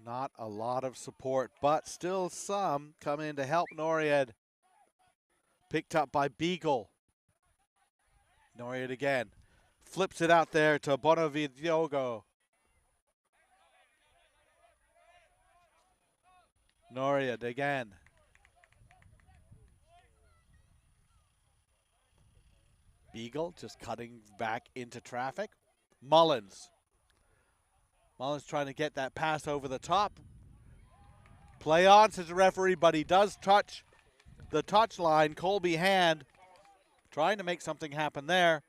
Not a lot of support, but still some come in to help Noriad. Picked up by Beagle. Noriad again. Flips it out there to Bonavidiogo. Noriad again. Beagle just cutting back into traffic. Mullins. Mullins trying to get that pass over the top. Play on, says the referee, but he does touch the touch line. Colby Hand trying to make something happen there.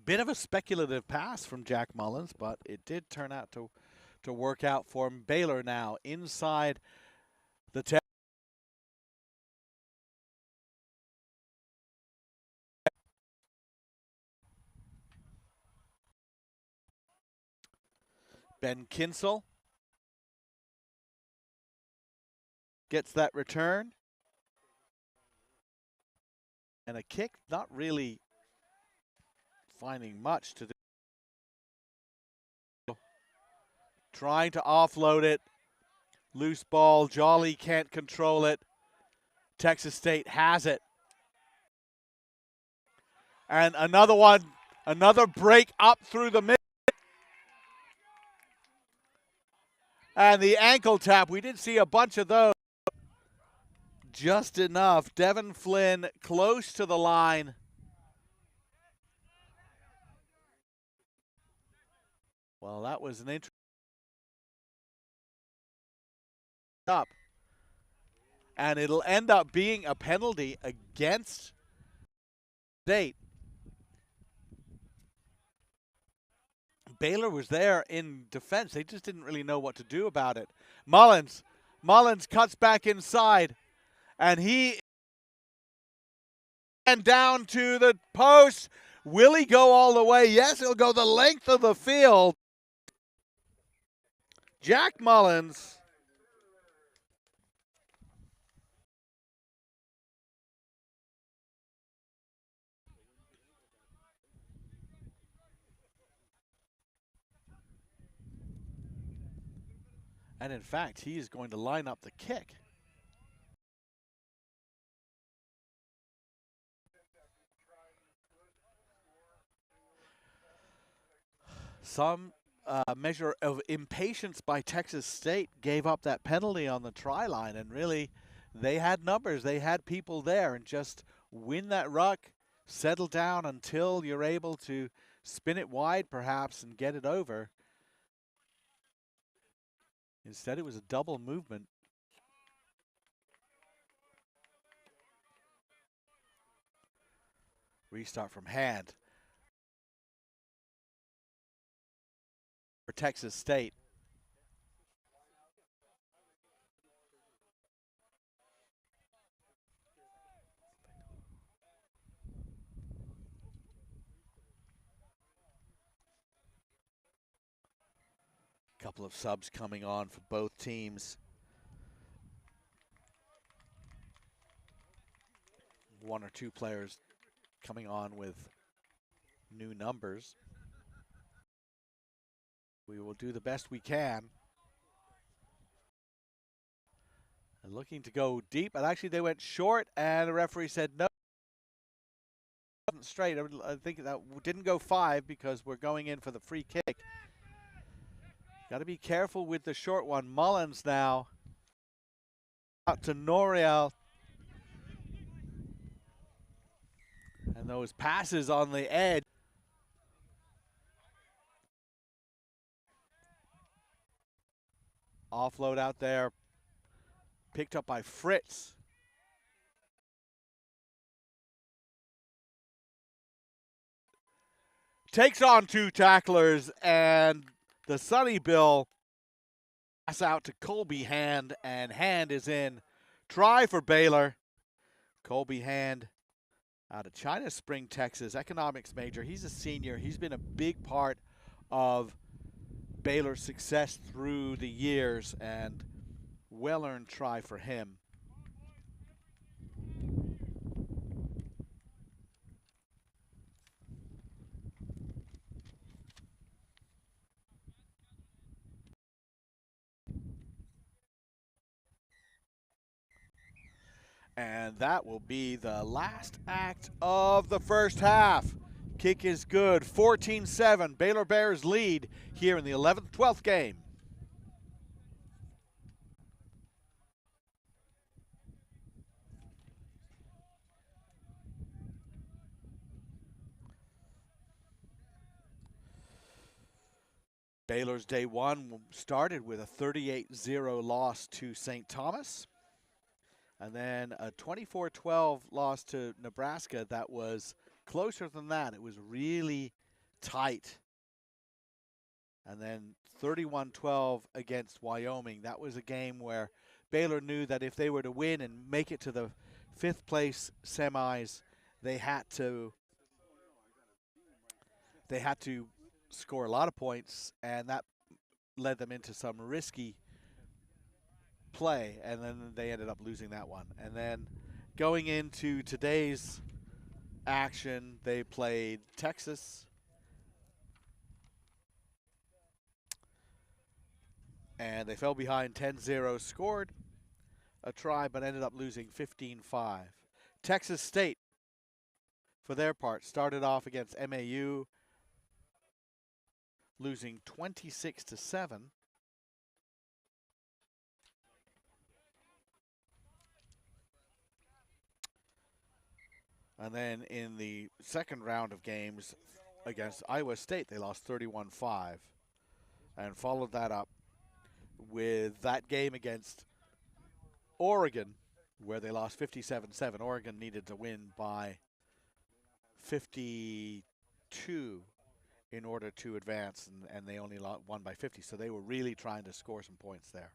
Bit of a speculative pass from Jack Mullins, but it did turn out to work out for him. Baylor now inside the 10. Ben Kinsel gets that return. And a kick, not really finding much to do. Trying to offload it. Loose ball. Jolly can't control it. Texas State has it. And another one, another break up through the middle. And the ankle tap, we did see a bunch of those. Just enough. Devin Flynn close to the line. Well, that was an interesting up. And it'll end up being a penalty against State. Baylor was there in defense. They just didn't really know what to do about it. Mullins cuts back inside, and and down to the post. Will he go all the way? Yes, he'll go the length of the field. Jack Mullins. And in fact, he is going to line up the kick. Some measure of impatience by Texas State gave up that penalty on the try line, and really they had numbers. They had people there, and just win that ruck, settle down until you're able to spin it wide perhaps and get it over. Instead, it was a double movement. Restart from hand for Texas State. Couple of subs coming on for both teams. One or two players coming on with new numbers. We will do the best we can. And looking to go deep, and actually they went short, and the referee said no. Straight. I think that didn't go 5 because we're going in for the free kick. Got to be careful with the short one. Mullins now out to Noriel. And those passes on the edge. Offload out there. Picked up by Fritz. Takes on 2 tacklers, and the Sunny Bill pass out to Colby Hand, and Hand is in. Try for Baylor. Colby Hand out of China Spring, Texas, economics major. He's a senior. He's been a big part of Baylor's success through the years, and well-earned try for him. And that will be the last act of the first half. Kick is good. 14-7. Baylor Bears lead here in the 11th-12th game. Baylor's day one started with a 38-0 loss to St. Thomas. And then a 24-12 loss to Nebraska that was closer than that. It was really tight. And then 31-12 against Wyoming. That was a game where Baylor knew that if they were to win and make it to the 5th place semis, they had to score a lot of points, and that led them into some risky play, and then they ended up losing that one. And then going into today's action, they played Texas, and they fell behind 10-0, scored a try, but ended up losing 15-5. Texas State, for their part, started off against MAU, losing 26-7. And then in the second round of games against Iowa State, they lost 31-5, and followed that up with that game against Oregon, where they lost 57-7. Oregon needed to win by 52 in order to advance, and they only won by 50. So they were really trying to score some points there.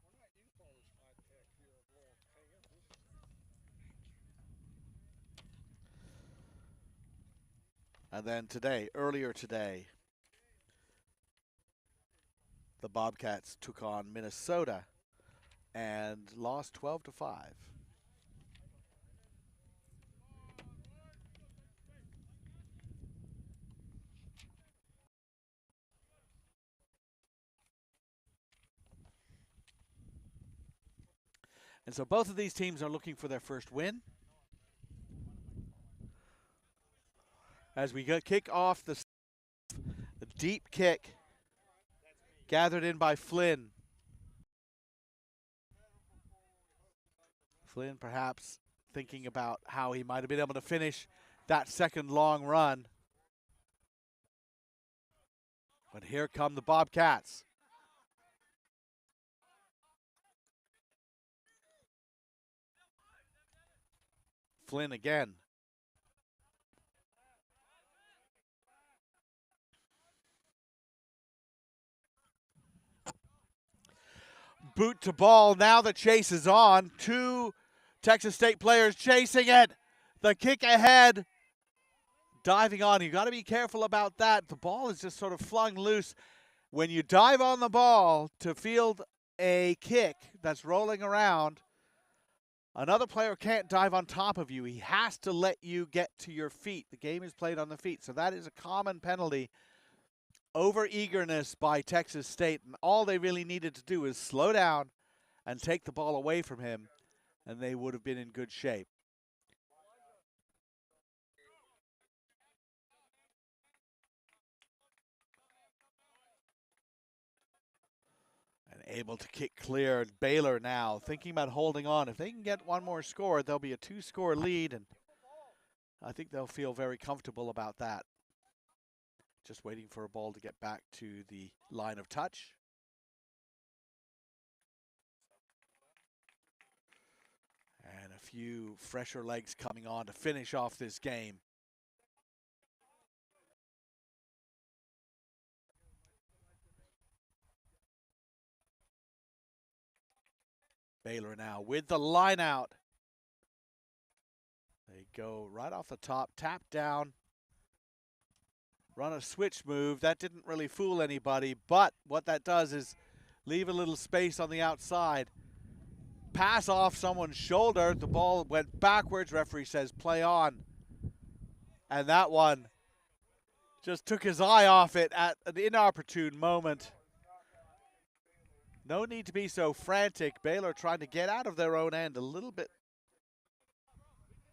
And then earlier today, the Bobcats took on Minnesota and lost 12-5. And so both of these teams are looking for their first win. As we kick off the deep kick gathered in by Flynn. Flynn perhaps thinking about how he might have been able to finish that second long run. But here come the Bobcats. Flynn again. Boot to ball. Now the chase is on. Two Texas State players chasing it. The kick ahead. Diving on. You got to be careful about that. The ball is just sort of flung loose. When you dive on the ball to field a kick that's rolling around, another player can't dive on top of you. He has to let you get to your feet. The game is played on the feet. So that is a common penalty. Over-eagerness by Texas State, and all they really needed to do is slow down and take the ball away from him, and they would have been in good shape. And able to kick clear. Baylor now thinking about holding on. If they can get one more score, there'll be a 2-score lead, and I think they'll feel very comfortable about that. Just waiting for a ball to get back to the line of touch. And a few fresher legs coming on to finish off this game. Baylor now with the line out. They go right off the top, tap down. Run a switch move. That didn't really fool anybody, but what that does is leave a little space on the outside. Pass off someone's shoulder. The ball went backwards. Referee says play on. And that one just took his eye off it at an inopportune moment. No need to be so frantic. Baylor trying to get out of their own end, a little bit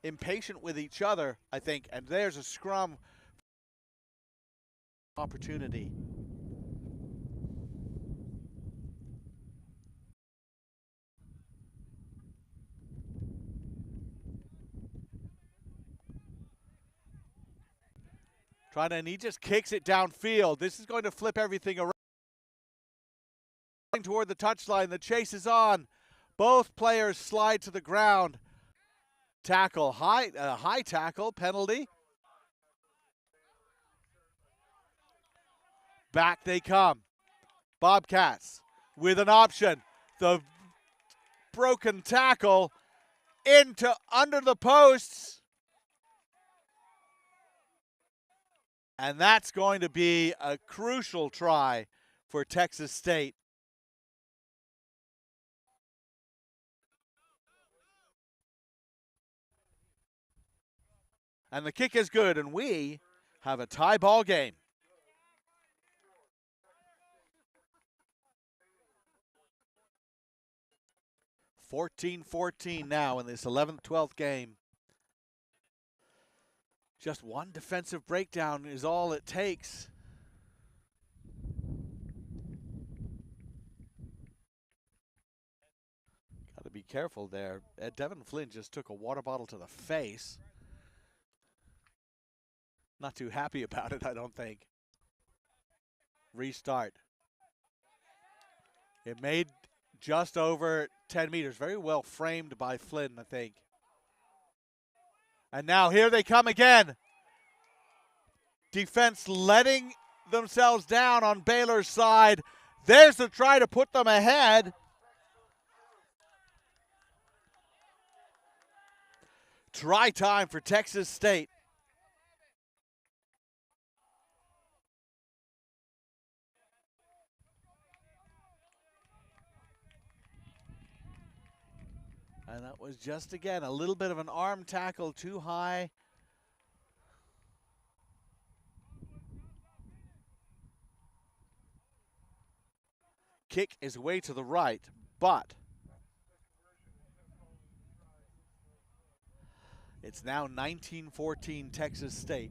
impatient with each other, I think. And there's a scrum opportunity. And he just kicks it downfield. This is going to flip everything around. Toward the touchline, the chase is on. Both players slide to the ground. Tackle, high tackle, penalty. Back they come. Bobcats with an option. The broken tackle into under the posts. And that's going to be a crucial try for Texas State. And the kick is good, and we have a tie ball game. 14-14 now in this 11th, 12th game. Just one defensive breakdown is all it takes. Got to be careful there. Devin Flynn just took a water bottle to the face. Not too happy about it, I don't think. Restart. It made just over 10 meters. Very well framed by Flynn, I think. And now here they come again. Defense letting themselves down on Baylor's side. There's the try to put them ahead. Try time for Texas State. And that was just, again, a little bit of an arm tackle too high. Kick is way to the right, but it's now 19-14 Texas State.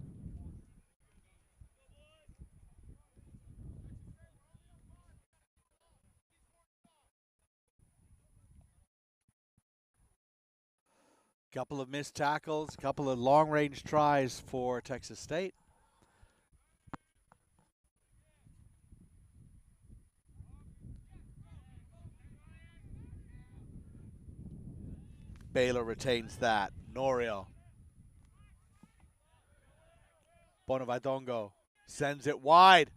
Couple of missed tackles, couple of long-range tries for Texas State. Baylor retains that. Norio. Bonavadongo sends it wide.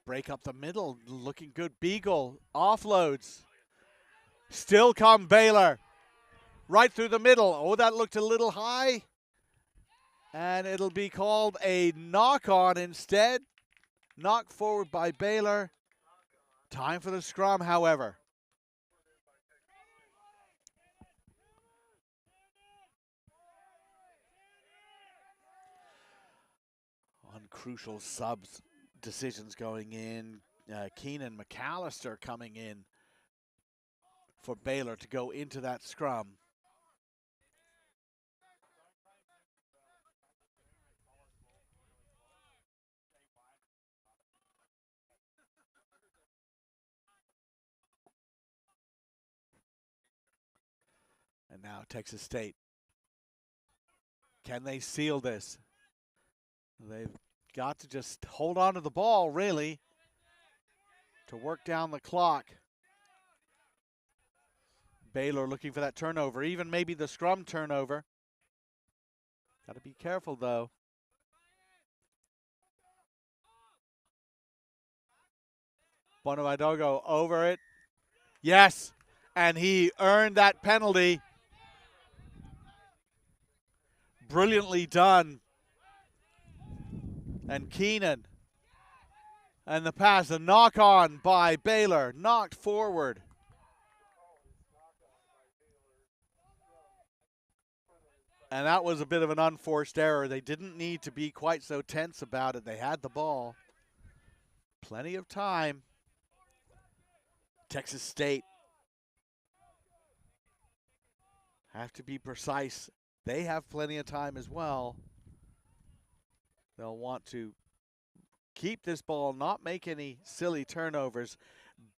Break up the middle, looking good. Beagle offloads. Still come Baylor. Right through the middle. Oh, that looked a little high. And it'll be called a knock-on instead. Knocked forward by Baylor. Time for the scrum, however. On crucial subs decisions going in. Keenan McAllister coming in for Baylor to go into that scrum. And now Texas State. Can they seal this? They've got to just hold on to the ball, really, to work down the clock. Baylor looking for that turnover, even maybe the scrum turnover. Got to be careful, though. Bonavadongo over it. Yes, and he earned that penalty. Brilliantly done. And Keenan. And the pass, a knock on by Baylor. Knocked forward. And that was a bit of an unforced error. They didn't need to be quite so tense about it. They had the ball. Plenty of time. Texas State have to be precise. They have plenty of time as well. They'll want to keep this ball, not make any silly turnovers.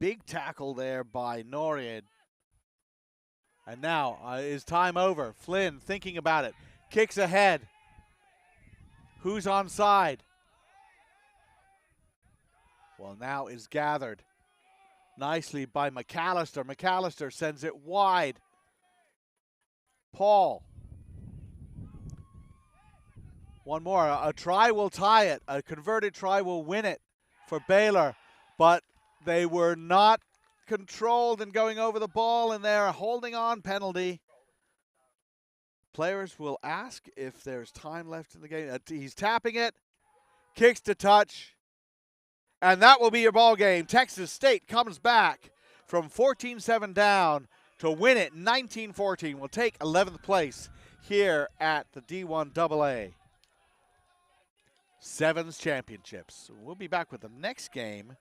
Big tackle there by Noriad. And now is time over. Flynn thinking about it. Kicks ahead. Who's onside? Well, now is gathered nicely by McAllister. McAllister sends it wide. Paul. One more. A try will tie it. A converted try will win it for Baylor. But they were not controlled and going over the ball, and they're holding on penalty. Players will ask if there's time left in the game. He's tapping it. Kicks to touch. And that will be your ball game. Texas State comes back from 14-7 down to win it 19-14. Will take 11th place here at the D1AA Sevens Championships. We'll be back with the next game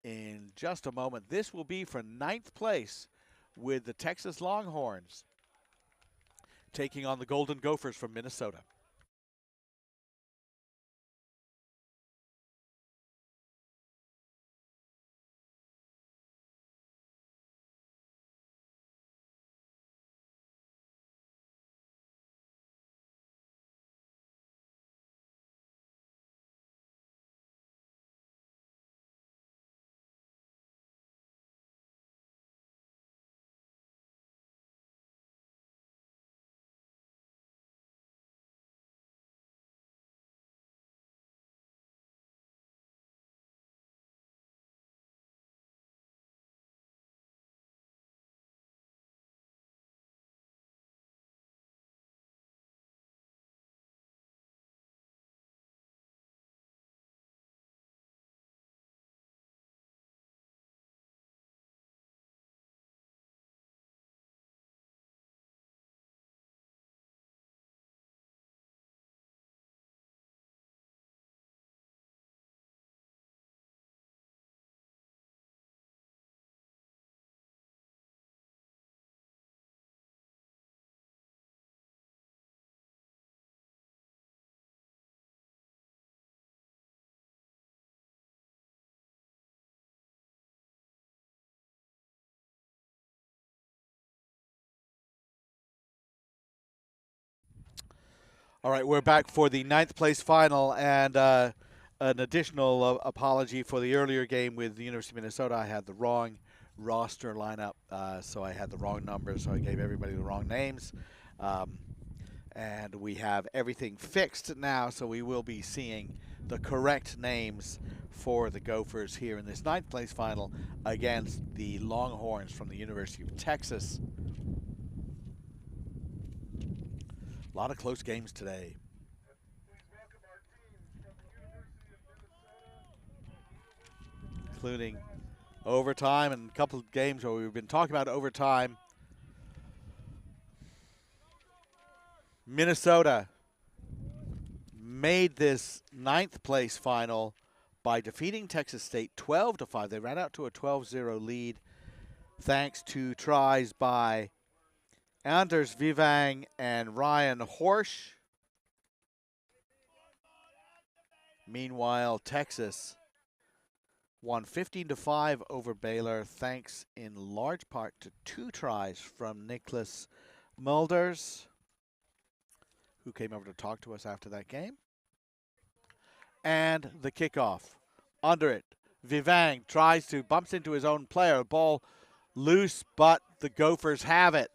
in just a moment. This will be for 9th place with the Texas Longhorns taking on the Golden Gophers from Minnesota. All right, we're back for the 9th place final, and an additional apology for the earlier game with the University of Minnesota. I had the wrong roster lineup, so I had the wrong numbers, so I gave everybody the wrong names. And we have everything fixed now, so we will be seeing the correct names for the Gophers here in this 9th place final against the Longhorns from the University of Texas. A lot of close games today. Including overtime and a couple of games where we've been talking about overtime. Minnesota made this 9th place final by defeating Texas State 12-5. They ran out to a 12-0 lead thanks to tries by Anders Vivang and Ryan Horsch. Meanwhile, Texas won 15-5 over Baylor, thanks in large part to 2 tries from Nicholas Mulders, who came over to talk to us after that game. And the kickoff. Under it, Vivang bumps into his own player. Ball loose, but the Gophers have it.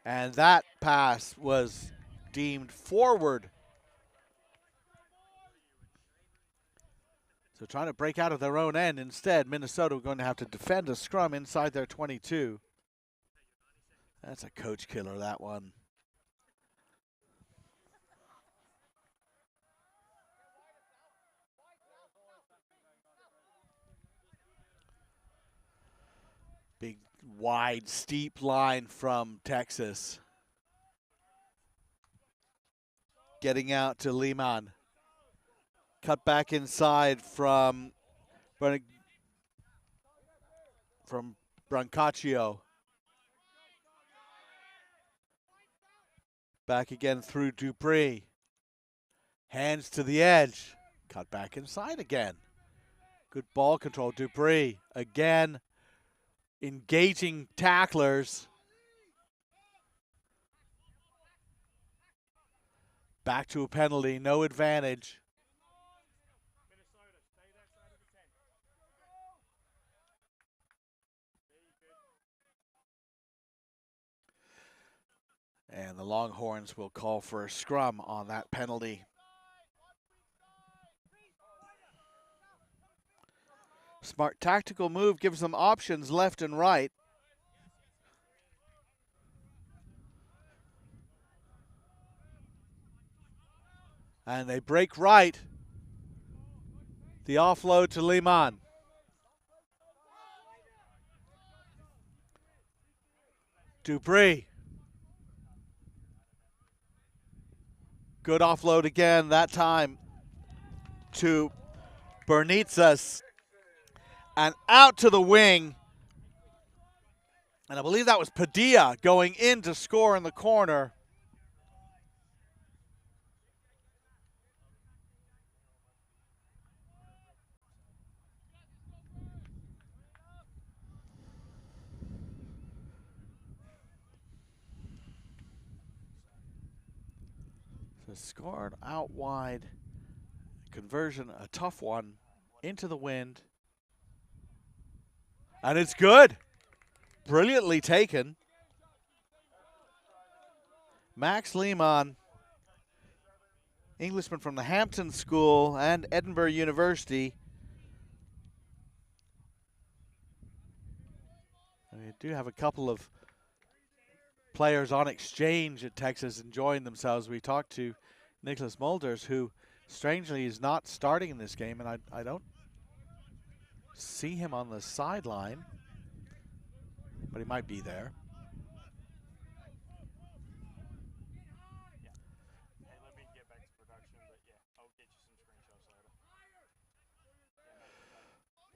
And that pass was deemed forward. So trying to break out of their own end. Instead, Minnesota were going to have to defend a scrum inside their 22. That's a coach killer, that one. Big, wide, steep line from Texas. Getting out to Lehman. Cut back inside from Brancaccio. Back again through Dupree. Hands to the edge. Cut back inside again. Good ball control. Dupree again engaging tacklers. Back to a penalty. No advantage. And the Longhorns will call for a scrum on that penalty. Smart tactical move, gives them options left and right. And they break right. The offload to Lehman. Dupree. Good offload again, that time to Bernitsas. And out to the wing. And I believe that was Padilla going in to score in the corner. So scored out wide. Conversion, a tough one, into the wind. And it's good. Brilliantly taken. Max Lehman, Englishman from the Hampton School and Edinburgh University. And we do have a couple of players on exchange at Texas enjoying themselves. We talked to Nicholas Mulders, who strangely is not starting in this game, and I don't see him on the sideline, but he might be there.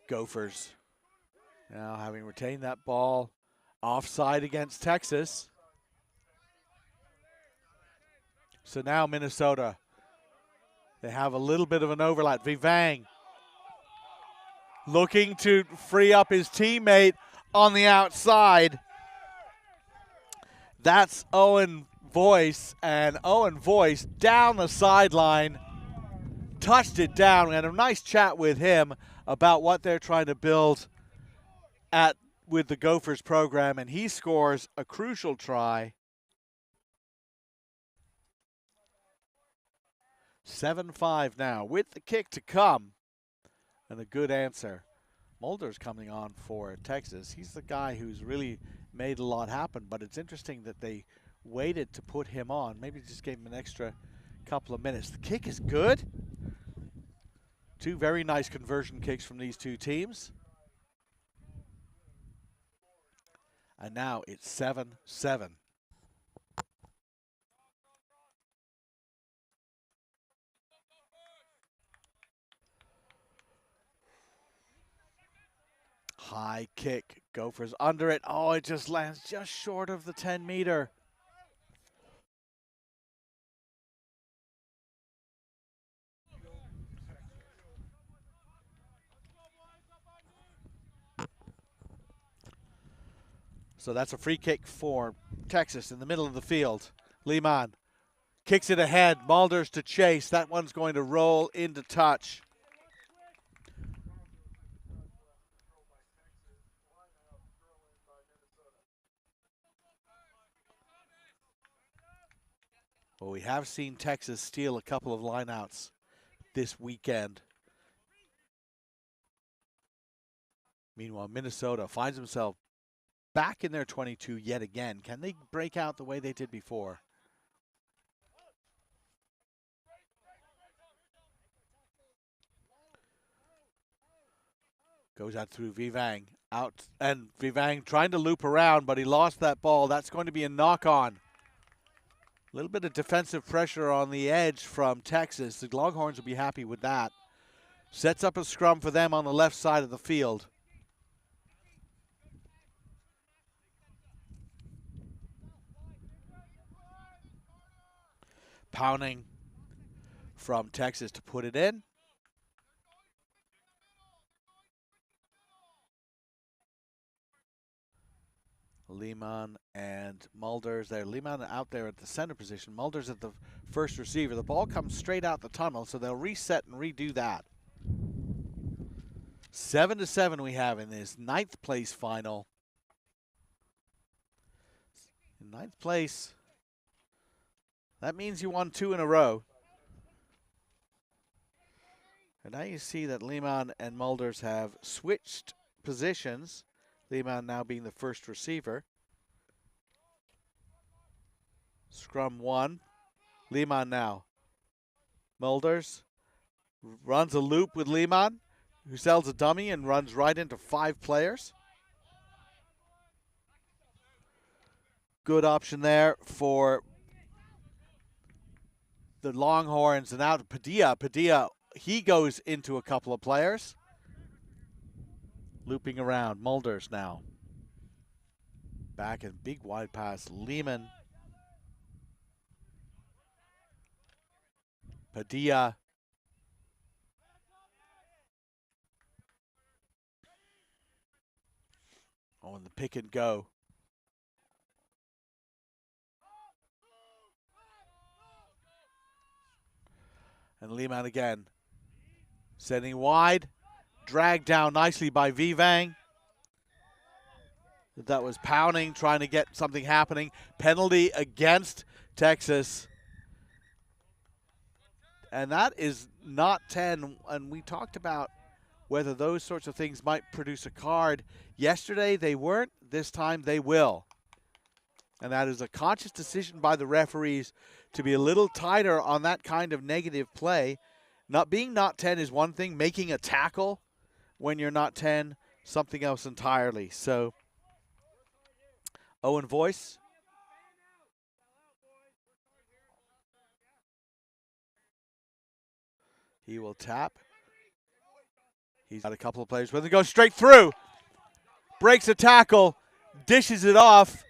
Gophers now having retained that ball, offside against Texas. So now Minnesota, they have a little bit of an overlap. Vivang looking to free up his teammate on the outside. That's Owen Voice, and Owen Voice down the sideline, touched it down. We had a nice chat with him about what they're trying to build with the Gophers program, and he scores a crucial try. 7-5 now with the kick to come, and a good answer. Mulder's coming on for Texas. He's the guy who's really made a lot happen, but it's interesting that they waited to put him on. Maybe just gave him an extra couple of minutes. The kick is good. Two very nice conversion kicks from these two teams. And now it's 7-7. High kick. Gophers under it. Oh, it just lands just short of the 10-meter. So that's a free kick for Texas in the middle of the field. Lehman kicks it ahead. Mulders to chase. That one's going to roll into touch. Well, we have seen Texas steal a couple of lineouts this weekend. Meanwhile, Minnesota finds himself back in their 22 yet again. Can they break out the way they did before? Goes out through Vivang. Out, and Vivang trying to loop around, but he lost that ball. That's going to be a knock-on. A little bit of defensive pressure on the edge from Texas. The Longhorns will be happy with that. Sets up a scrum for them on the left side of the field. Pounding from Texas to put it in. Lehman and Mulders there. Lehman out there at the center position. Mulders at the first receiver. The ball comes straight out the tunnel, so they'll reset and redo that. 7-7 we have in this 9th place final. In 9th place, that means you won 2 in a row. And now you see that Lehman and Mulders have switched positions. Lehman now being the first receiver. Scrum 1. Lehman now. Mulders runs a loop with Lehman, who sells a dummy and runs right into 5 players. Good option there for the Longhorns, and out Padilla. Padilla, he goes into a couple of players. Looping around. Mulders now. Back and big wide pass. Lehman. Padilla. Oh, and the pick and go. And Lehman again. Sending wide. Dragged down nicely by Vivang. That was Pounding, trying to get something happening. Penalty against Texas. And that is not 10. And we talked about whether those sorts of things might produce a card. Yesterday they weren't. This time they will. And that is a conscious decision by the referees to be a little tighter on that kind of negative play. Not being not 10 is one thing. Making a tackle when you're not 10, something else entirely. So, Owen Voice. He will tap. He's got a couple of players with him. Goes straight through. Breaks a tackle. Dishes it off.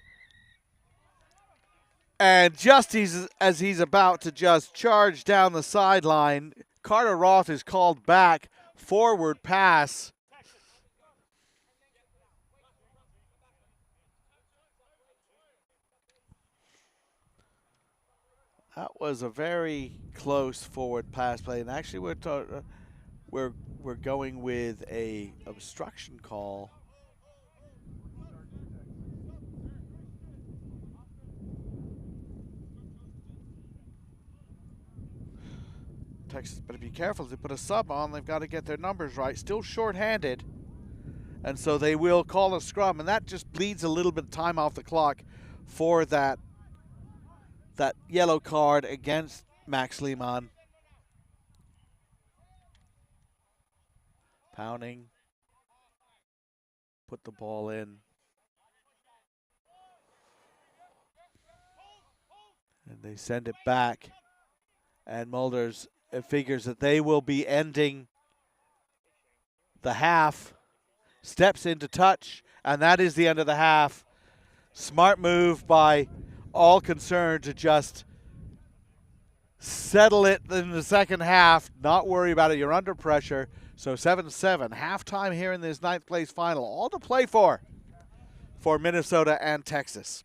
And just as he's about to just charge down the sideline, Carter Roth is called back. Forward pass. That was a very close forward pass play, and actually we're going with a obstruction call. Texas better be careful. They put a sub on. They've got to get their numbers right. Still short-handed, and so they will call a scrum, and that just bleeds a little bit of time off the clock for that yellow card against Max Lehmann. Pounding. Put the ball in. And they send it back. And Mulders figures that they will be ending the half. Steps into touch, and that is the end of the half. Smart move by all concerned to just settle it in the second half, not worry about it. You're under pressure. So 7-7, halftime here in this ninth place final. All to play for Minnesota and Texas.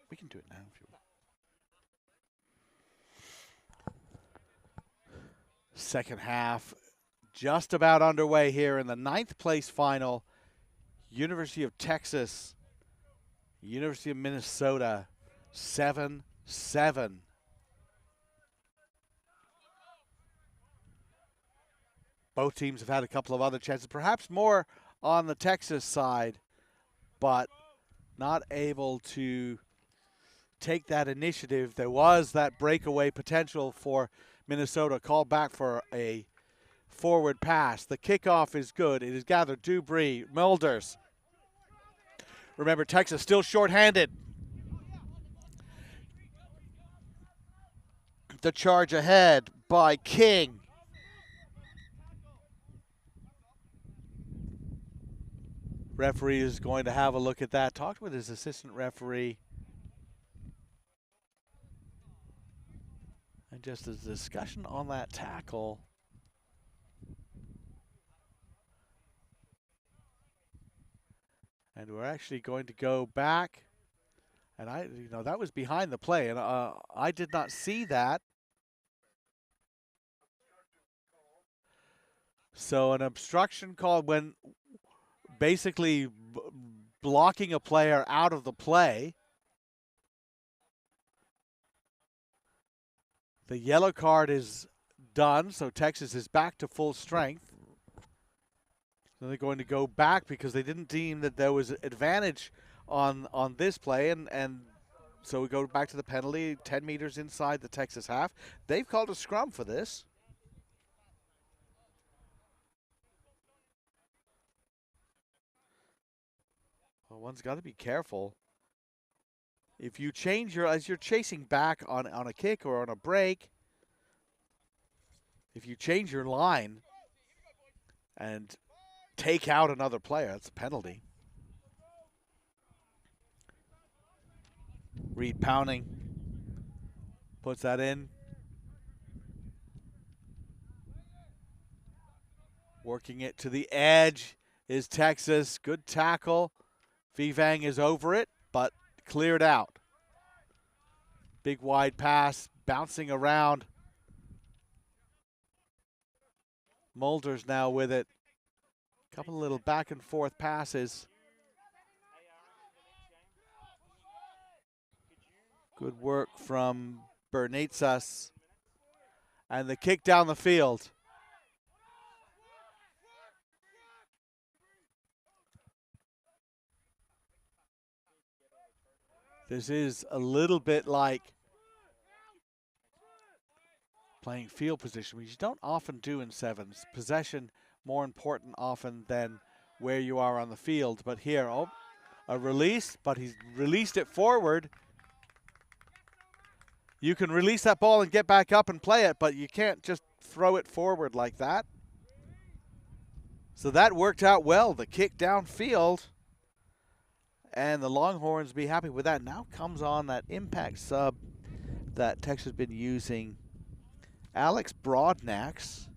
We can do it now if you want. Second half just about underway here in the ninth place final. University of Texas, University of Minnesota, 7-7. Both teams have had a couple of other chances, perhaps more on the Texas side, but not able to take that initiative. There was that breakaway potential for Minnesota, called back for a forward pass. The kickoff is good. It is gathered. Dubry, Mulders. Remember, Texas still shorthanded. The charge ahead by King. Referee is going to have a look at that. Talked with his assistant referee. And just a discussion on that tackle. And we're actually going to go back. And that was behind the play, and I did not see that. So an obstruction called when basically blocking a player out of the play. The yellow card is done, so Texas is back to full strength. So they're going to go back because they didn't deem that there was advantage on this play, and so we go back to the penalty, 10 meters inside the Texas half. They've called a scrum for this. Well, one's got to be careful. If you change as you're chasing back on a kick or on a break, if you change your line and take out another player, that's a penalty. Reed Pounding Puts that in. Working it to the edge is Texas. Good tackle. Vivang is over it, but cleared out. Big wide pass, bouncing around. Mulder's now with it. Couple of little back and forth passes. Good work from Bernitsas. And the kick down the field. This is a little bit like playing field position, which you don't often do in sevens. Possession more important often than where you are on the field. But here, oh, a release, but he's released it forward. You can release that ball and get back up and play it, but you can't just throw it forward like that. So that worked out well, the kick downfield. And the Longhorns be happy with that. Now comes on that impact sub that Texas has been using. Alex Broadnax,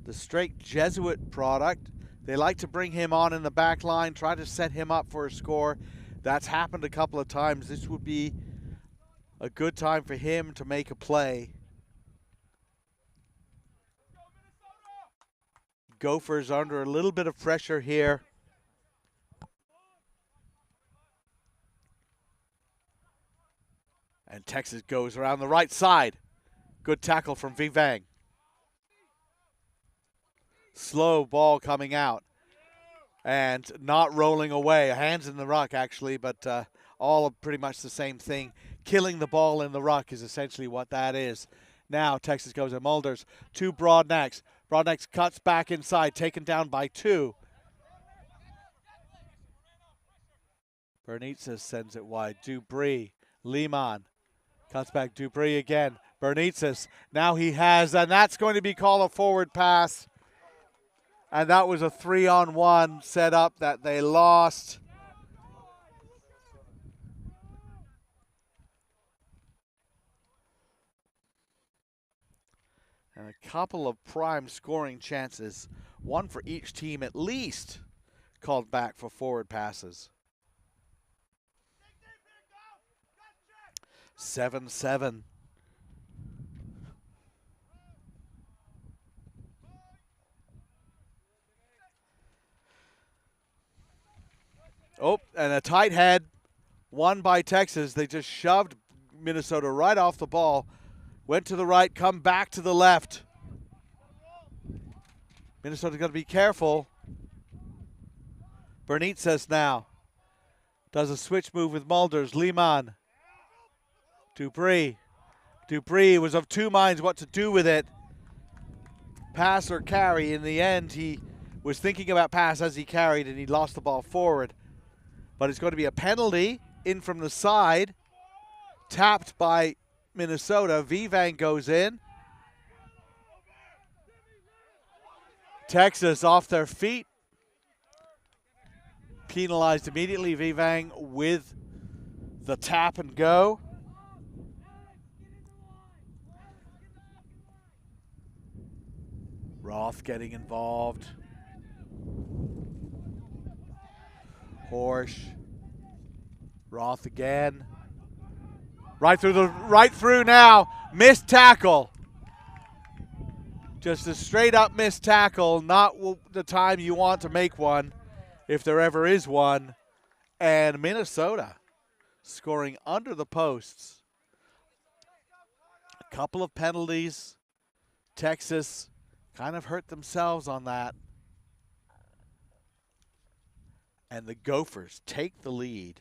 the straight Jesuit product. They like to bring him on in the back line, try to set him up for a score. That's happened a couple of times. This would be a good time for him to make a play. Gophers under a little bit of pressure here. And Texas goes around the right side. Good tackle from Vivang. Slow ball coming out. And not rolling away. Hands in the ruck, actually, but all pretty much the same thing. Killing the ball in the ruck is essentially what that is. Now Texas goes at Mulders to Broadnax. Broadnax cuts back inside, taken down by 2. Bernitsas sends it wide. Dupree, Lehman. Cuts back Dupree again. Bernitsas. Now he has, and that's going to be called a forward pass. And that was a 3-on-1 setup that they lost. And a couple of prime scoring chances. One for each team at least called back for forward passes. 7-7. Oh, and a tight head, won by Texas. They just shoved Minnesota right off the ball. Went to the right, come back to the left. Minnesota's got to be careful. Bernitsas now does a switch move with Mulders. Lehman. Dupree. Dupree was of two minds what to do with it. Pass or carry. In the end, he was thinking about pass as he carried, and he lost the ball forward. But it's going to be a penalty in from the side. Tapped by Minnesota. Vivang goes in. Texas off their feet. Penalized immediately. Vivang with the tap and go. Roth getting involved. Horsch. Roth again. Right through now. Missed tackle. Just a straight up missed tackle. Not the time you want to make one, if there ever is one. And Minnesota scoring under the posts. A couple of penalties. Texas kind of hurt themselves on that. And the Gophers take the lead.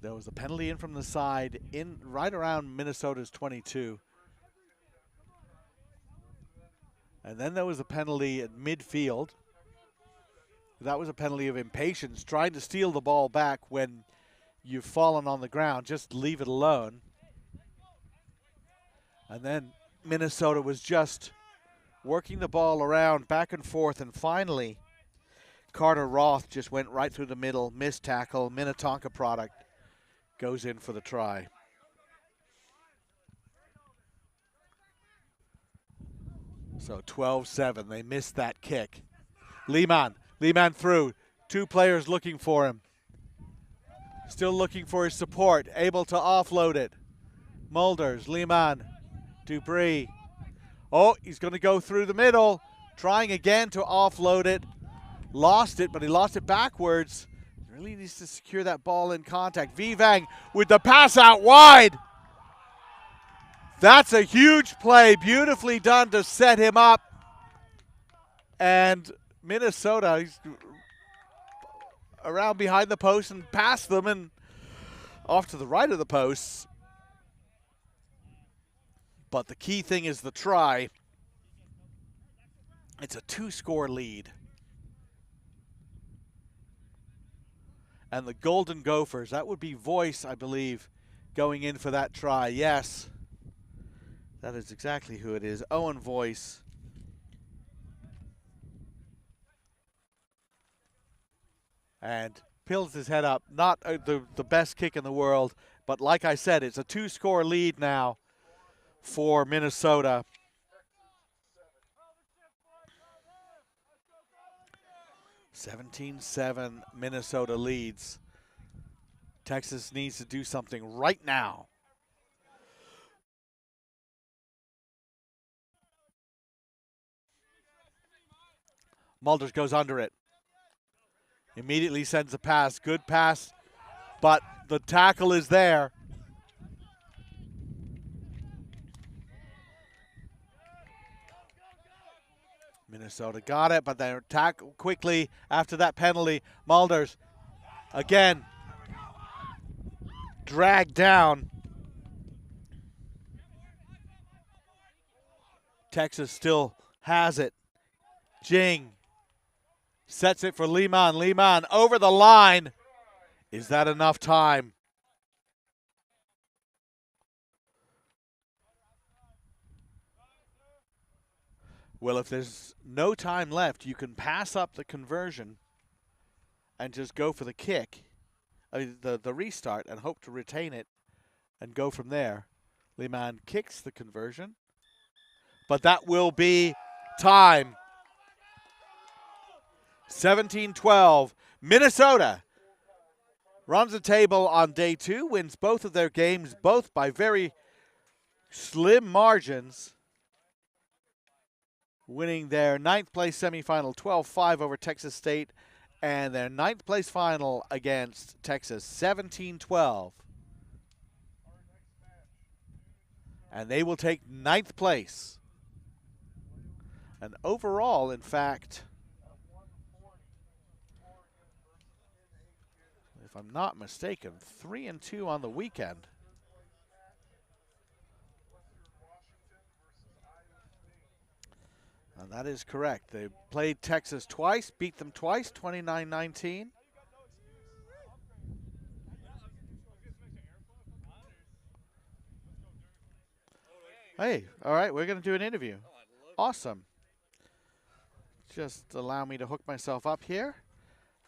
There was a penalty in from the side, in right around Minnesota's 22. And then there was a penalty at midfield. That was a penalty of impatience, trying to steal the ball back when you've fallen on the ground. Just leave it alone. And then Minnesota was just working the ball around back and forth, and finally Carter Roth just went right through the middle, missed tackle. Minnetonka product goes in for the try. So 12-7, they missed that kick. Lehman through, 2 players looking for him. Still looking for his support, able to offload it. Mulders, Lehman, Dupree. Oh, he's going to go through the middle, trying again to offload it. Lost it, but he lost it backwards. Really needs to secure that ball in contact. Vivang with the pass out wide. That's a huge play, beautifully done to set him up. And Minnesota, he's around behind the post and past them and off to the right of the posts. But the key thing is the try. It's a 2-score lead. And the Golden Gophers, that would be Voice, I believe, going in for that try. Yes, that is exactly who it is. Owen Voice. And pills his head up. Not the best kick in the world, but like I said, it's a 2-score lead now for Minnesota. (17-7) Minnesota leads. Texas needs to do something right now. Mulders goes under it. Immediately sends a pass. Good pass, but the tackle is there. Minnesota got it, but they attack quickly after that penalty. Mulders again dragged down. Texas still has it. Jing sets it for Lehman. Lehman over the line. Is that enough time? Well, if there's no time left, you can pass up the conversion and just go for the kick, the restart, and hope to retain it and go from there. Lehman kicks the conversion, but that will be time. 17-12. Minnesota runs the table on day 2, wins both of their games, both by very slim margins, winning their 9th place semifinal 12-5 over Texas State and their 9th place final against Texas 17-12. And they will take 9th place. And overall, in fact, if I'm not mistaken, 3-2 on the weekend. And that is correct. They played Texas twice, beat them twice, 29-19. Hey, all right, we're going to do an interview. Awesome. Just allow me to hook myself up here.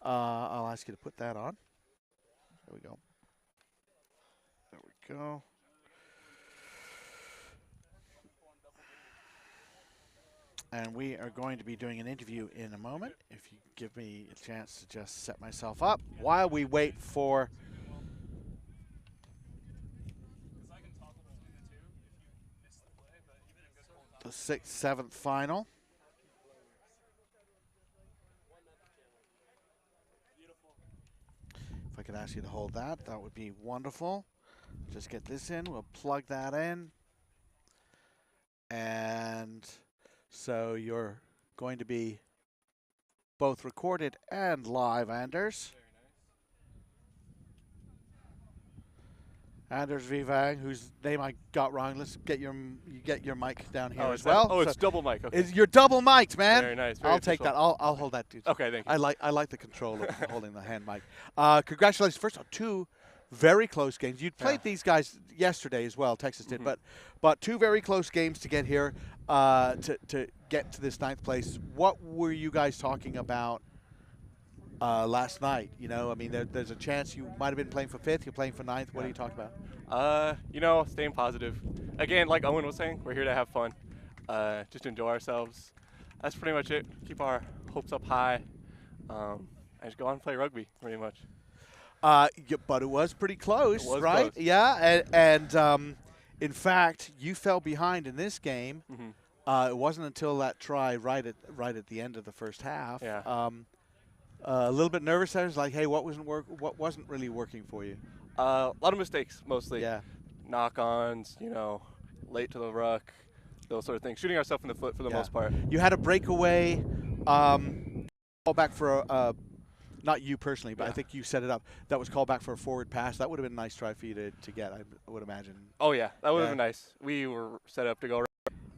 I'll ask you to put that on. There we go. There we go. And we are going to be doing an interview in a moment. If you give me a chance to just set myself up while we wait for the 6th, 7th final. If I could ask you to hold that, that would be wonderful. Just get this in. We'll plug that in. And so you're going to be both recorded and live, Anders. Anders Vivang, whose name I got wrong. Let's get your mic down here as well. Oh, it's double mic. Okay. You're double mic'd, man. Very nice. I'll take that. I'll hold that, dude. Okay, thank you. I like the control of holding the hand mic. Congratulations. First of all, 2 very close games. You played these guys yesterday as well. Texas did, but 2 very close games to get here to get to this 9th place. What were you guys talking about last night? You know, I mean, there's a chance you might have been playing for 5th. You're playing for 9th. What are you talking about? You know, staying positive. Again, like Owen was saying, we're here to have fun, just enjoy ourselves. That's pretty much it. Keep our hopes up high, and just go on and play rugby, pretty much. Yeah, but it was pretty close, It was right? close. Yeah, and in fact, you fell behind in this game. Mm-hmm. It wasn't until that try right at the end of the first half. Yeah. A little bit nervous. I was like, hey, what wasn't really working for you? A lot of mistakes, mostly. Yeah. Knock-ons, you know, late to the ruck, those sort of things. Shooting ourselves in the foot for the most part. You had a breakaway. Call back for not you personally, but I think you set it up. That was called back for a forward pass. That would have been a nice try for you to get, I would imagine. Oh, yeah. That would have been nice. We were set up to go right.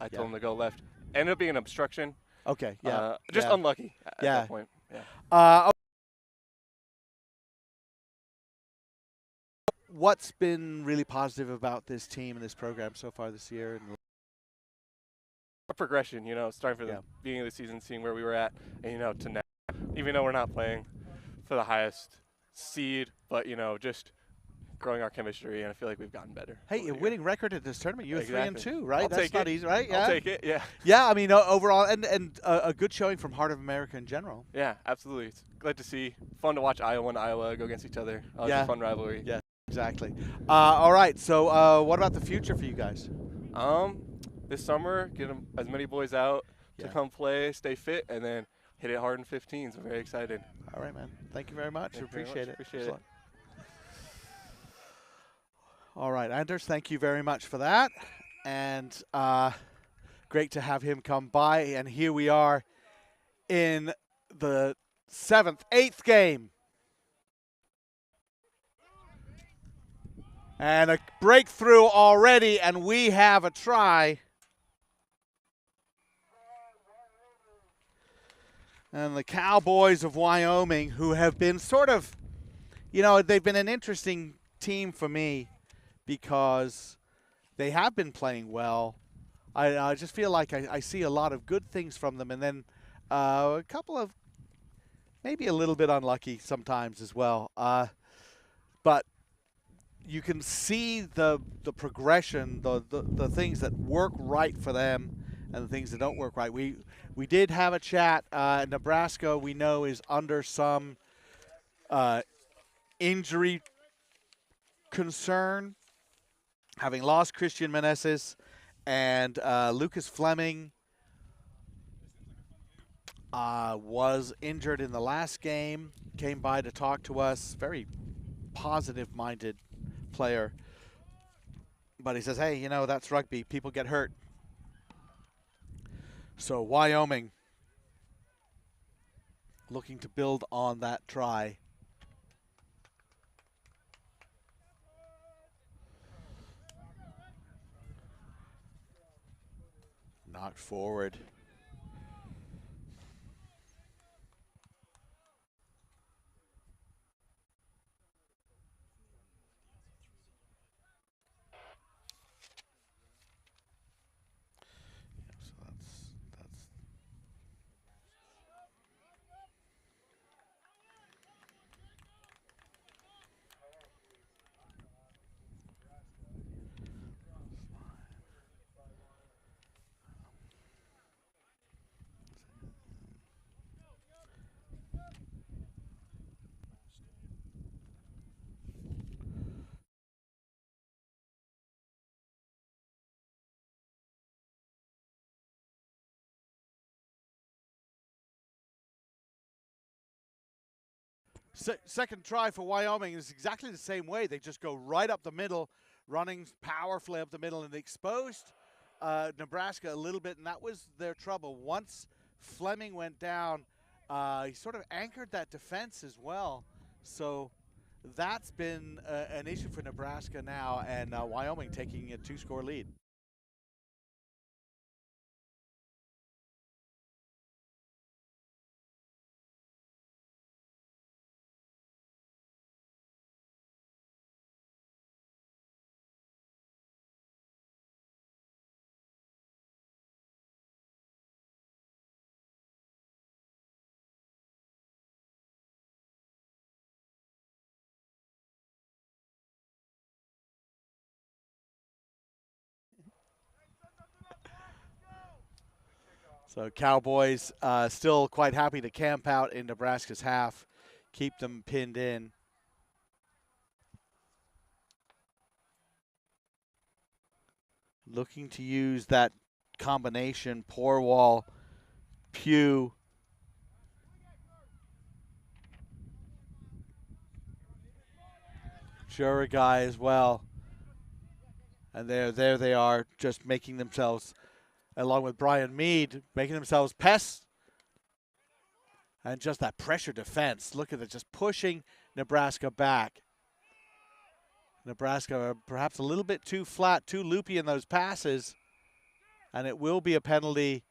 I told him to go left. Ended up being an obstruction. Okay, yeah. Just unlucky at that point. Yeah. What's been really positive about this team and this program so far this year? A progression, you know, starting from the beginning of the season, seeing where we were at, and, you know, to now. Even though we're not playing for the highest seed, but, you know, just growing our chemistry, and I feel like we've gotten better. Hey, a winning record at this tournament. You're 3-2, right? That's not easy, right? Yeah. I'll take it, yeah. Yeah, I mean, overall, and a good showing from Heart of America in general. Yeah, absolutely. It's glad to see. Fun to watch Iowa and Iowa go against each other. It's a fun rivalry. Yeah, exactly. All right, so what about the future for you guys? This summer, get as many boys out to come play, stay fit, and then hit it hard in 15s. I'm very excited. All right, man. Thank you very much. Appreciate it. Appreciate it. All right, Anders, thank you very much for that. And great to have him come by. And here we are in the 8th game. And a breakthrough already, and we have a try. And the Cowboys of Wyoming, who have been sort of, you know, they've been an interesting team for me because they have been playing well. I just feel like I see a lot of good things from them, and then a couple of maybe a little bit unlucky sometimes as well. But you can see the progression, the things that work right for them and the things that don't work right. We did have a chat. Nebraska, we know, is under some injury concern, having lost Christian Meneses and Lucas Fleming was injured in the last game, came by to talk to us, very positive-minded player. But he says, hey, you know, that's rugby. People get hurt. So Wyoming looking to build on that try. Knocked forward. Second try for Wyoming is exactly the same way. They just go right up the middle, running powerfully up the middle, and they exposed Nebraska a little bit, and that was their trouble. Once Fleming went down, he sort of anchored that defense as well. So that's been an issue for Nebraska now, and Wyoming taking a 2-score lead. So Cowboys still quite happy to camp out in Nebraska's half, keep them pinned in. Looking to use that combination, Porwall, Pugh. Juragai as well. And there they are, just making themselves, along with Brian Mead, making themselves pests. And just that pressure defense. Look at it, just pushing Nebraska back. Nebraska perhaps a little bit too flat, too loopy in those passes. And it will be a penalty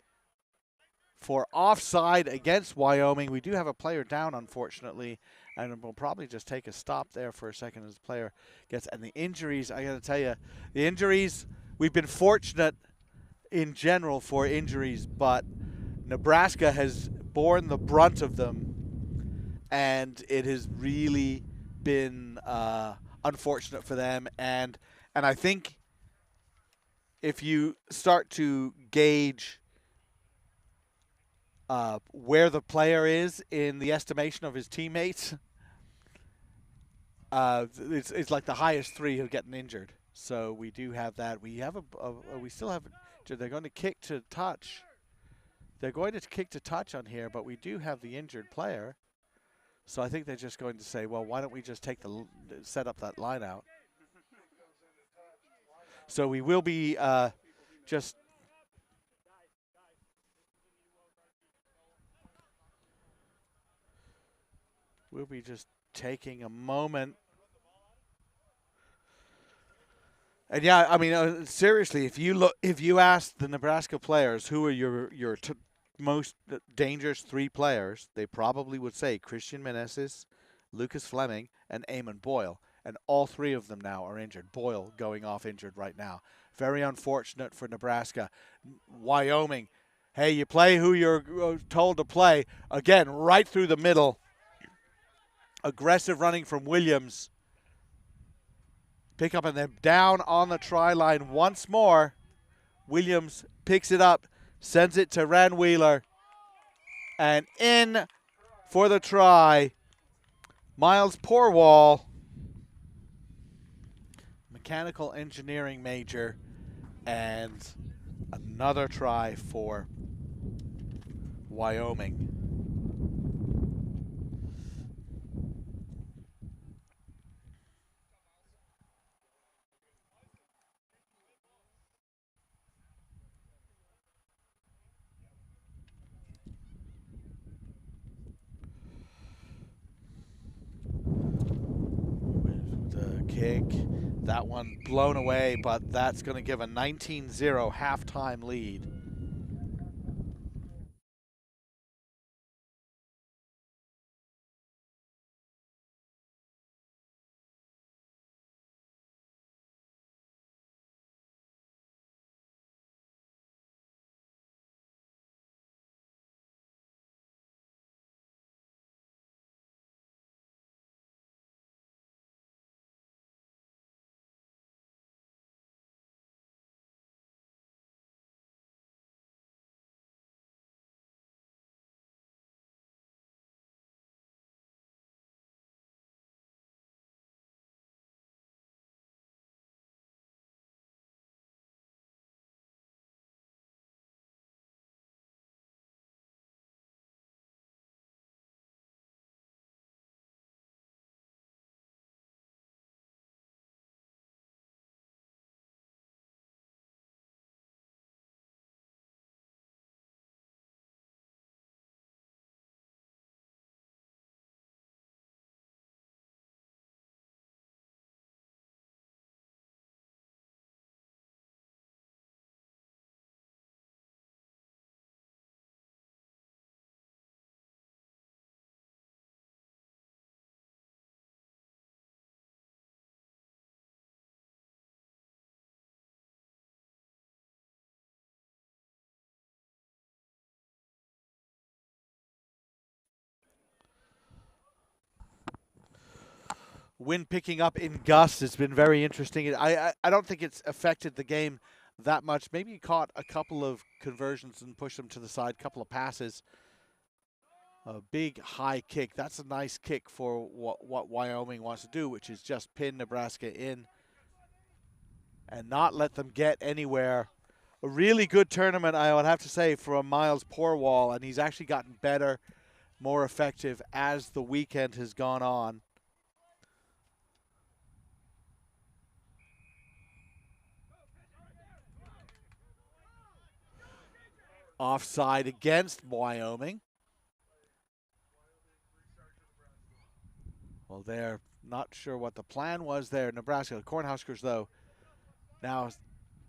for offside against Wyoming. We do have a player down, unfortunately, and we'll probably just take a stop there for a second as the player gets. And the injuries, I got to tell you, the injuries, we've been fortunate in general for injuries, but Nebraska has borne the brunt of them, and it has really been unfortunate for them. And I think if you start to gauge where the player is in the estimation of his teammates, it's like the highest three have gotten injured. So we do have that. We have we still have. They're going to kick to touch. They're going to kick to touch on here, but we do have the injured player. So I think they're just going to say, well, why don't we just set up that line out? So we will be just. We'll be just taking a moment. And yeah, I mean, seriously, if you ask the Nebraska players who are your most dangerous three players, they probably would say Christian Meneses, Lucas Fleming, and Eamon Boyle. And all three of them now are injured. Boyle going off injured right now. Very unfortunate for Nebraska. Wyoming, hey, you play who you're told to play. Again, right through the middle. Aggressive running from Williams. Pick up and then down on the try line once more. Williams picks it up, sends it to Ranwheeler. And in for the try, Miles Porwall, mechanical engineering major, and another try for Wyoming. Kick. That one blown away, but that's going to give a 19-0 halftime lead. Wind picking up in gusts has been very interesting. I don't think it's affected the game that much. Maybe he caught a couple of conversions and pushed them to the side, couple of passes. A big high kick. That's a nice kick for what Wyoming wants to do, which is just pin Nebraska in and not let them get anywhere. A really good tournament, I would have to say, for Miles Porwall, and he's actually gotten better, more effective as the weekend has gone on. Offside against Wyoming. Well, they're not sure what the plan was there. Nebraska, the Cornhuskers, though, now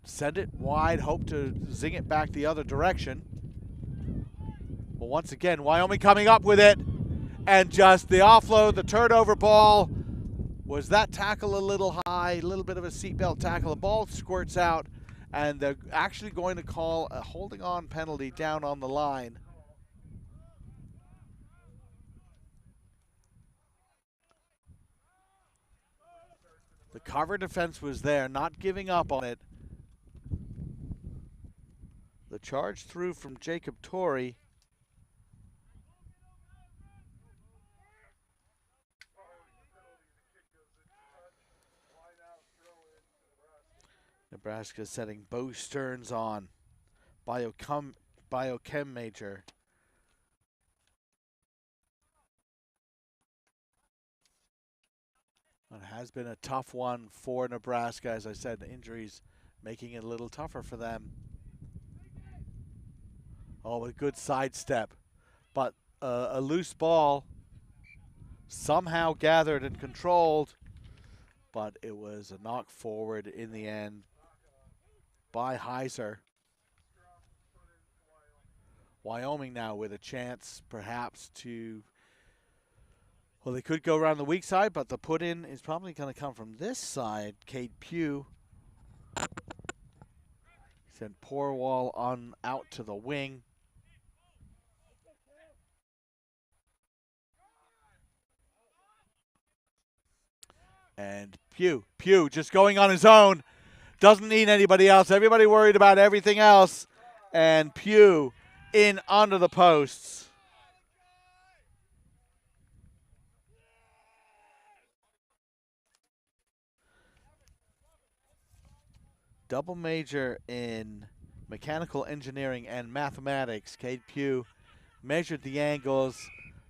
send it wide, hope to zing it back the other direction. Well, once again, Wyoming coming up with it. And just the offload, the turnover ball. Was that tackle a little high? A little bit of a seatbelt tackle. The ball squirts out, and they're actually going to call a holding on penalty down on the line. The cover defense was there, not giving up on it. The charge through from Jacob Torrey. Nebraska setting Bo Stearns on. Biochem major. It has been a tough one for Nebraska. As I said, injuries making it a little tougher for them. Oh, a good sidestep. But a loose ball somehow gathered and controlled. But it was a knock forward in the end by Heiser. Wyoming now with a chance perhaps to, well, they could go around the weak side, but the put in is probably going to come from this side. Cade Pugh. Send Porwall on out to the wing. And Pugh just going on his own. Doesn't need anybody else. Everybody worried about everything else. And Pugh in under the posts. Double major in mechanical engineering and mathematics. Cade Pugh measured the angles,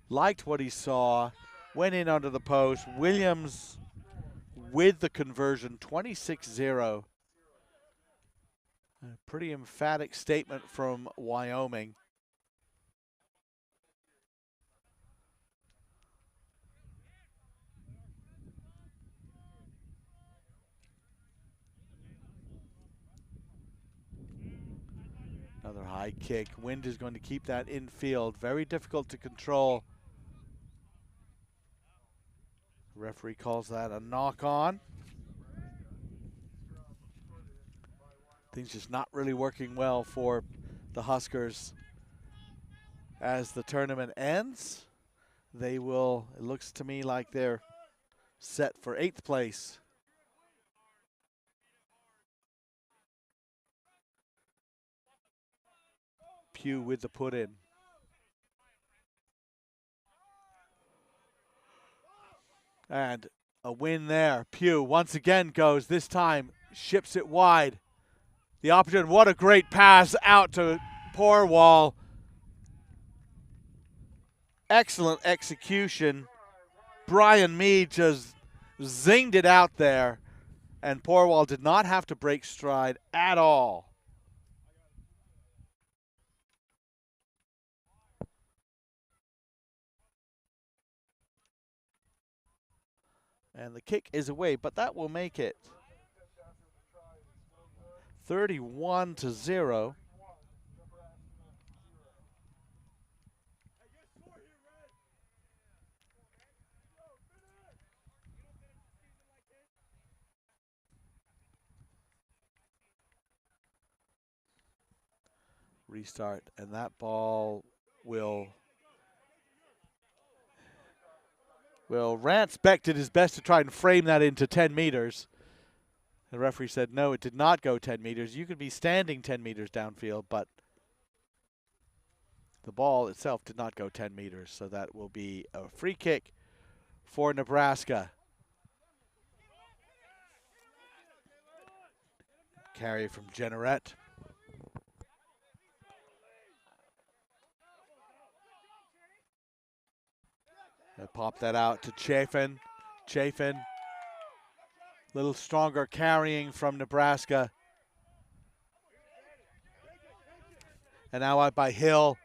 liked what he saw, went in under the post. Williams with the conversion, 26-0. A pretty emphatic statement from Wyoming. Another high kick. Wind is going to keep that infield. Very difficult to control. The referee calls that a knock on. Things just not really working well for the Huskers. As the tournament ends, they will, it looks to me like they're set for 8th place. Pugh with the put in. And a win there. Pugh once again goes, this time ships it wide. The opportunity, what a great pass out to Porwall. Excellent execution. Brian Mead just zinged it out there, and Porwall did not have to break stride at all. And the kick is away, but that will make it 31-0. Restart, and that ball will Rance Beck did his best to try and frame that into 10 meters. The referee said, no, it did not go 10 meters. You could be standing 10 meters downfield, but the ball itself did not go 10 meters. So that will be a free kick for Nebraska. Carry from Jenneret. They pop that out to Chafin. Chafin, little stronger carrying from Nebraska. And now out by Hill.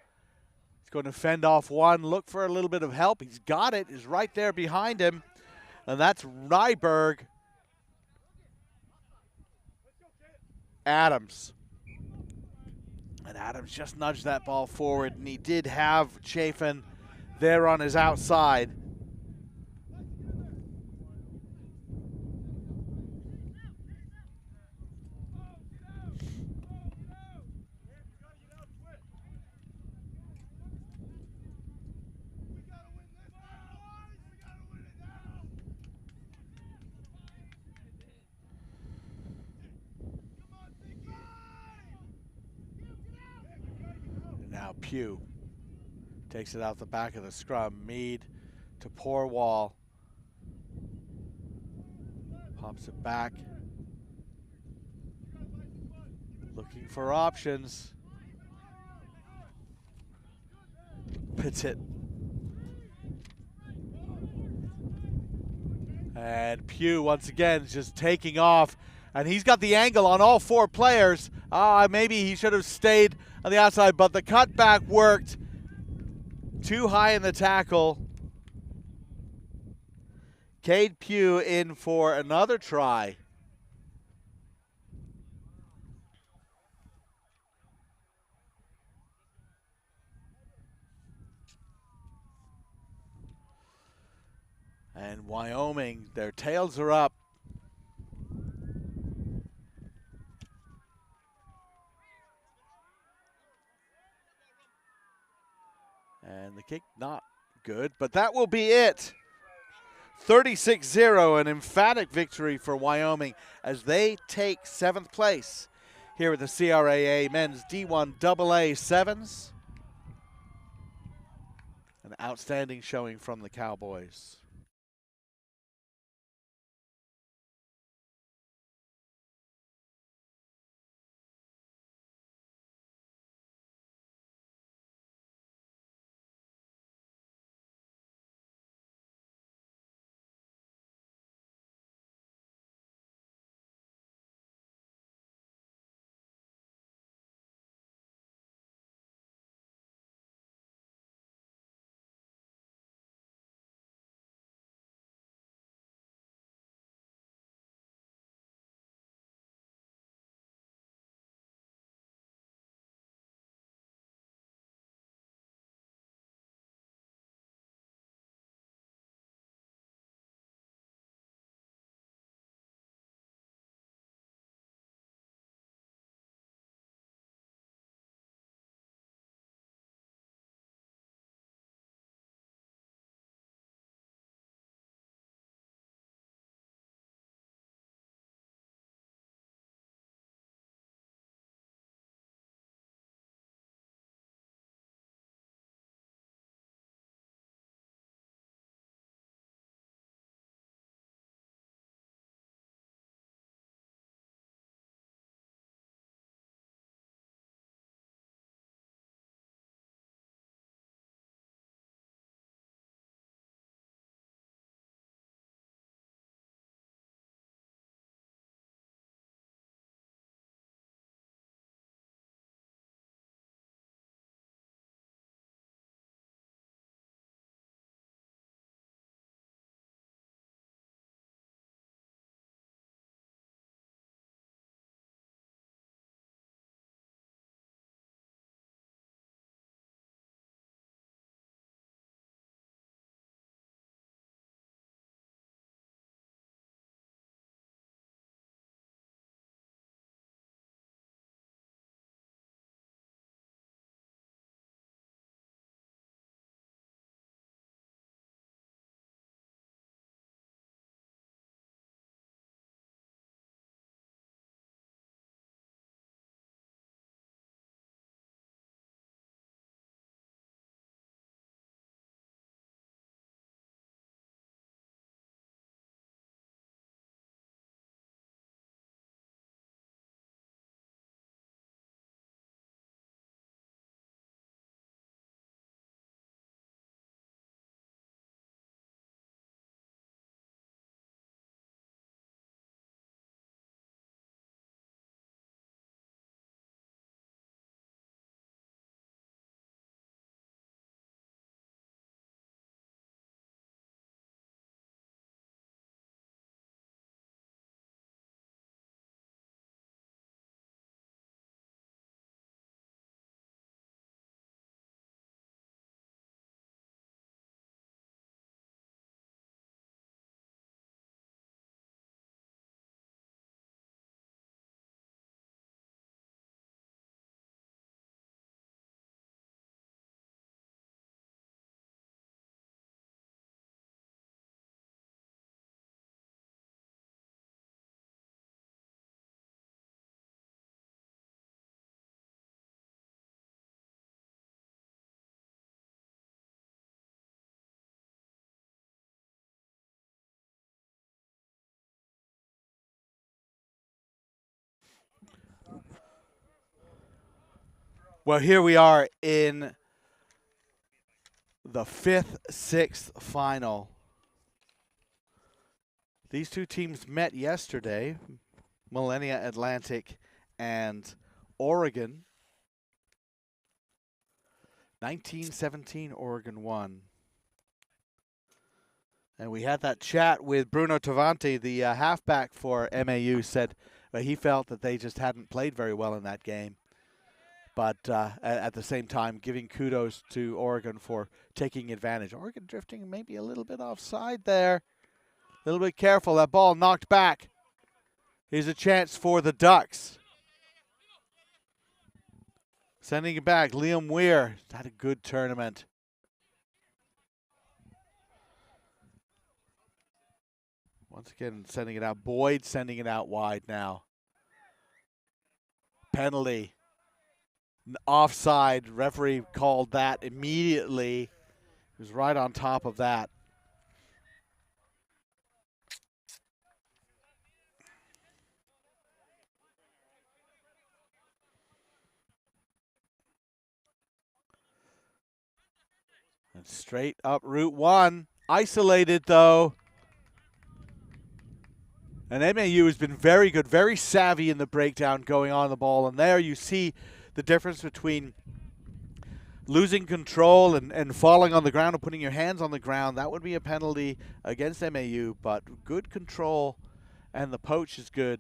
He's going to fend off one, look for a little bit of help. He's got it, is right there behind him. And that's Ryberg. Adams. And Adams just nudged that ball forward, and he did have Chafin there on his outside. Now Pugh takes it out the back of the scrum. Mead to Porwall. Pops it back. Looking for options. Petit. And Pugh once again is just taking off. And he's got the angle on all four players. Maybe he should have stayed on the outside, but the cutback worked. Too high in the tackle. Cade Pugh in for another try. And Wyoming, their tails are up. And the kick not good, but that will be it. 36-0, an emphatic victory for Wyoming as they take 7th place here at the CRAA Men's D1AA Sevens. An outstanding showing from the Cowboys. Well, here we are in the 5th-6th final. These two teams met yesterday, Millennia Atlantic and Oregon. 1917, Oregon won. And we had that chat with Bruno Tavanti, the halfback for MAU, said he felt that they just hadn't played very well in that game. But at the same time, giving kudos to Oregon for taking advantage. Oregon drifting maybe a little bit offside there. A little bit careful. That ball knocked back. Here's a chance for the Ducks. Sending it back. Liam Weir had a good tournament. Once again, sending it out. Boyd sending it out wide now. Penalty. Offside. Referee called that immediately. He was right on top of that. And straight up Route 1. Isolated though. And MAU has been very good, very savvy in the breakdown going on the ball. And there you see the difference between losing control and falling on the ground and putting your hands on the ground. That would be a penalty against MAU, but good control and the poach is good.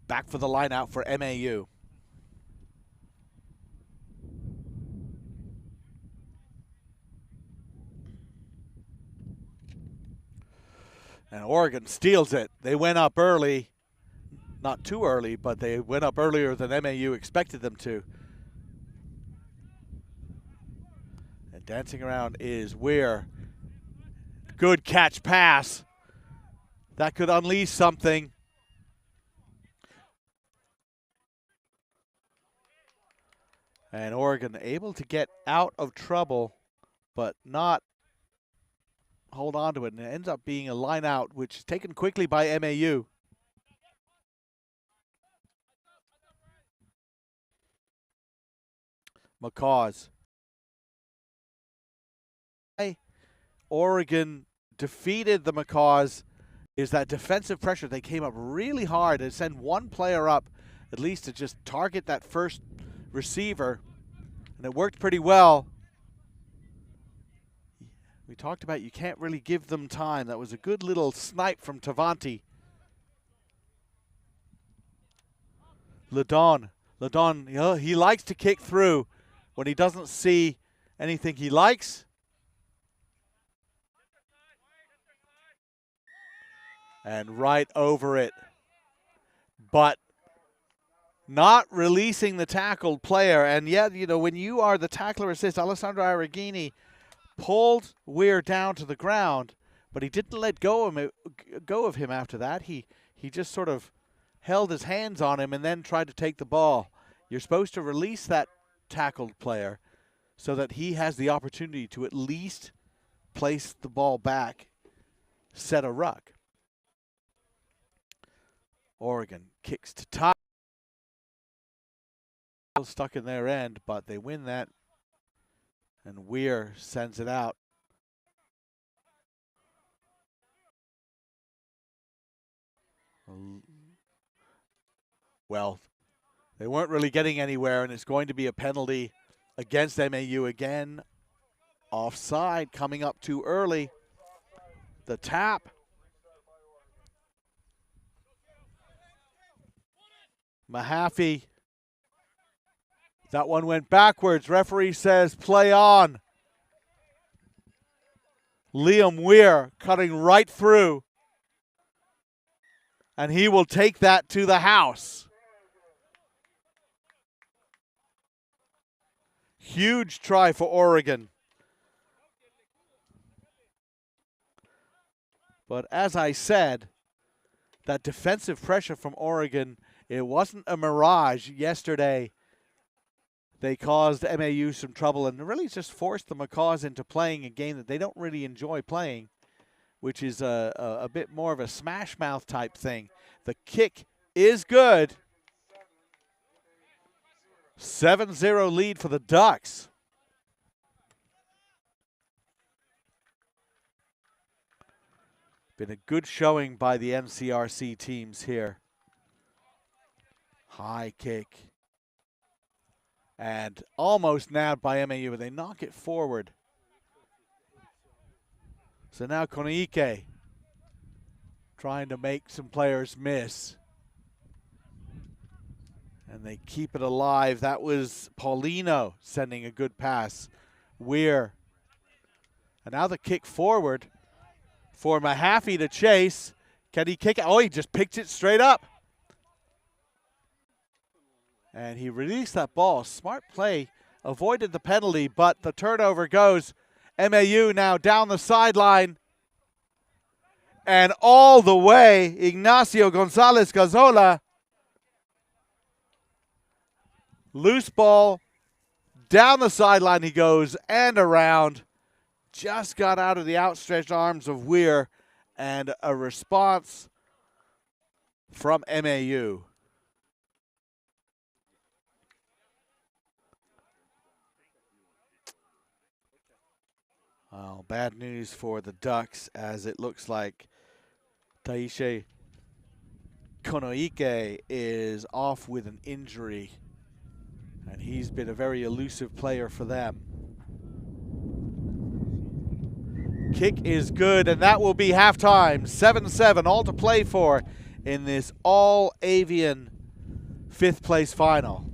Back for the line out for MAU. And Oregon steals it. They went up early. Not too early, but they went up earlier than MAU expected them to. And dancing around is Weir. Good catch pass. That could unleash something. And Oregon able to get out of trouble, but not hold on to it. And it ends up being a line out, which is taken quickly by MAU. McCaws. Oregon defeated the Macaws is that defensive pressure. They came up really hard and send one player up at least to just target that first receiver, and it worked pretty well. We talked about you can't really give them time. That was a good little snipe from Tavanti. Ladon, he likes to kick through when he doesn't see anything he likes. And right over it. But not releasing the tackled player. And yet, you know, when you are the tackler assist, Alessandro Arrighini pulled Weir down to the ground, but he didn't let go of him after that. He just sort of held his hands on him and then tried to take the ball. You're supposed to release that tackled player so that he has the opportunity to at least place the ball back, set a ruck. Oregon kicks to tie. Stuck in their end, but they win that. And Weir sends it out. Well, they weren't really getting anywhere, and it's going to be a penalty against MAU again. Offside coming up too early. The tap. Mahaffey. That one went backwards. Referee says play on. Liam Weir cutting right through. And he will take that to the house. Huge try for Oregon. But as I said, that defensive pressure from Oregon, it wasn't a mirage yesterday. They caused MAU some trouble and really just forced the Macaws into playing a game that they don't really enjoy playing, which is a bit more of a smash mouth type thing. The kick is good. 7-0 lead for the Ducks. Been a good showing by the NCRC teams here. High kick. And almost nabbed by MAU, but they knock it forward. So now Konoike trying to make some players miss. And they keep it alive. That was Paulino sending a good pass. Weir. And now the kick forward for Mahaffey to chase. Can he kick it? Oh, he just picked it straight up. And he released that ball. Smart play. Avoided the penalty, but the turnover goes. MAU now down the sideline. And all the way, Ignacio Gonzalez Gazola. Loose ball. Down the sideline he goes and around. Just got out of the outstretched arms of Weir, and a response from MAU. Well, bad news for the Ducks, as it looks like Taishe Konoike is off with an injury, and he's been a very elusive player for them. Kick is good, and that will be halftime. 7-7, all to play for in this all-Avian fifth-place final.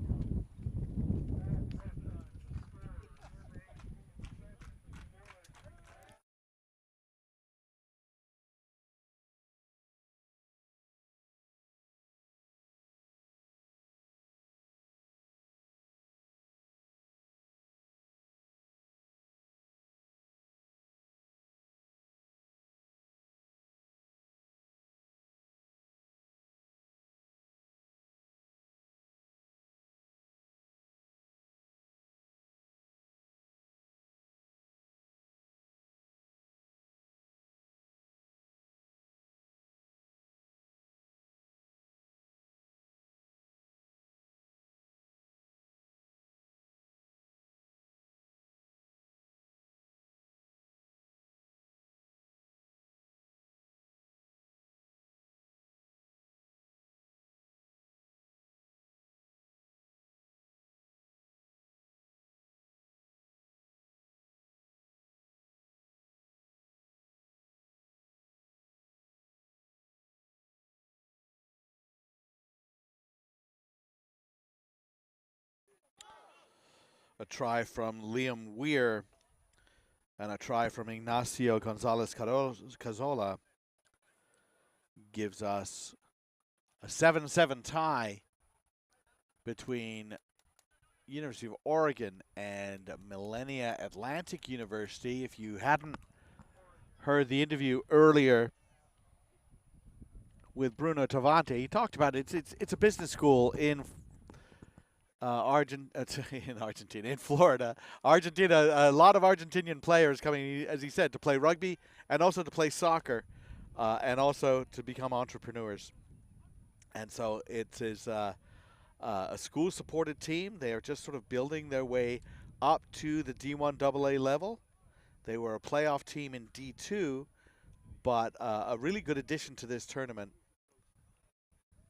A try from Liam Weir and a try from Ignacio Gonzalez Cazola gives us a 7-7 tie between University of Oregon and Millennia Atlantic University. If you hadn't heard the interview earlier with Bruno Tavante, he talked about it. It's a business school in in Florida. Argentina, a lot of Argentinian players coming, as he said, to play rugby and also to play soccer and also to become entrepreneurs. And so it is a school-supported team. They are just sort of building their way up to the D1AA level. They were a playoff team in D2, but a really good addition to this tournament.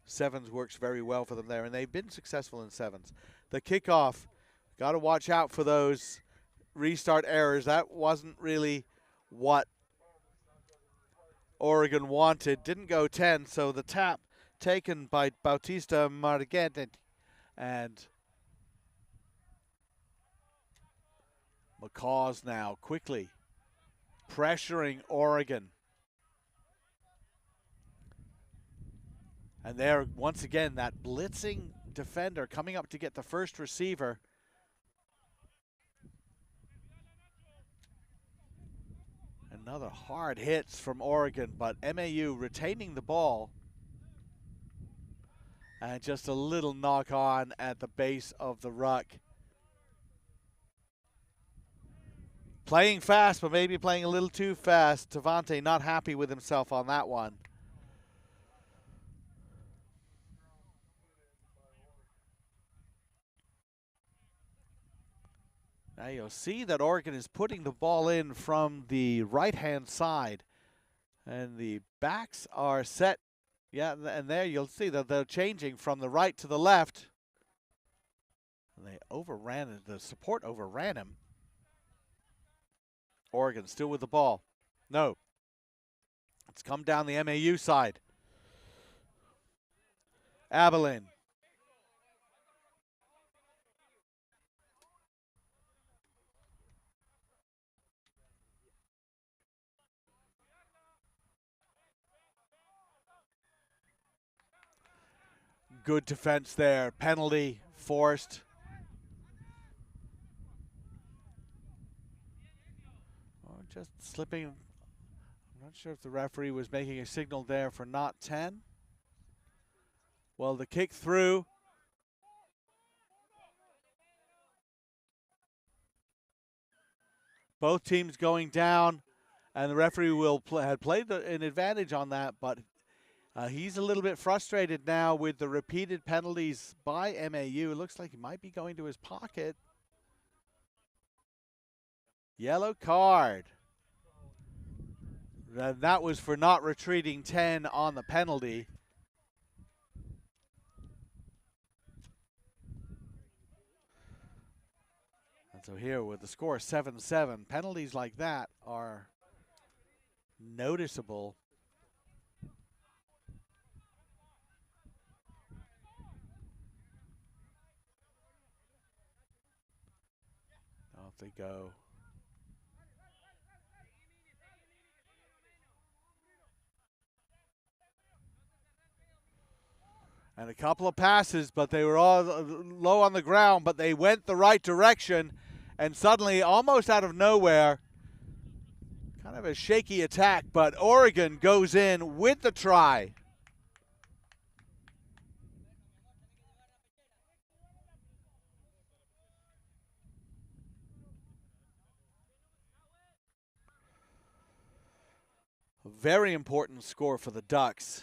Sevens works very well for them there, and they've been successful in sevens. The kickoff, got to watch out for those restart errors. That wasn't really what Oregon wanted. Didn't go 10, so the tap taken by Bautista Marguerite, and Macaws now quickly pressuring Oregon. And there, once again, that blitzing defender coming up to get the first receiver. Another hard hits from Oregon, but MAU retaining the ball. And just a little knock on at the base of the ruck. Playing fast, but maybe playing a little too fast. Tavante not happy with himself on that one. Now you'll see that Oregon is putting the ball in from the right-hand side. And the backs are set. Yeah, and there you'll see that they're changing from the right to the left. And they overran it. The support overran him. Oregon still with the ball. No. It's come down the MAU side. Abilene. Good defense there. Penalty forced. Oh, just slipping. I'm not sure if the referee was making a signal there for not 10. Well, the kick through. Both teams going down, and the referee will had played an advantage on that, but he's a little bit frustrated now with the repeated penalties by MAU. It looks like he might be going to his pocket. Yellow card. That was for not retreating 10 on the penalty. And so here with the score 7-7, penalties like that are noticeable. Off they go. And a couple of passes, but they were all low on the ground, but they went the right direction. And suddenly, almost out of nowhere, kind of a shaky attack, but Oregon goes in with the try. A very important score for the Ducks.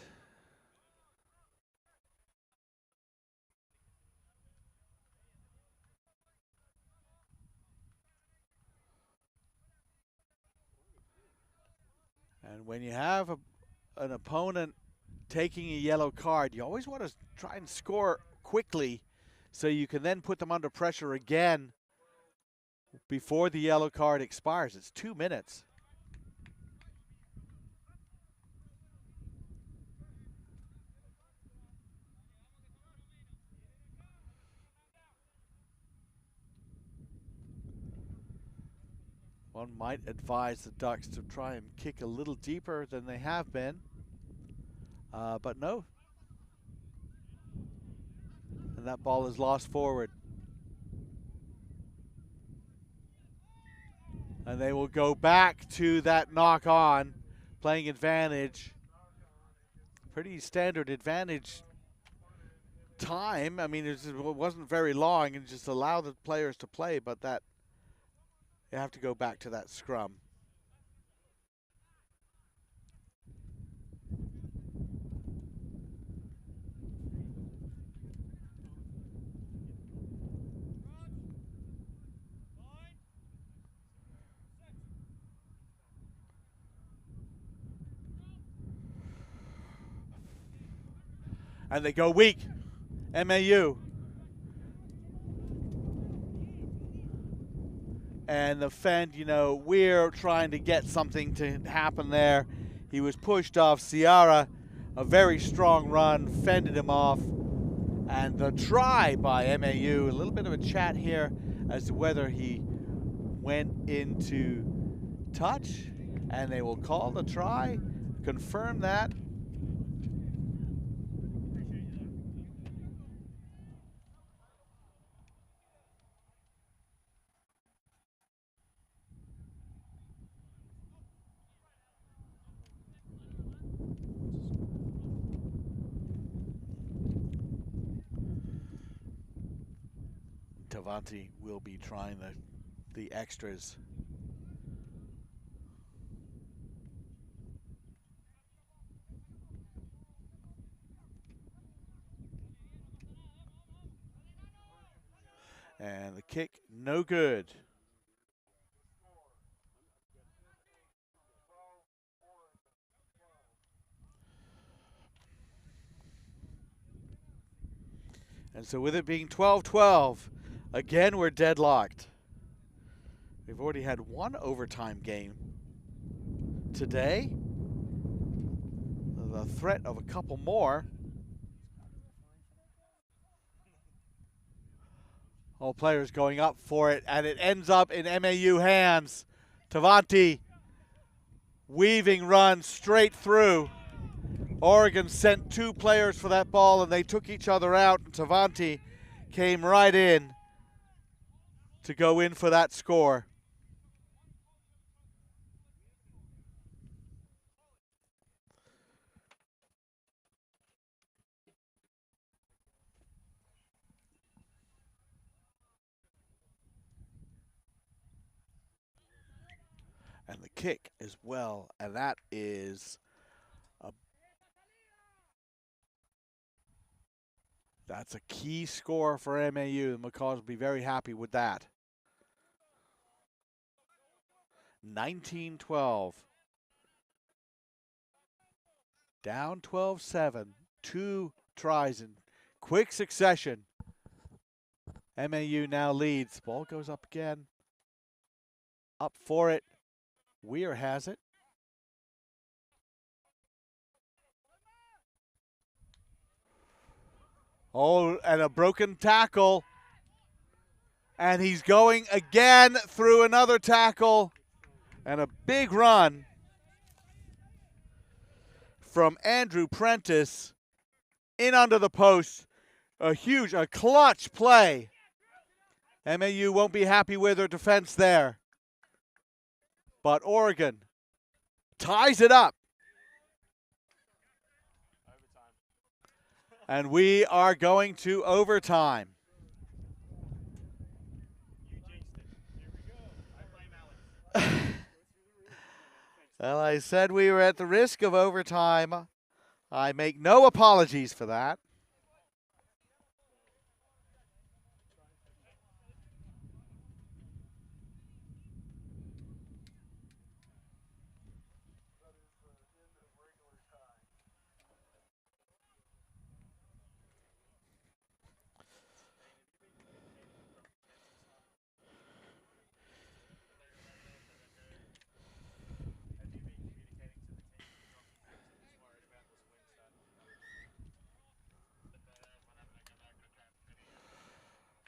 And when you have an opponent taking a yellow card, you always want to try and score quickly so you can then put them under pressure again before the yellow card expires. It's 2 minutes. One might advise the Ducks to try and kick a little deeper than they have been, but no. And that ball is lost forward. And they will go back to that knock on, playing advantage. Pretty standard advantage time. I mean, it wasn't very long and just allow the players to play, but that you have to go back to that scrum. And they go weak. MAU. And the Fend, you know, we're trying to get something to happen there. He was pushed off. Ciara, a very strong run, fended him off. And the try by MAU, a little bit of a chat here as to whether he went into touch. And they will call the try, confirm that. Tavanti will be trying the extras. And the kick, no good. And so with it being 12-12, again we're deadlocked. We've already had one overtime game today. The threat of a couple more. All players going up for it, and it ends up in MAU hands. Tavanti weaving run straight through. Oregon sent 2 players for that ball, and they took each other out. And Tavanti came right in to go in for that score. And the kick as well, and that is that's a key score for MAU. The Macaws will be very happy with that. 19-12. Down 12-7. 2 tries in quick succession. MAU now leads. Ball goes up again. Up for it. Weir has it. Oh, and a broken tackle. And he's going again through another tackle. And a big run from Andrew Prentice in under the post. A clutch play. MAU won't be happy with their defense there. But Oregon ties it up. And we are going to overtime. Well, I said we were at the risk of overtime. I make no apologies for that.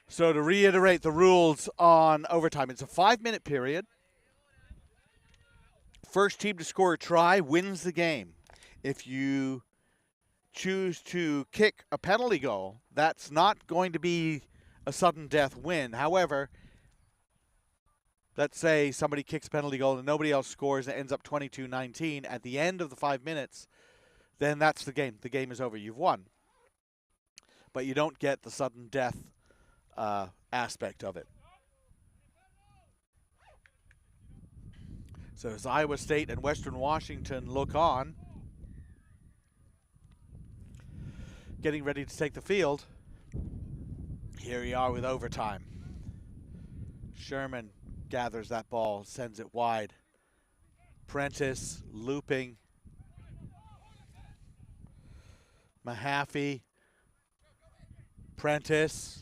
So to reiterate the rules on overtime, it's a 5-minute period. First team to score a try wins the game. If you choose to kick a penalty goal, that's not going to be a sudden death win. However, let's say somebody kicks a penalty goal and nobody else scores and it ends up 22-19 at the end of the 5 minutes, then that's the game. The game is over. You've won. But you don't get the sudden death aspect of it. So as Iowa State and Western Washington look on, getting ready to take the field, here we are with overtime. Sherman gathers that ball, sends it wide. Prentice looping. Mahaffey. Prentice.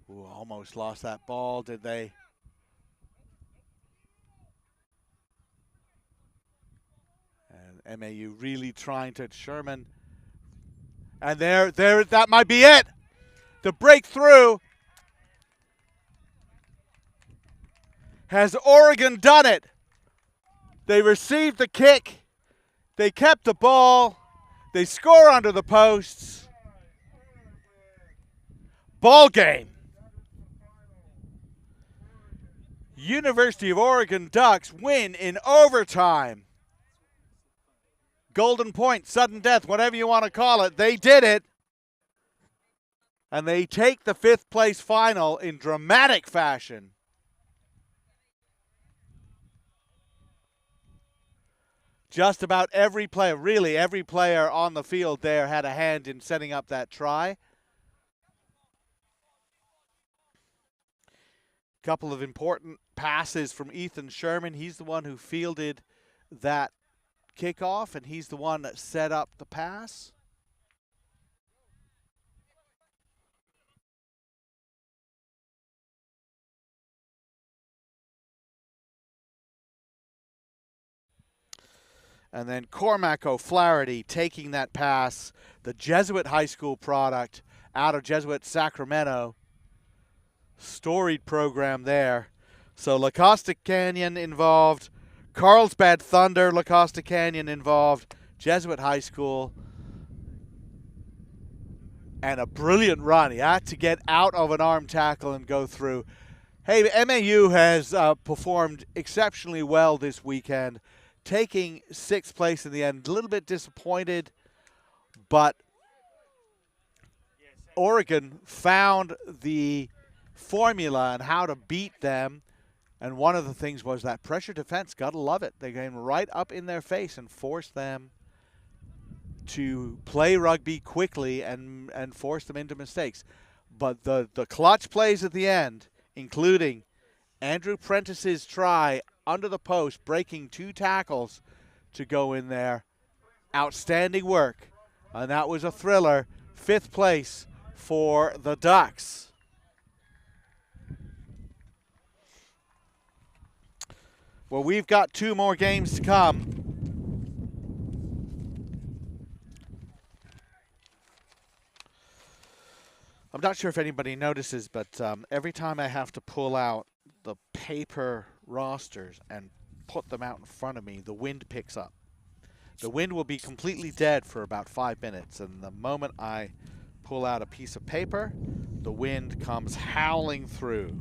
Ooh, almost lost that ball, did they? And MAU really trying to Sherman. And there, that might be it. The breakthrough. Has Oregon done it? They received the kick. They kept the ball. They score under the posts. Ball game. University of Oregon Ducks win in overtime. Golden point, sudden death, whatever you want to call it. They did it. And they take the 5th place final in dramatic fashion. Just about every player, really every player on the field there had a hand in setting up that try. Couple of important passes from Ethan Sherman. He's the one who fielded that kickoff, and he's the one that set up the pass. And then Cormac O'Flaherty taking that pass, the Jesuit high school product out of Jesuit Sacramento. Storied program there. So La Costa Canyon involved, Carlsbad Thunder, La Costa Canyon involved, Jesuit high school. And a brilliant run. He had to get out of an arm tackle and go through. Hey, MAU has performed exceptionally well this weekend, taking 6th place in the end. A little bit disappointed, but Oregon found the formula and how to beat them. And one of the things was that pressure defense. Gotta love it. They came right up in their face and forced them to play rugby quickly and force them into mistakes. But the clutch plays at the end, including Andrew Prentice's try under the post, breaking 2 tackles to go in there. Outstanding work. And that was a thriller. 5th place for the Ducks. Well, we've got 2 more games to come. I'm not sure if anybody notices, but every time I have to pull out the paper rosters and put them out in front of me, the wind picks up. The wind will be completely dead for about 5 minutes, and the moment I pull out a piece of paper, the wind comes howling through.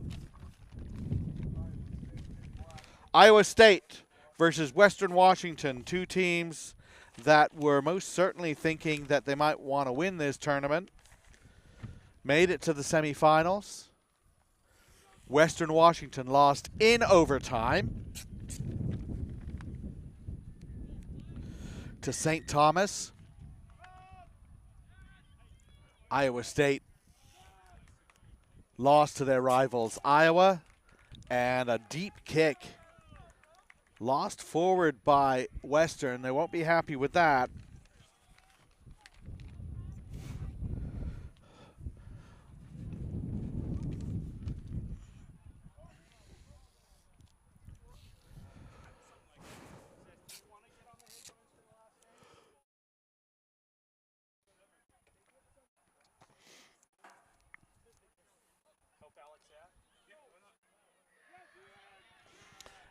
Iowa State versus Western Washington, 2 teams that were most certainly thinking that they might want to win this tournament. Made it to the semifinals. Western Washington lost in overtime to St. Thomas. Iowa State lost to their rivals Iowa, and a deep kick lost forward by Western. They won't be happy with that.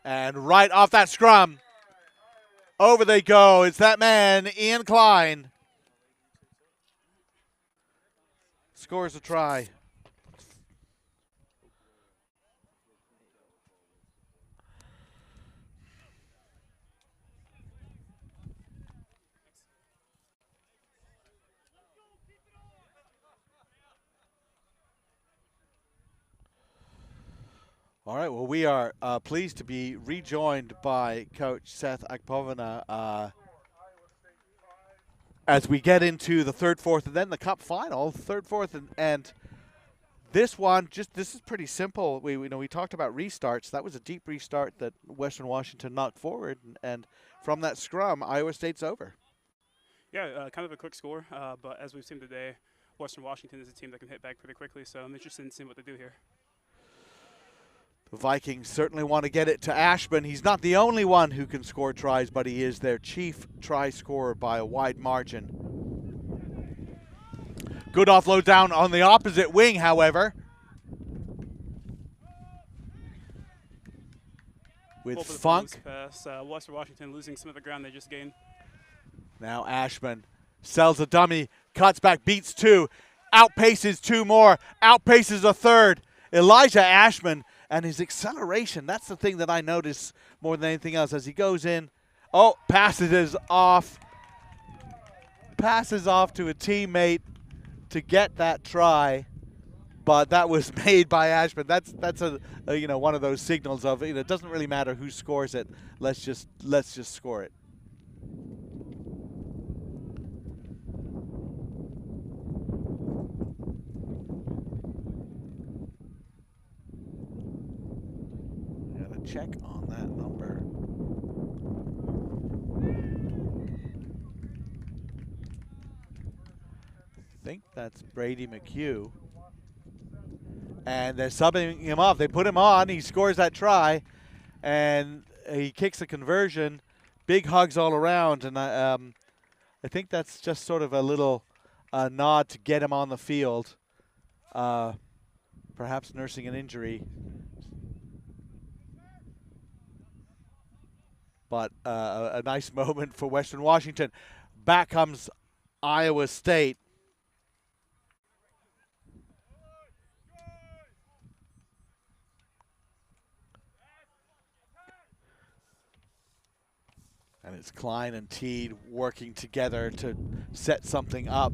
And right off that scrum, over they go. It's that man, Ian Klein. Scores a try. All right, well, we are pleased to be rejoined by Coach Seth Akpovana as we get into the 3rd, 4th, and then the Cup final. 3rd, 4th, and this one, this is pretty simple. We talked about restarts. That was a deep restart that Western Washington knocked forward, and from that scrum, Iowa State's over. Yeah, kind of a quick score, but as we've seen today, Western Washington is a team that can hit back pretty quickly, so I'm interested in seeing what they do here. The Vikings certainly want to get it to Ashman. He's not the only one who can score tries, but he is their chief try scorer by a wide margin. Good offload down on the opposite wing, however. With Funk. Pass, Western Washington losing some of the ground they just gained. Now Ashman sells a dummy, cuts back, beats 2, outpaces 2 more, outpaces a 3rd. Elijah Ashman and his acceleration, that's the thing that I notice more than anything else as he goes in. Oh, passes off to a teammate to get that try. but that was made by Ashman. That's a one of those signals of it doesn't really matter who scores it. Let's just score it. Got a check on that number. I think that's Brady McHugh. And they're subbing him off. They put him on. He scores that try, and he kicks a conversion. Big hugs all around, and I think that's just sort of a little nod to get him on the field. Perhaps nursing an injury. But a nice moment for Western Washington. Back comes Iowa State. And it's Klein and Teed working together to set something up.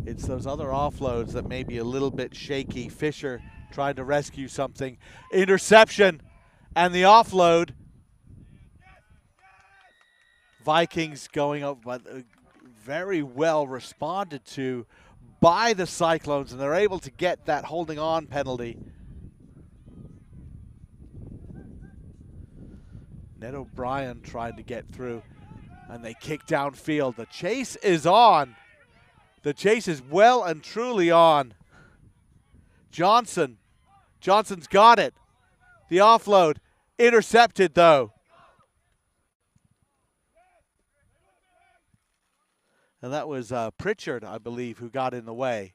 It's those other offloads that may be a little bit shaky. Fisher tried to rescue something. Interception and the offload. Vikings going up, but very well responded to by the Cyclones, and they're able to get that holding on penalty. Ned O'Brien tried to get through, and they kick downfield. The chase is on. The chase is well and truly on. Johnson's got it. The offload intercepted though. And that was Pritchard, I believe, who got in the way.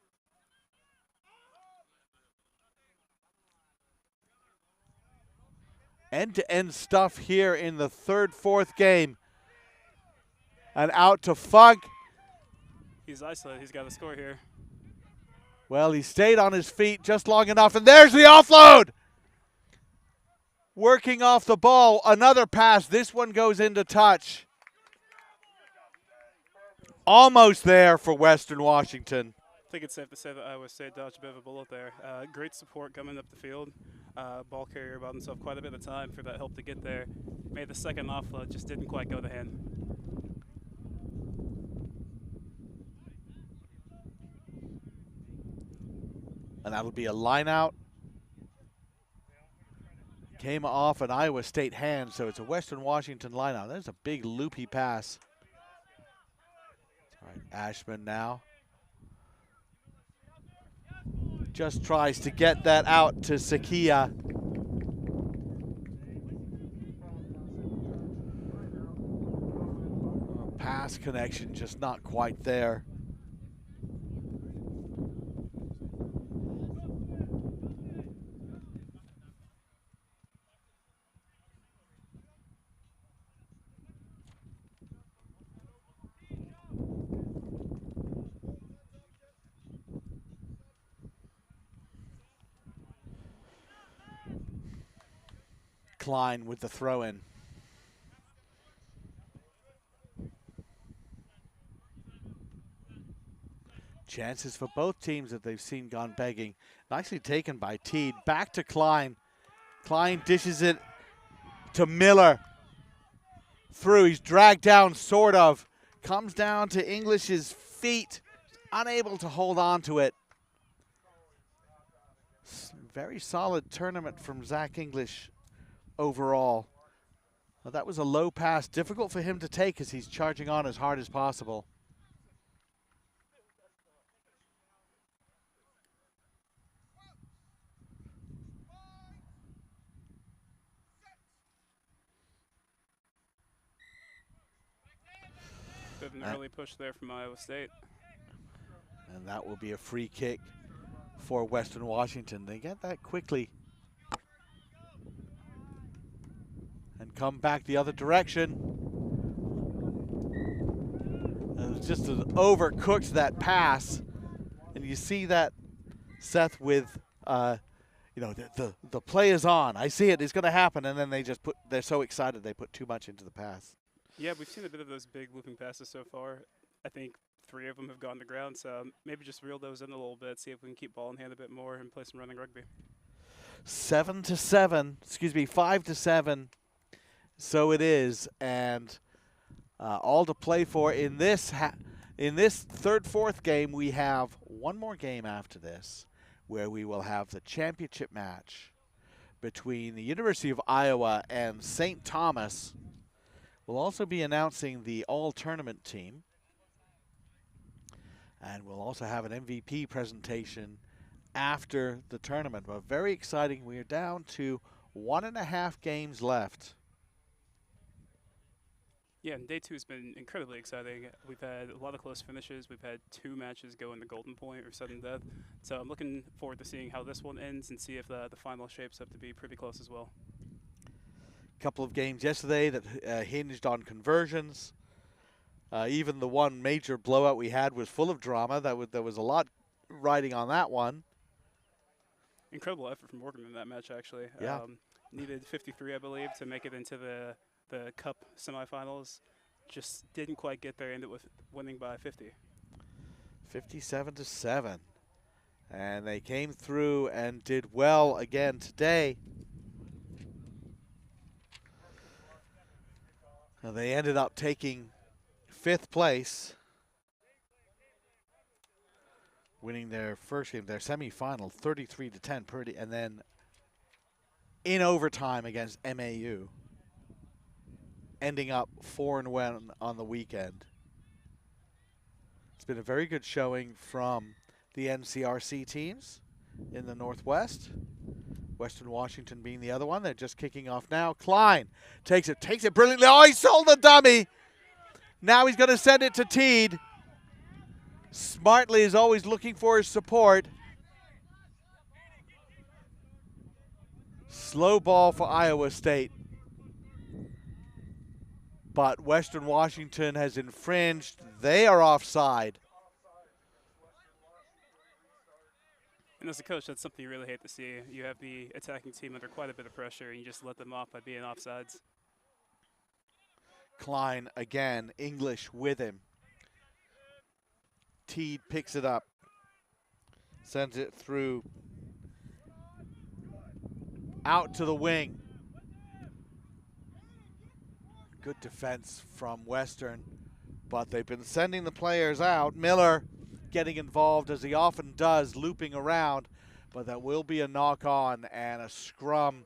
End-to-end stuff here in the third, fourth game. And out to Funk. He's isolated. He's got to score here. Well, he stayed on his feet just long enough, and there's the offload! Working off the ball, another pass. This one goes into touch. Almost there for Western Washington. I think it's safe to say that Iowa State dodged a bit of a bullet there. Great support coming up the field. Ball carrier about himself quite a bit of time for that help to get there. Made the second offload, just didn't quite go to hand. And that'll be a line out. Came off an Iowa State hand, so it's a Western Washington line out. There's a big loopy pass. All right, Ashman now. Just tries to get that out to Sakia. Pass connection just not quite there. Klein with the throw-in. Chances for both teams that they've seen gone begging. Nicely taken by Teed. Back to Klein. Klein dishes it to Miller. Through, he's dragged down, sort of. Comes down to English's feet. Unable to hold on to it. Very solid tournament from Zach English overall. Well, that was a low pass, difficult for him to take as he's charging on as hard as possible. Bit of an early push there from Iowa State. And that will be a free kick for Western Washington. They get that quickly. And come back the other direction. And it's just overcooked that pass. And you see that, Seth, with, the play is on. I see it. It's going to happen. And then they're so excited they put too much into the pass. Yeah, we've seen a bit of those big looping passes so far. I think 3 of them have gone to ground. So maybe just reel those in a little bit, see if we can keep ball in hand a bit more and play some running rugby. 7-7, excuse me, 5-7. So it is, and all to play for in this third, fourth game. We have one more game after this, where we will have the championship match between the University of Iowa and St. Thomas. We'll also be announcing the all-tournament team, and we'll also have an MVP presentation after the tournament. But very exciting. We are down to 1.5 games left. Yeah, and day 2 has been incredibly exciting. We've had a lot of close finishes. We've had 2 matches go in the golden point or sudden death. So I'm looking forward to seeing how this one ends and see if the final shapes up to be pretty close as well. Couple of games yesterday that hinged on conversions. Even the one major blowout we had was full of drama. There was a lot riding on that one. Incredible effort from Morgan in that match, actually. Yeah. Needed 53, I believe, to make it into the Cup semifinals. Just didn't quite get there, ended with winning by 50. 57-7. And they came through and did well again today. Now they ended up taking 5th place, winning their first game, their semifinal, 33-10, and then in overtime against MAU, ending up 4-1 on the weekend. It's been a very good showing from the NCRC teams in the Northwest. Western Washington being the other one. They're just kicking off now. Klein takes it brilliantly. Oh, he sold the dummy. Now he's going to send it to Teed. Smartly is always looking for his support. Slow ball for Iowa State. But Western Washington has infringed. They are offside. And as a coach, that's something you really hate to see. You have the attacking team under quite a bit of pressure, and you just let them off by being offsides. Klein again, English with him. Teed picks it up, sends it through, out to the wing. Good defense from Western, but they've been sending the players out. Miller getting involved as he often does, looping around, but that will be a knock on and a scrum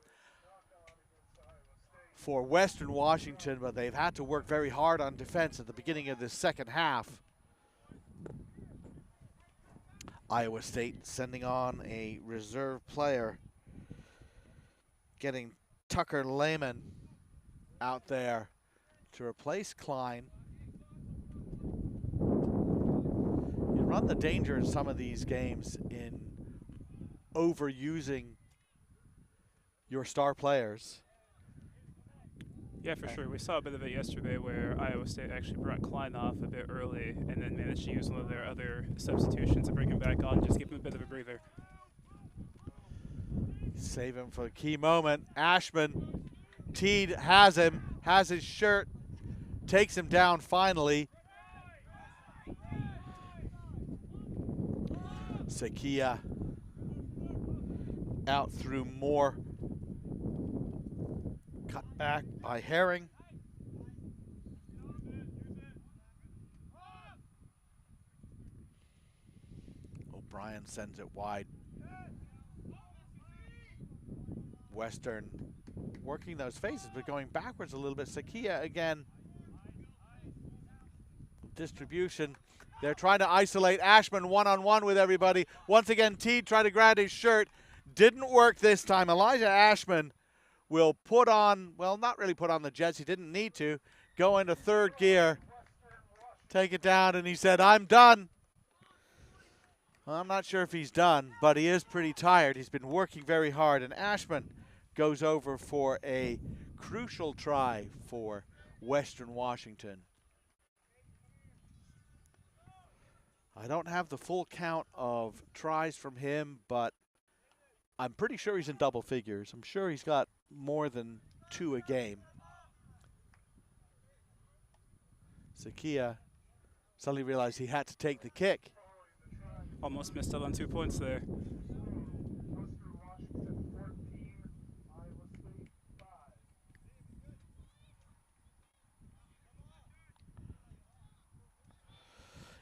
for Western Washington, but they've had to work very hard on defense at the beginning of the second half. Iowa State sending on a reserve player, getting Tucker Lehman out there to replace Klein. You run the danger in some of these games in overusing your star players. Yeah, for sure. We saw a bit of it yesterday where Iowa State actually brought Klein off a bit early and then managed to use one of their other substitutions to bring him back on, just give him a bit of a breather. Save him for a key moment. Ashman, Teed has him, has his shirt, takes him down finally. Sakia out through Moore. Cut back by Herring. O'Brien sends it wide. Western working those faces, but going backwards a little bit. Sakia again. Distribution. They're trying to isolate Ashman one-on-one with everybody. Once again, Teed tried to grab his shirt. Didn't work this time. Elijah Ashman will put on, well, not really put on the Jets. He didn't need to. Go into third gear. Take it down, and he said, I'm done. Well, I'm not sure if he's done, but he is pretty tired. He's been working very hard, and Ashman goes over for a crucial try for Western Washington. I don't have the full count of tries from him, but I'm pretty sure he's in double figures. I'm sure he's got more than 2 a game. Sakia Suddenly realized he had to take the kick. Almost missed out on 2 points there.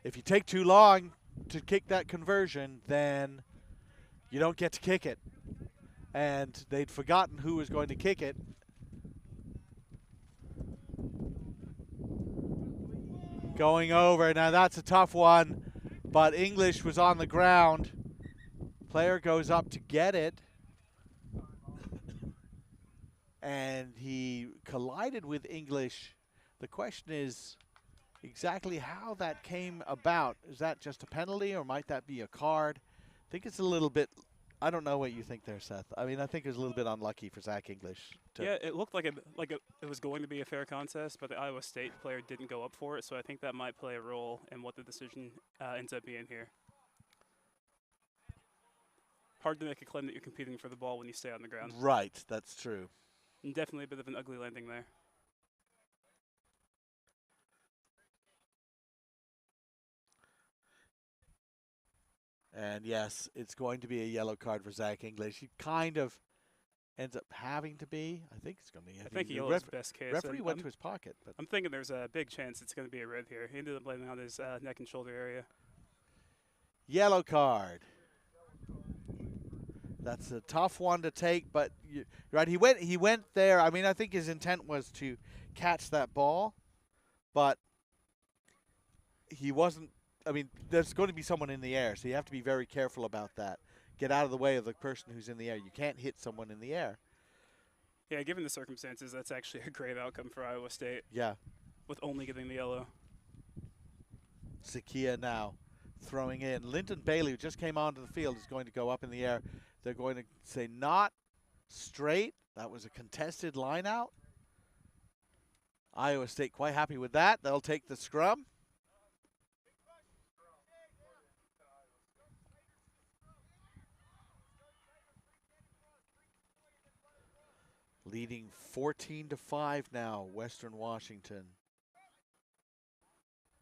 If you take too long to kick that conversion, then you don't get to kick it. And they'd forgotten who was going to kick it. Going over. Now that's a tough one, but English was on the ground. Player goes up to get it. And he collided with English. The question is exactly how that came about. Is that just a penalty or might that be a card? I think it's a little bit, I don't know what you think there, Seth. I mean, I think it was a little bit unlucky for Zach English. Yeah, it looked like it was going to be a fair contest, but the Iowa State player didn't go up for it, so I think that might play a role in what the decision ends up being here. Hard to make a claim that you're competing for the ball when you stay on the ground. Right, that's true. And definitely a bit of an ugly landing there. And yes, it's going to be a yellow card for Zach English. He kind of ends up having to be. I think it's going to be. I think yellow's best case. Referee went to his pocket. But I'm thinking there's a big chance it's going to be a red here. He ended up landing on his neck and shoulder area. Yellow card. That's a tough one to take, but right, he went there. I mean, I think his intent was to catch that ball, but he wasn't. I mean, there's going to be someone in the air, so you have to be very careful about that. Get out of the way of the person who's in the air. You can't hit someone in the air. Yeah, given the circumstances, that's actually a great outcome for Iowa State. Yeah. With only getting the yellow. Sakia now throwing in. Linton Bailey, who just came onto the field, is going to go up in the air. They're going to say not straight. That was a contested line out. Iowa State quite happy with that. They'll take the scrum. Leading 14-5 now, Western Washington.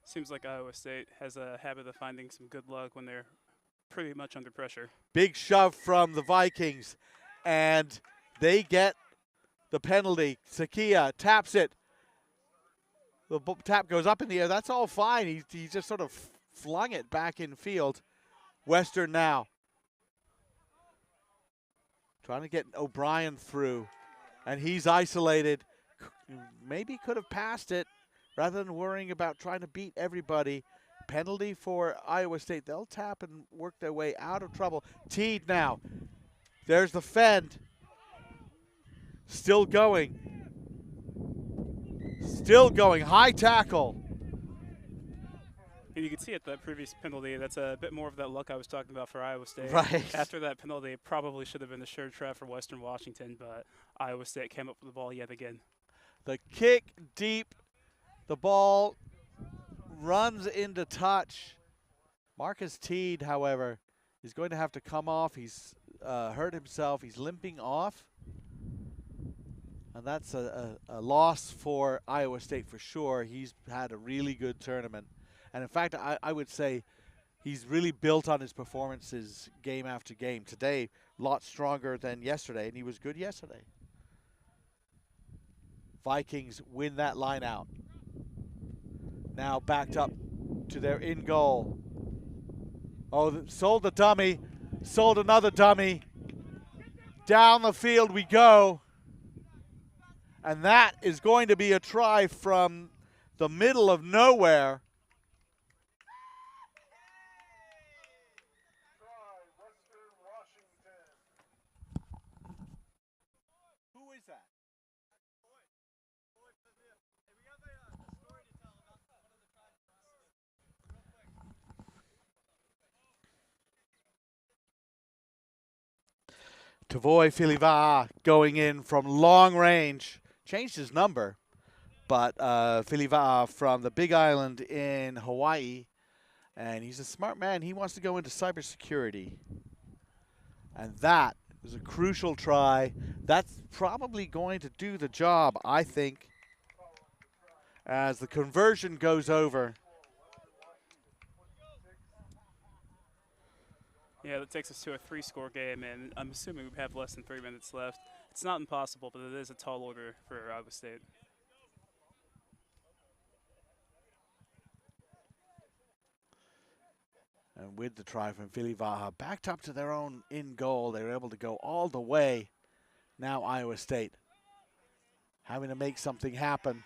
Seems like Iowa State has a habit of finding some good luck when they're pretty much under pressure. Big shove from the Vikings, and they get the penalty. Sakia taps it. The tap goes up in the air. That's all fine. He just sort of flung it back in field. Western now. Trying to get O'Brien through, and he's isolated. Maybe could have passed it rather than worrying about trying to beat everybody. Penalty for Iowa State. They'll tap and work their way out of trouble. Teed now. There's the fend. Still going. Still going. High tackle. And you can see at that previous penalty, that's a bit more of that luck I was talking about for Iowa State. Right. After that penalty, it probably should have been a sure trap for Western Washington, but Iowa State came up with the ball yet again. The kick deep. The ball runs into touch. Marcus Teed, however, is going to have to come off. He's hurt himself. He's limping off. And that's a loss for Iowa State for sure. He's had a really good tournament. And in fact, I would say he's really built on his performances game after game. Today, a lot stronger than yesterday, and he was good yesterday. Vikings win that line out. Now backed up to their in goal. Oh, sold the dummy, sold another dummy. Down the field we go. And that is going to be a try from the middle of nowhere. Who is that? Tavoy Filiva going in from long range. Changed his number, but Filiva from the Big Island in Hawaii. And he's a smart man. He wants to go into cybersecurity. And that is a crucial try. That's probably going to do the job, I think, as the conversion goes over. Yeah, that takes us to a 3-score game, and I'm assuming we have less than 3 minutes left. It's not impossible, but it is a tall order for Iowa State. And with the try from Vilivaha, backed up to their own in goal, they were able to go all the way. Now Iowa State having to make something happen.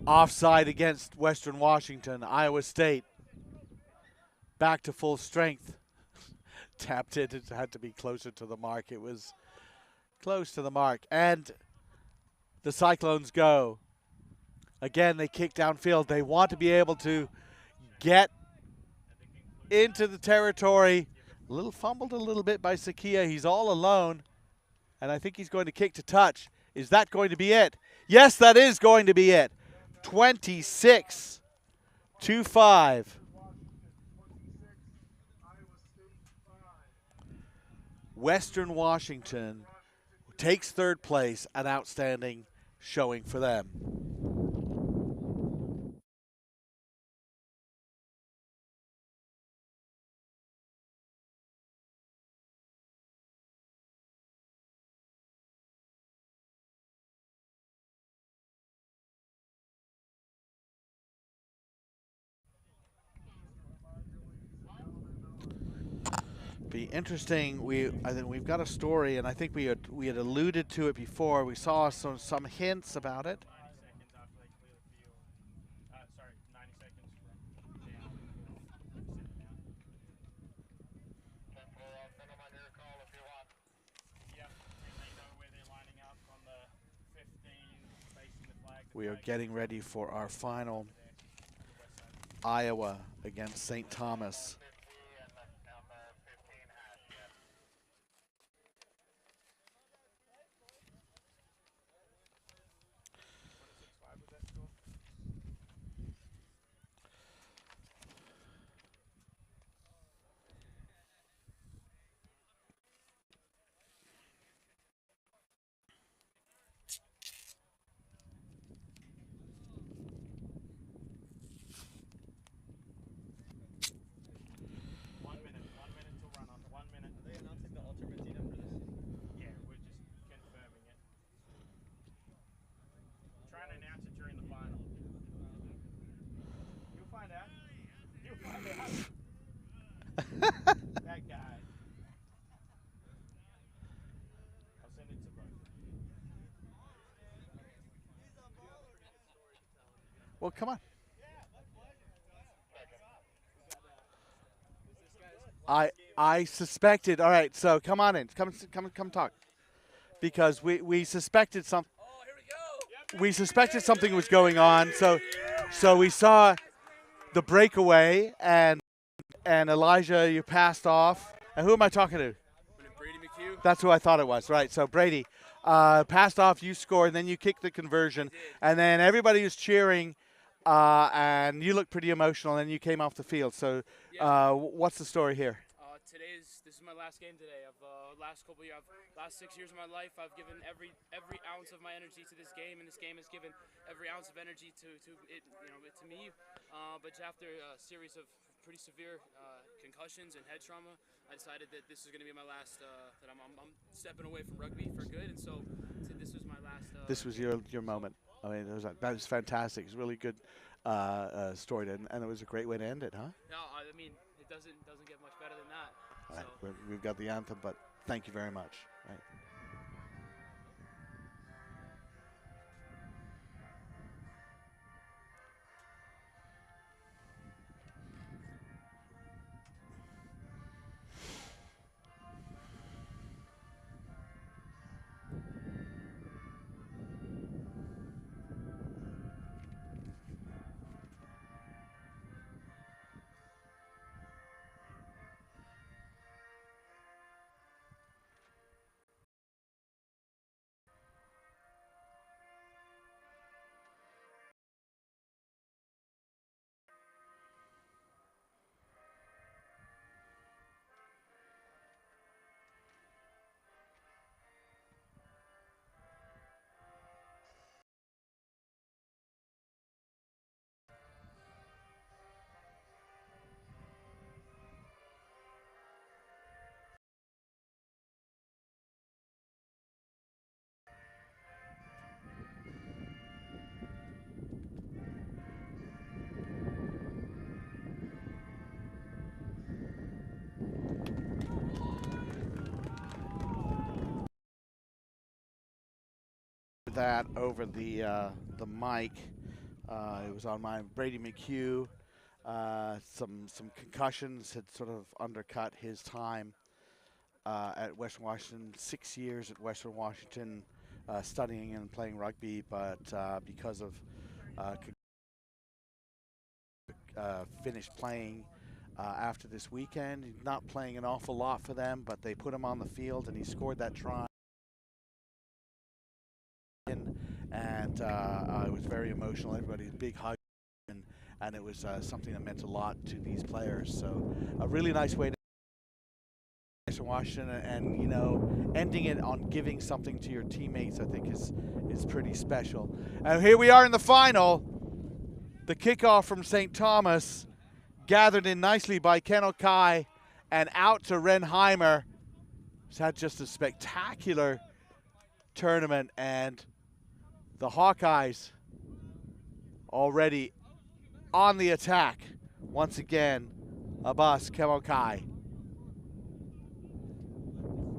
Offside against Western Washington. Iowa State back to full strength. Tapped it. It had to be closer to the mark. It was close to the mark. And the Cyclones go. Again, they kick downfield. They want to be able to get into the territory. A little fumbled a little bit by Sakia. He's all alone. And I think he's going to kick to touch. Is that going to be it? Yes, that is going to be it. 26-5. Western Washington takes third place, an outstanding showing for them. Be interesting. I think we've got a story, and I think we had alluded to it before. We saw some hints about it. We are getting ready for our final Iowa against St. Thomas. That guy. I'll send it to Buck. Well, come on. I suspected. All right, so come on in. Come talk. Because we suspected something. We suspected something was going on. So we saw the breakaway and Elijah, you passed off. And who am I talking to? Brady McHugh. That's who I thought it was. Right. So Brady passed off, you scored, and then you kicked the conversion, and then everybody was cheering, and you looked pretty emotional, and you came off the field. So what's the story here? This is my last game today. Last 6 years of my life, I've given every ounce of my energy to this game, and this game has given every ounce of energy to me. But after a series of pretty severe concussions and head trauma, I decided that this is going to be my last. That I'm stepping away from rugby for good, and so this was my last. This was your moment. I mean, that was fantastic. It's a really good story, and it was a great way to end it, huh? No, I mean it doesn't get much better than that. All right, we've got the anthem, but thank you very much. Right. that over the mic. It was on mine. Brady McHugh. Some concussions had sort of undercut his time at Western Washington. 6 years at Western Washington, studying and playing rugby, but because of finished playing after this weekend. He's not playing an awful lot for them, but they put him on the field, and he scored that try. And it was very emotional. Everybody's big hug, and it was something that meant a lot to these players. So a really nice way to Washington, and you know, ending it on giving something to your teammates, I think is pretty special. And here we are in the final. The kickoff from St. Thomas, gathered in nicely by Ken O'Kai, and out to Renheimer. He's had just a spectacular tournament, and the Hawkeyes already on the attack. Once again, Abbas Ken O'Kai.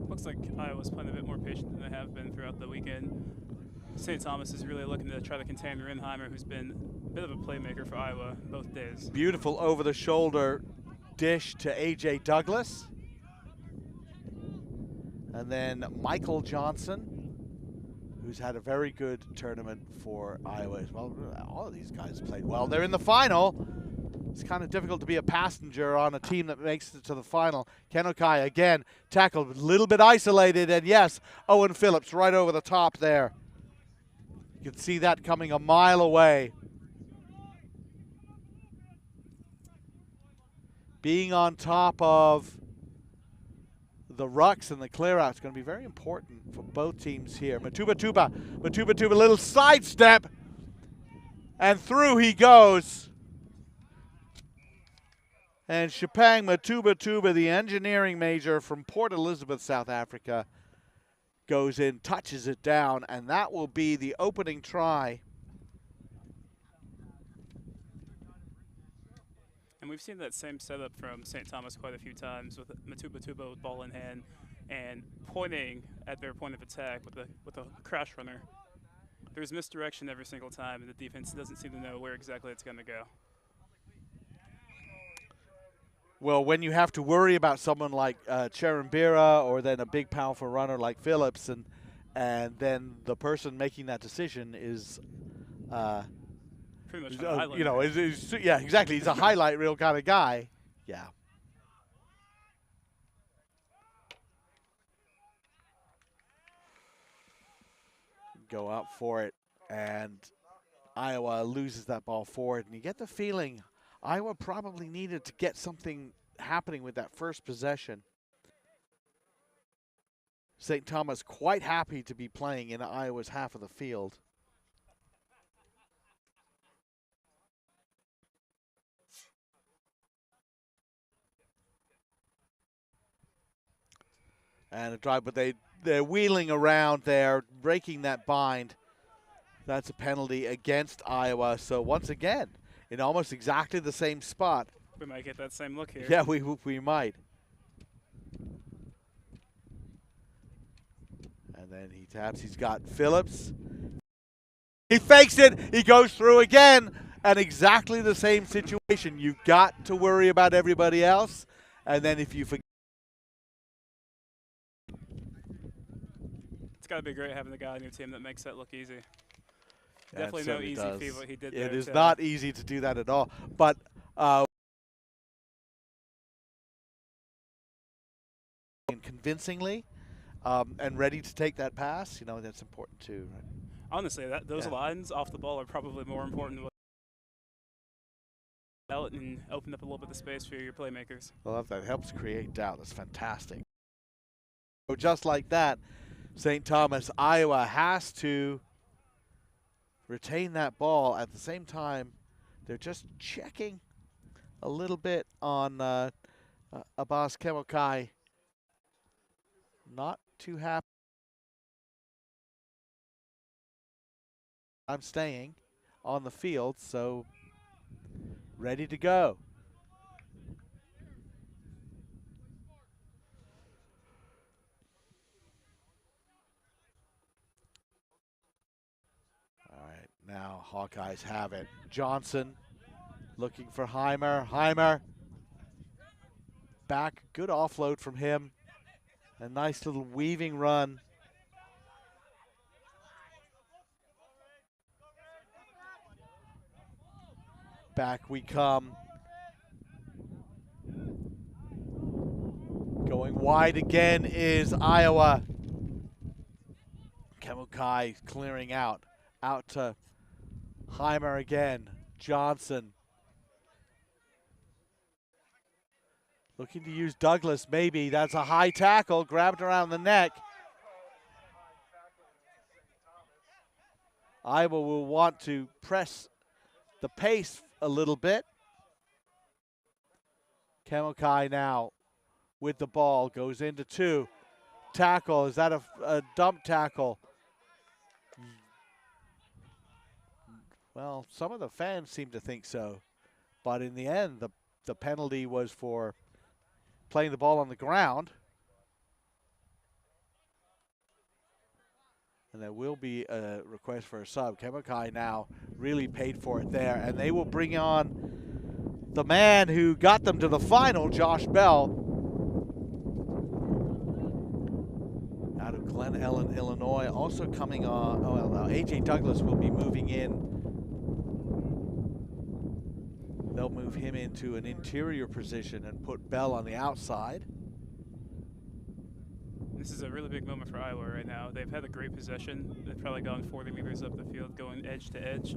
Looks like Iowa's playing a bit more patient than they have been throughout the weekend. St. Thomas is really looking to try to contain Renheimer, who's been a bit of a playmaker for Iowa both days. Beautiful over-the-shoulder dish to A.J. Douglas. And then Michael Johnson, who's had a very good tournament for Iowa as well. All of these guys played well. They're in the final. It's kind of difficult to be a passenger on a team that makes it to the final. Ken O'Kai, again, tackled, a little bit isolated, and yes, Owen Phillips right over the top there. You can see that coming a mile away. Being on top of the rucks and the clear out is going to be very important for both teams here. Matuba, little sidestep, and through he goes. And Shapang Matuba, the engineering major from Port Elizabeth, South Africa, goes in, touches it down, and that will be the opening try. And we've seen that same setup from St. Thomas quite a few times with Matuba with ball in hand and pointing at their point of attack with a crash runner. There's misdirection every single time, and the defense doesn't seem to know where exactly it's going to go. Well, when you have to worry about someone like Cherambira, or then a big, powerful runner like Phillips, and then the person making that decision is, pretty much a highlight. you know, yeah, exactly. He's a highlight reel kind of guy. Yeah. Go up for it, and Iowa loses that ball forward, and you get the feeling Iowa probably needed to get something happening with that first possession. St. Thomas quite happy to be playing in Iowa's half of the field. And a drive, but they're wheeling around there, breaking that bind. That's a penalty against Iowa. So once again, in almost exactly the same spot. We might get that same look here. Yeah, we might. And then he taps. He's got Phillips. He fakes it. He goes through again. And exactly the same situation. You've got to worry about everybody else. And then if you forget. It's got to be great having a guy on your team that makes that look easy. Definitely no easy feat what he did there. It is not easy to do that at all. But convincingly and ready to take that pass, you know, that's important too. Right? Honestly, those lines off the ball are probably more important out and open up a little bit of space for your playmakers. I love that. It helps create doubt. That's fantastic. So just like that, St. Thomas, Iowa has to retain that ball. At the same time, they're just checking a little bit on Abbas Ken O'Kai. Not too happy. I'm staying on the field, so ready to go. Hawkeyes have it. Johnson looking for Heimer. Heimer back. Good offload from him. A nice little weaving run. Back we come. Going wide again is Iowa. Kemokai clearing out. Out to Heimer again. Johnson. Looking to use Douglas, maybe. That's a high tackle, grabbed around the neck. Iowa will want to press the pace a little bit. Kemokai now with the ball, goes into 2. Tackle, is that a dump tackle? Well, some of the fans seem to think so. But in the end, the penalty was for playing the ball on the ground. And there will be a request for a sub. Kemokai now really paid for it there. And they will bring on the man who got them to the final, Josh Bell. Out of Glen Ellen, Illinois. Also coming on, oh, well, now A.J. Douglas will be moving in. They'll move him into an interior position and put Bell on the outside. This is a really big moment for Iowa right now. They've had a great possession. They've probably gone 40 meters up the field, going edge to edge.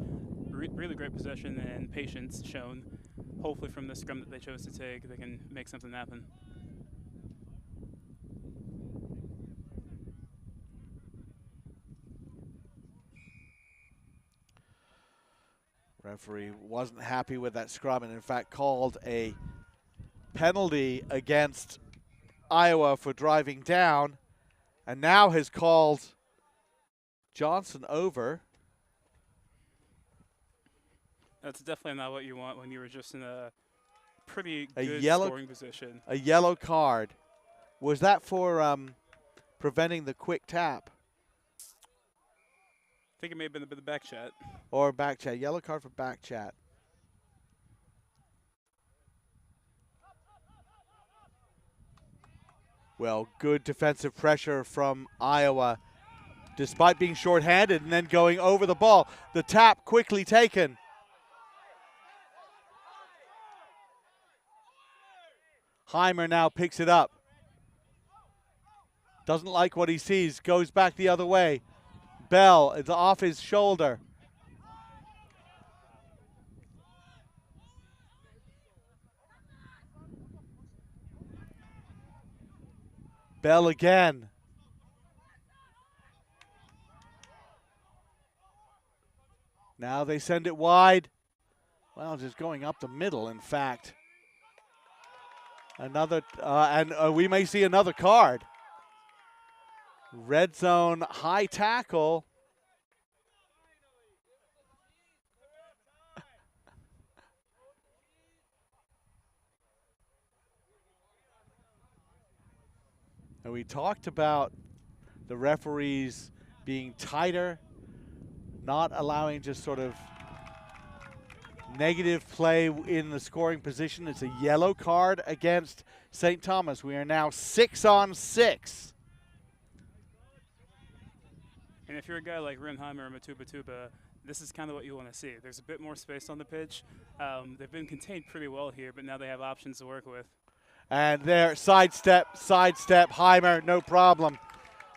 Really great possession and patience shown. Hopefully from the scrum that they chose to take, they can make something happen. Referee wasn't happy with that scrum and in fact called a penalty against Iowa for driving down and now has called Johnson over. That's definitely not what you want when you were just in a pretty good scoring position. A yellow card. Was that for preventing the quick tap? I think it may have been a bit of back chat. Or back chat. Yellow card for back chat. Well, good defensive pressure from Iowa, despite being shorthanded and then going over the ball. The tap quickly taken. Heimer now picks it up. Doesn't like what he sees, goes back the other way. Bell is off his shoulder. Bell again. Now they send it wide. Well, just going up the middle, in fact. Another, and we may see another card. Red zone high tackle. And we talked about the referees being tighter, not allowing just sort of negative play in the scoring position. It's a yellow card against St. Thomas. We are now 6-on-6. And if you're a guy like Rinheimer or Matubatuba, this is kind of what you want to see. There's a bit more space on the pitch. They've been contained pretty well here, but now they have options to work with. And there, sidestep, Heimer, no problem.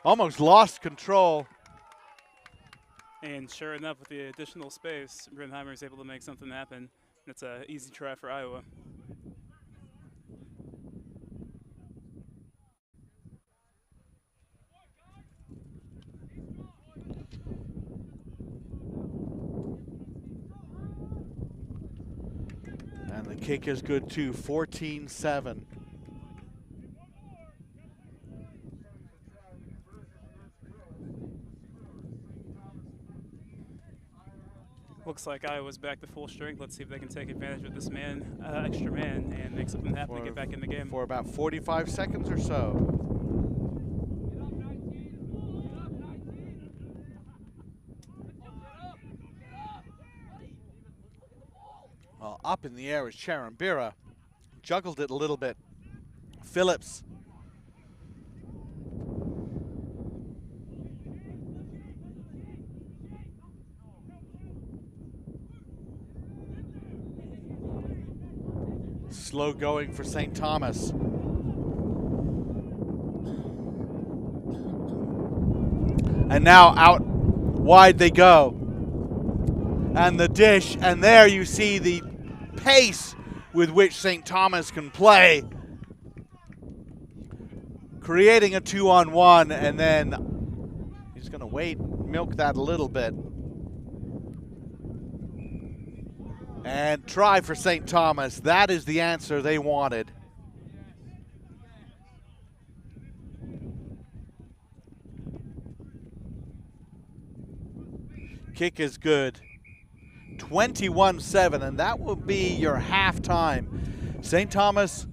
Almost lost control. And sure enough, with the additional space, Rinheimer is able to make something happen. It's an easy try for Iowa. And the kick is good too, 14-7. Looks like Iowa's back to full strength. Let's see if they can take advantage of this extra man, and make something happen to get back in the game. For about 45 seconds or so. Well, up in the air is Charambira. Juggled it a little bit. Phillips. Slow going for St. Thomas. And now out wide they go. And the dish, and there you see the pace with which St. Thomas can play. Creating a 2-on-1, and then he's going to wait, milk that a little bit. And try for St. Thomas. That is the answer they wanted. Kick is good. 21-7, and that will be your halftime. St. Thomas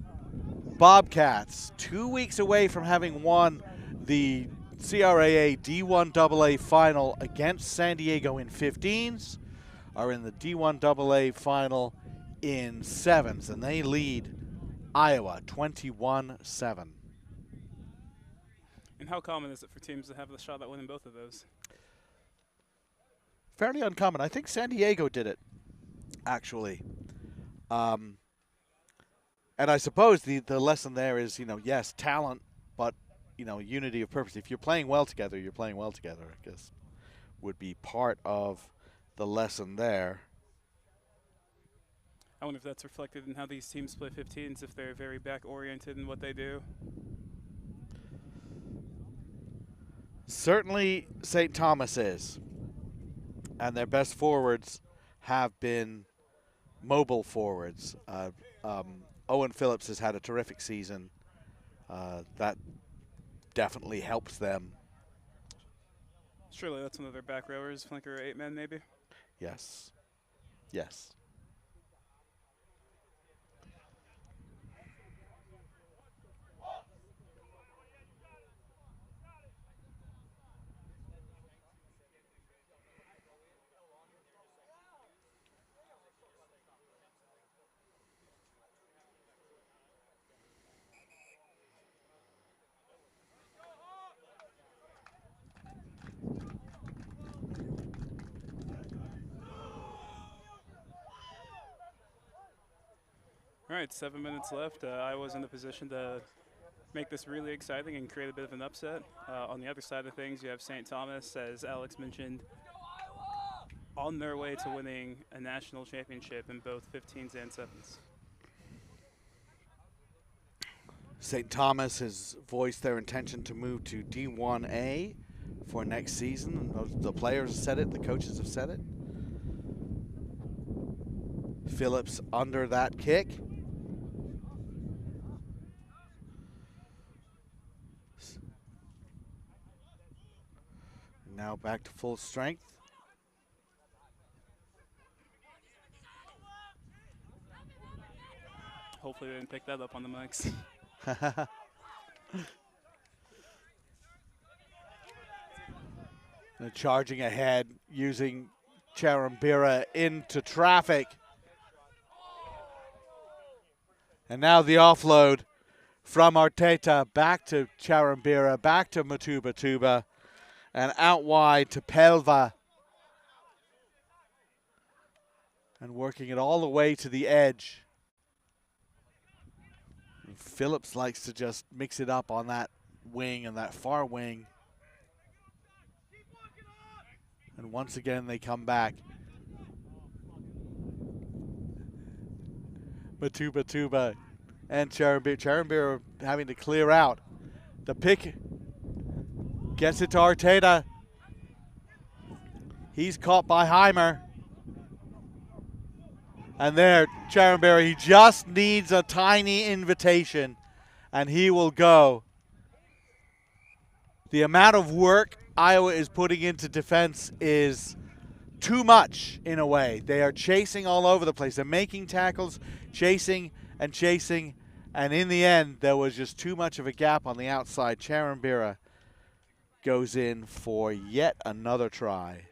Bobcats, 2 weeks away from having won the CRAA D1AA final against San Diego in 15s, are in the D1AA final in 7s, and they lead Iowa 21-7. And how common is it for teams to have the shot at winning both of those? Fairly uncommon. I think San Diego did it, actually. And I suppose the lesson there is, yes, talent, but, unity of purpose. If you're playing well together, you're playing well together, I guess, would be part of the lesson there. I wonder if that's reflected in how these teams play 15s, if they're very back-oriented in what they do. Certainly St. Thomas is. And their best forwards have been mobile forwards. Owen Phillips has had a terrific season. That definitely helps them. Surely that's one of their back rowers, flanker or 8-man maybe? Yes. Yes. All right, 7 minutes left. Iowa's in the position to make this really exciting and create a bit of an upset. On the other side of things, you have St. Thomas, as Alex mentioned, on their way to winning a national championship in both 15s and 7s. St. Thomas has voiced their intention to move to D1A for next season. The players have said it, the coaches have said it. Phillips under that kick. Now back to full strength. Hopefully they didn't pick that up on the mics. And charging ahead, using Charambira into traffic. And now the offload from Arteta back to Charambira, back to Matuba, and out wide to Pelva. And working it all the way to the edge. And Phillips likes to just mix it up on that wing and that far wing. And once again, they come back. Matuba and Charambira. Charambira having to clear out. The pick gets it to Arteta. He's caught by Heimer. And there, Charambira, he just needs a tiny invitation, and he will go. The amount of work Iowa is putting into defense is too much in a way. They are chasing all over the place. They're making tackles, chasing, and in the end, there was just too much of a gap on the outside. Charambira goes in for yet another try.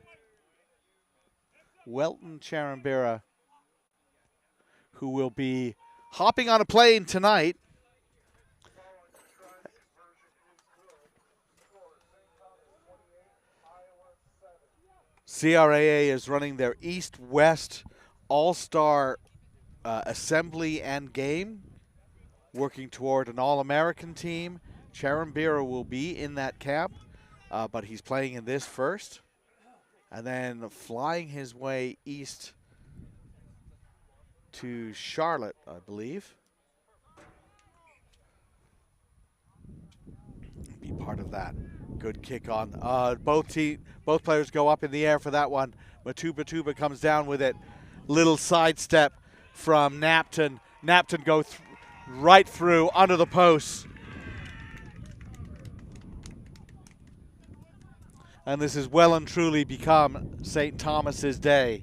Welton Charambira who will be hopping on a plane tonight. CRAA is running their East-West All-Star assembly and game, working toward an All-American team. Charambira will be in that camp, but he's playing in this first. And then flying his way east to Charlotte, I believe. Be part of that. Good kick on. Both players go up in the air for that one. Matuba comes down with it. Little sidestep from Napton. Napton go right through under the post. And this has well and truly become St. Thomas's day.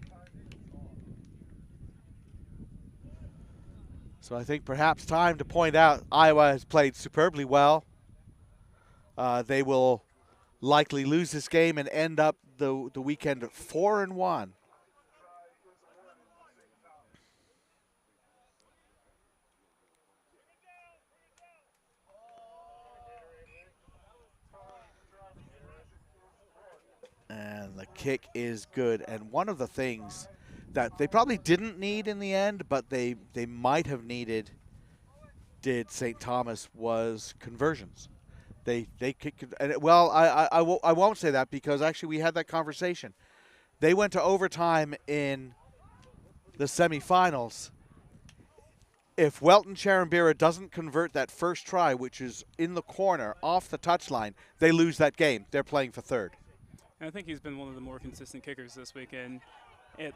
So I think perhaps time to point out Iowa has played superbly well. They will likely lose this game and end up the weekend 4-1. And the kick is good. And one of the things that they probably didn't need in the end, but they might have needed, did St. Thomas, was conversions. They kicked, and well, I won't say that because actually we had that conversation. They went to overtime in the semifinals. If Welton Charambira doesn't convert that first try, which is in the corner off the touchline, they lose that game. They're playing for third. And I think he's been one of the more consistent kickers this weekend.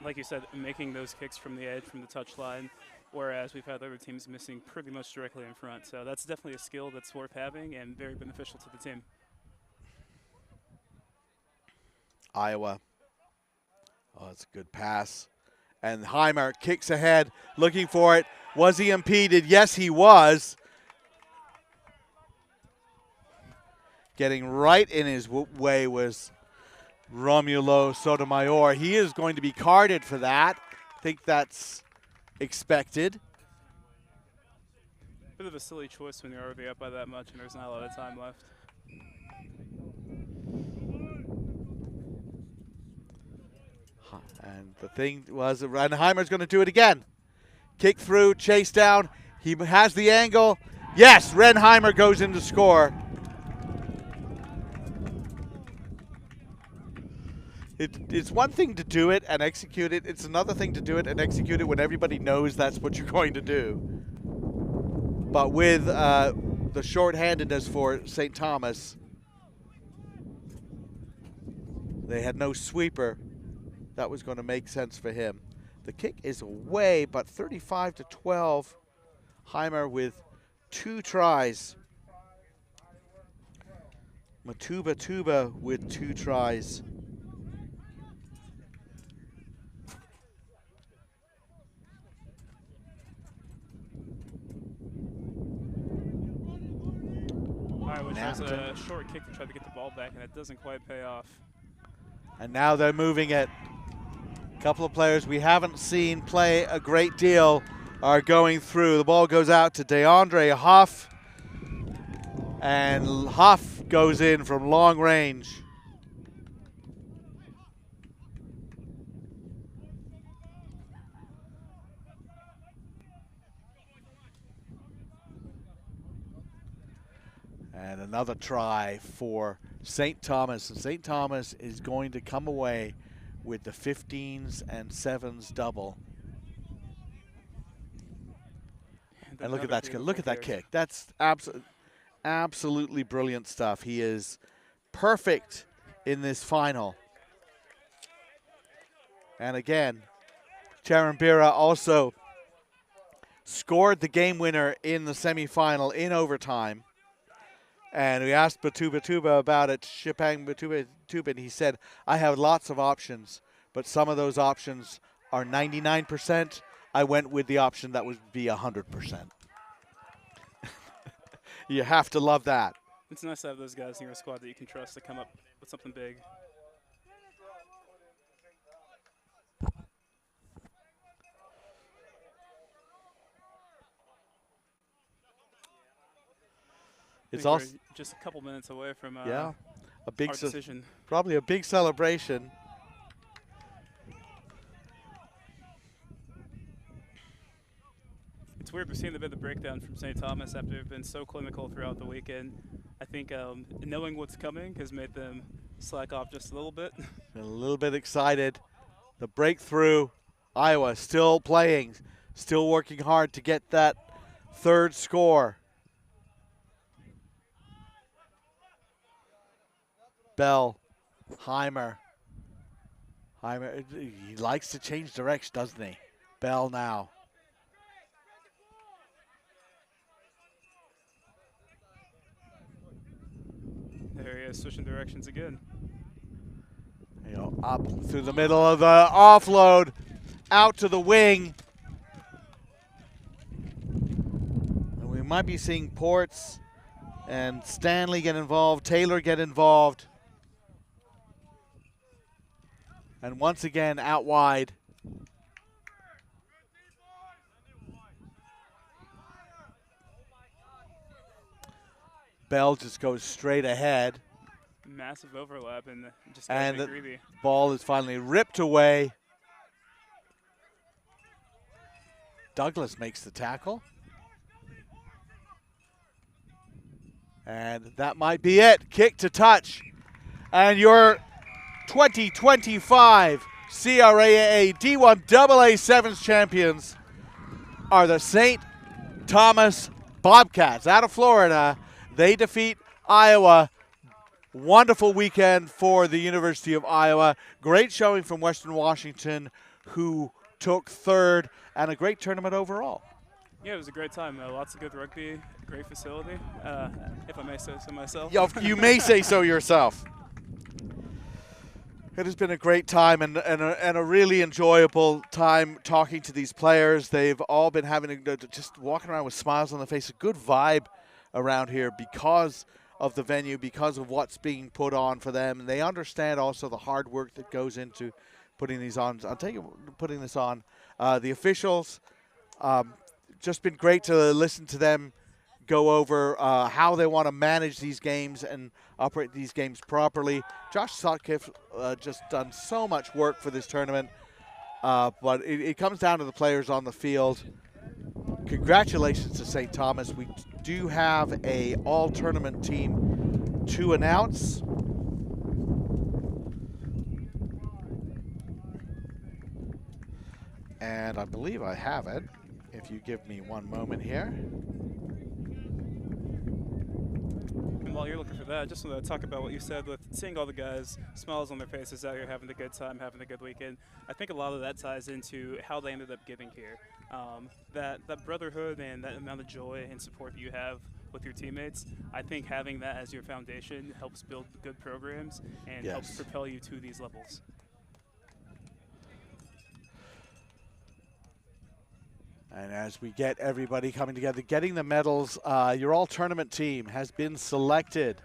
Like you said, making those kicks from the edge, from the touchline, whereas we've had other teams missing pretty much directly in front. So that's definitely a skill that's worth having and very beneficial to the team. Iowa. Oh, it's a good pass. And Heimer kicks ahead, looking for it. Was he impeded? Yes, he was. Getting right in his way was Romulo Sotomayor. He is going to be carded for that. I think that's expected. Bit of a silly choice when you're already up by that much and there's not a lot of time left. And the thing was, Heimer's going to do it again. Kick through, chase down. He has the angle. Yes, Renheimer goes in to score. It's one thing to do it and execute it. It's another thing to do it and execute it when everybody knows that's what you're going to do. But with the shorthandedness for St. Thomas, they had no sweeper. That was going to make sense for him. The kick is away, but 35-12. Heimer with 2 tries. Matuba with 2 tries. Which was a short kick to try to get the ball back, and it doesn't quite pay off. And now they're moving it. A couple of players we haven't seen play a great deal are going through. The ball goes out to DeAndre Huff, and Huff goes in from long range. And another try for St. Thomas. And St. Thomas is going to come away with the 15s and 7s double. And look at that. Look at that kick. That's absolutely brilliant stuff. He is perfect in this final. And again, Charambira also scored the game winner in the semifinal in overtime. And we asked Batuba about it, Shipang Batuba, and he said, I have lots of options, but some of those options are 99%. I went with the option that would be 100%. You have to love that. It's nice to have those guys in your squad that you can trust to come up with something big. It's we're also just a couple minutes away from a big our decision. probably a big celebration. It's weird we're seeing a bit of the breakdown from St. Thomas after they've been so clinical throughout the weekend. I think knowing what's coming has made them slack off just a little bit. Been a little bit excited. The breakthrough. Iowa still playing, still working hard to get that third score. Bell, Heimer. He likes to change direction, doesn't he? Bell now. There he is, switching directions again. You know, up through the middle of the offload, out to the wing. And we might be seeing Ports and Stanley get involved, Taylor get involved. And once again, out wide. Bell just goes straight ahead. Massive overlap and just And got the greedy. ball is finally ripped away. Douglas makes the tackle. And that might be it. Kick to touch. And your 2025 CRAA D1AA Sevens champions are the St. Thomas Bobcats out of Florida. They defeat Iowa. Wonderful weekend for the University of Iowa. Great showing from Western Washington, who took third, and a great tournament overall. Yeah, it was a great time. Lots of good rugby, great facility, if I may say so myself. You may say so yourself. It has been a great time and a really enjoyable time talking to these players. They've all been having just walking around with smiles on their face. A good vibe around here because of the venue, because of what's being put on for them. And they understand also the hard work that goes into putting these on. I'll tell you, putting this on. The officials, just been great to listen to them go over how they want to manage these games and operate these games properly. Josh Sutcliffe just done so much work for this tournament, but it comes down to the players on the field. Congratulations to St. Thomas. We do have a all-tournament team to announce. And I believe I have it, if you give me one moment here. And while you're looking for that, I just want to talk about what you said with seeing all the guys, smiles on their faces out here, having a good time, having a good weekend. I think a lot of that ties into how they ended up getting here. That brotherhood and that amount of joy and support that you have with your teammates, I think having that as your foundation helps build good programs and helps propel you to these levels. And as we get everybody coming together, getting the medals, your all-tournament team has been selected.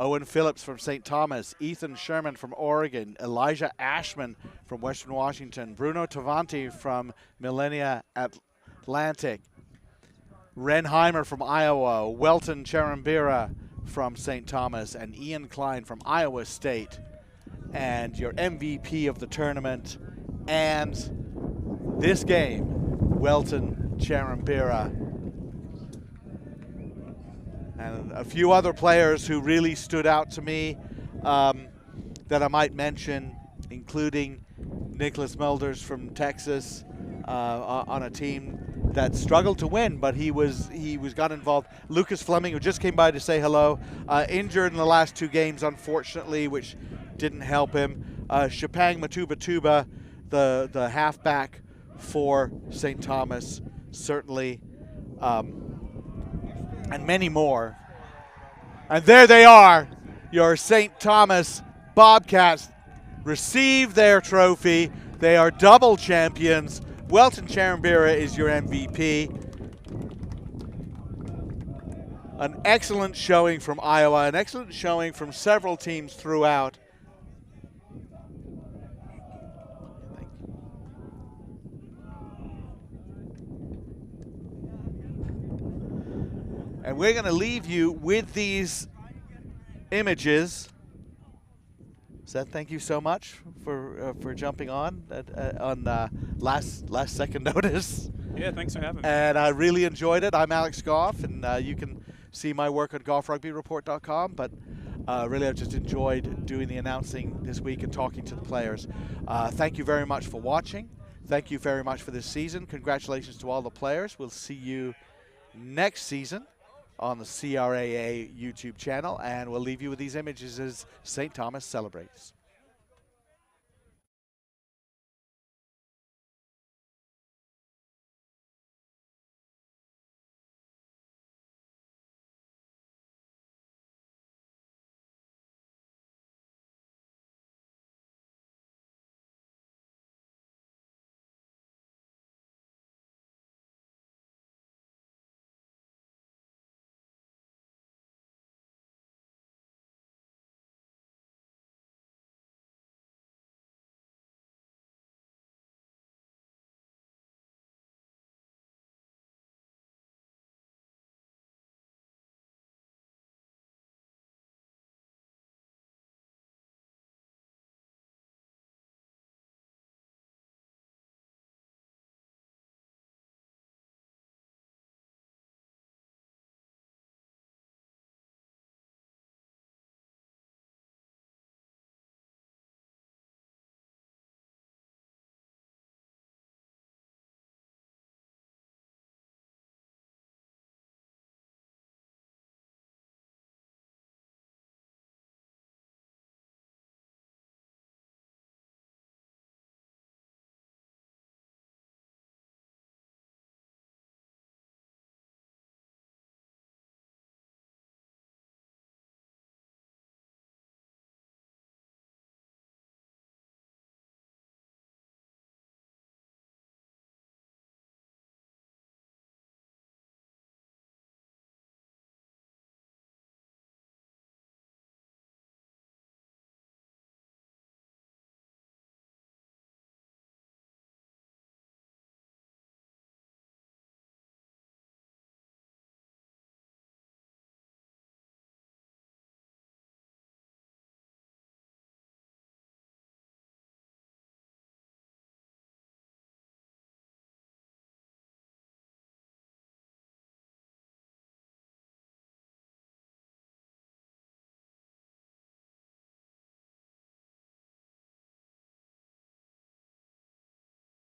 Owen Phillips from St. Thomas, Ethan Sherman from Oregon, Elijah Ashman from Western Washington, Bruno Tavanti from Millennia Atlantic, Ren Heimer from Iowa, Welton Cherambira from St. Thomas, and Ian Klein from Iowa State. And your MVP of the tournament and this game, Welton Cherambira. And a few other players who really stood out to me that I might mention, including Nicholas Mulders from Texas on a team that struggled to win, but he got involved. Lucas Fleming, who just came by to say hello, injured in the last two games, unfortunately, which didn't help him. Shapang Matubatuba, the halfback for St. Thomas, certainly, and many more. And there they are, your St. Thomas Bobcats receive their trophy. They are double champions. Welton Cherambira is your MVP. An excellent showing from Iowa, an excellent showing from several teams throughout. And we're going to leave you with these images. Seth, thank you so much for jumping on last second notice. Yeah, thanks for having me. And I really enjoyed it. I'm Alex Goff, and you can see my work at golfrugbyreport.com. But really, I've just enjoyed doing the announcing this week and talking to the players. Thank you very much for watching. Thank you very much for this season. Congratulations to all the players. We'll see you next season on the CRAA YouTube channel, and we'll leave you with these images as St. Thomas celebrates.